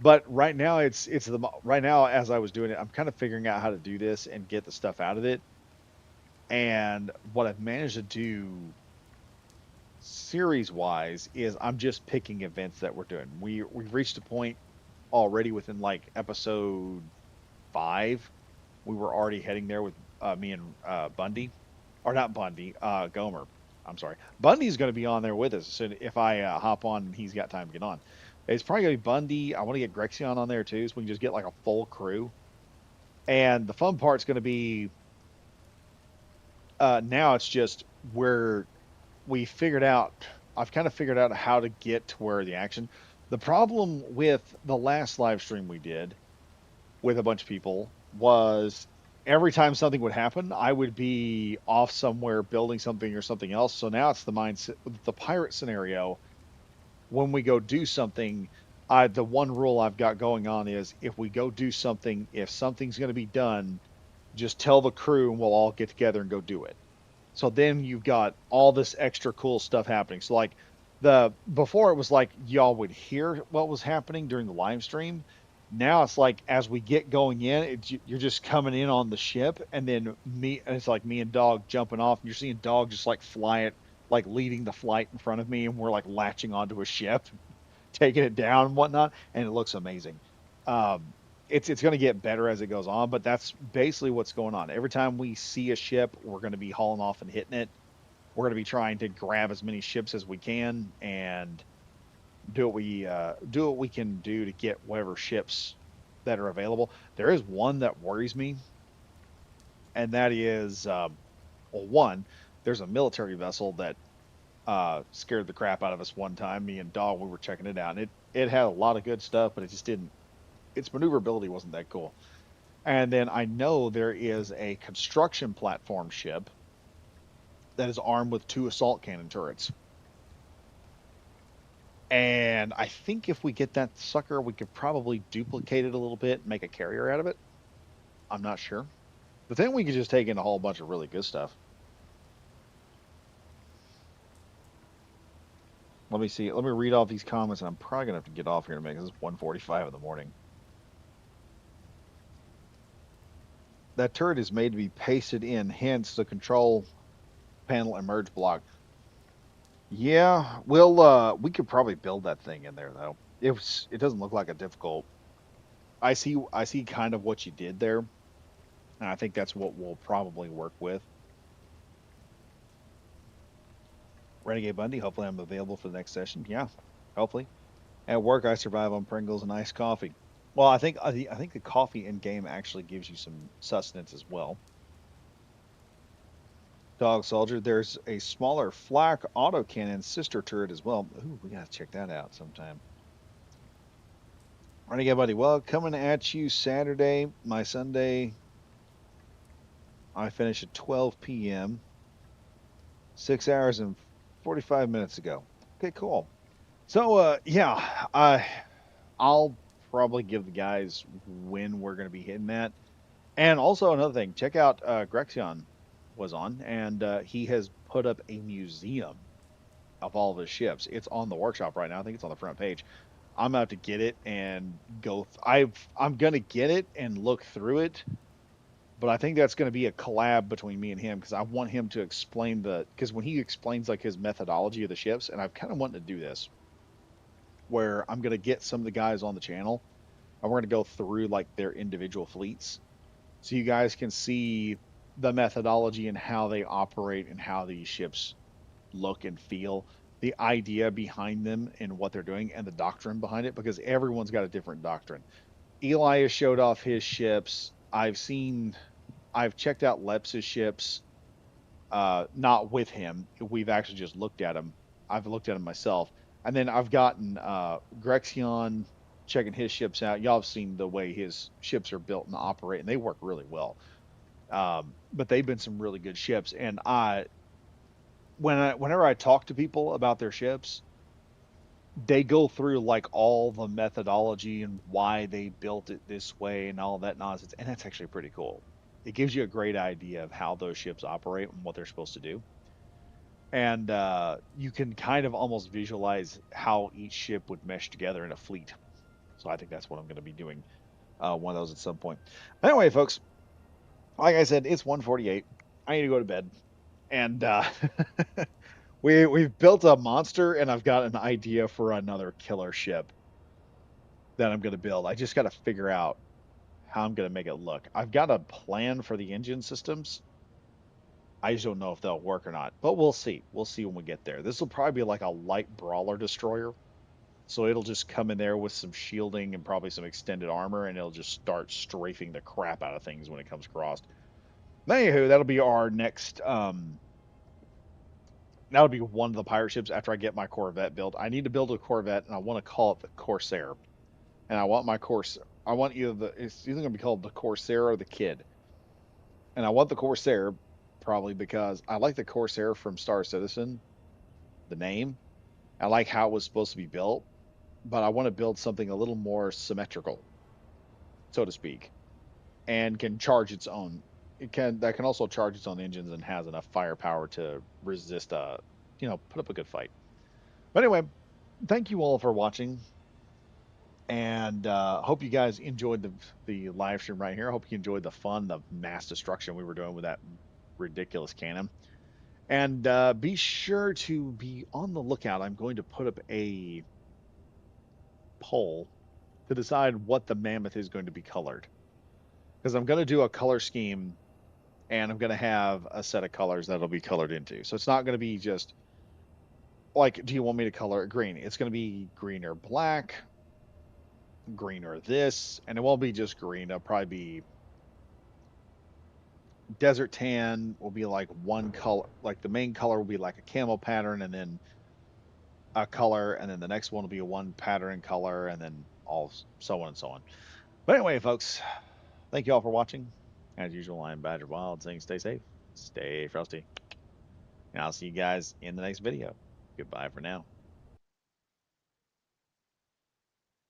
but right now it's the right now as I was doing it, I'm kind of figuring out how to do this and get the stuff out of it. And what I've managed to do series wise is I'm just picking events that we're doing. We've reached a point already within like episode 5. We were already heading there with me and Bundy, or not Bundy, Gomer. I'm sorry. Bundy's going to be on there with us soon if I hop on and he's got time to get on. It's probably going to be Bundy. I want to get Grexion on there too, so we can just get like a full crew. And the fun part's going to be now it's just where we figured out. I've kind of figured out how to get to where the action. The problem with the last live stream we did with a bunch of people was every time something would happen, I would be off somewhere building something or something else. So now it's the mindset, the pirate scenario. When we go do something, the one rule I've got going on is if we go do something, if something's going to be done, just tell the crew and we'll all get together and go do it. So then you've got all this extra cool stuff happening. So like the before it was like y'all would hear what was happening during the live stream. Now it's like as we get going in, you're just coming in on the ship, and then it's like me and Dog jumping off, and you're seeing Dog just like fly it, like leading the flight in front of me, and we're like latching onto a ship, taking it down and whatnot, and it looks amazing. Um, it's going to get better as it goes on, but that's basically what's going on. Every time we see a ship, we're going to be hauling off and hitting it. We're going to be trying to grab as many ships as we can and do what we can do to get whatever ships that are available. There is one that worries me, and that is well, one. There's a military vessel that scared the crap out of us one time. Me and Dog, we were checking it out, and it had a lot of good stuff, but it just didn't. Its maneuverability wasn't that cool. And then I know there is a construction platform ship that is armed with 2 assault cannon turrets. And I think if we get that sucker, we could probably duplicate it a little bit and make a carrier out of it. I'm not sure. But then we could just take in a whole bunch of really good stuff. Let me see. Let me read off these comments, and I'm probably going to have to get off here in a minute because it's 1:45 in the morning. That turret is made to be pasted in, hence the control panel and merge block. Yeah, we could probably build that thing in there though. It doesn't look like a difficult. I see kind of what you did there, and I think that's what we'll probably work with. Renegade Bundy, hopefully I'm available for the next session. Yeah, hopefully. At work I survive on Pringles and iced coffee. Well, I think the coffee in game actually gives you some sustenance as well. Dog Soldier, there's a smaller flak autocannon sister turret as well. Ooh, we gotta check that out sometime. Renegade Buddy, well, coming at you Saturday, my Sunday. I finish at 12 p.m. 6 hours and 45 minutes ago. Okay, cool. So, yeah, I'll probably give the guys when we're going to be hitting that. And also another thing, check out Grexion was on, and he has put up a museum of all of his ships. It's on the workshop right now. I think it's on the front page. I'm about to get it and go. I'm gonna get it and look through it, but I think that's gonna be a collab between me and him because I want him to explain because when he explains like his methodology of the ships, and I've kind of wanted to do this where I'm gonna get some of the guys on the channel and we're gonna go through like their individual fleets so you guys can see the methodology and how they operate and how these ships look and feel, the idea behind them and what they're doing, and the doctrine behind it, because everyone's got a different doctrine. Eli has showed off his ships. I've checked out Leps's ships. not with him. We've actually just looked at him. I've looked at him myself, and then I've gotten Grexion checking his ships out. Y'all have seen the way his ships are built and operate, and they work really well. But they've been some really good ships, and whenever I talk to people about their ships, they go through like all the methodology and why they built it this way and all that nonsense, and that's actually pretty cool. It gives you a great idea of how those ships operate and what they're supposed to do, and you can kind of almost visualize how each ship would mesh together in a fleet. So I think that's what I'm going to be doing, one of those at some point. Anyway, folks, like I said, it's 1:48. I need to go to bed, and we've built a monster, and I've got an idea for another killer ship that I'm going to build. I just got to figure out how I'm going to make it look. I've got a plan for the engine systems. I just don't know if they'll work or not, but we'll see. We'll see when we get there. This will probably be like a light brawler destroyer. So it'll just come in there with some shielding and probably some extended armor, and it'll just start strafing the crap out of things when it comes across. Anywho, that'll be our next. That'll be one of the pirate ships after I get my Corvette built. I need to build a Corvette, and I want to call it the Corsair. And I want my course. I want either it's either going to be called the Corsair or the Kid. And I want the Corsair probably because I like the Corsair from Star Citizen, the name. I like how it was supposed to be built, but I want to build something a little more symmetrical, so to speak, and can charge its own. It can that can also charge its own engines and has enough firepower to resist put up a good fight. But anyway, thank you all for watching, and hope you guys enjoyed the live stream right here. I hope you enjoyed the fun, the mass destruction we were doing with that ridiculous cannon. And be sure to be on the lookout. I'm going to put up a poll to decide what the mammoth is going to be colored, because I'm going to do a color scheme, and I'm going to have a set of colors that'll be colored into. So it's not going to be just like, do you want me to color it green? It's going to be green or black, green or this, and it won't be just green. It'll probably be desert tan will be like one color, like the main color will be like a camel pattern, and then a color, and then the next one will be a one pattern color, and then all so on and so on. But anyway, folks, thank you all for watching. As usual, I'm Badger Wild saying stay safe, stay frosty, and I'll see you guys in the next video. Goodbye for now.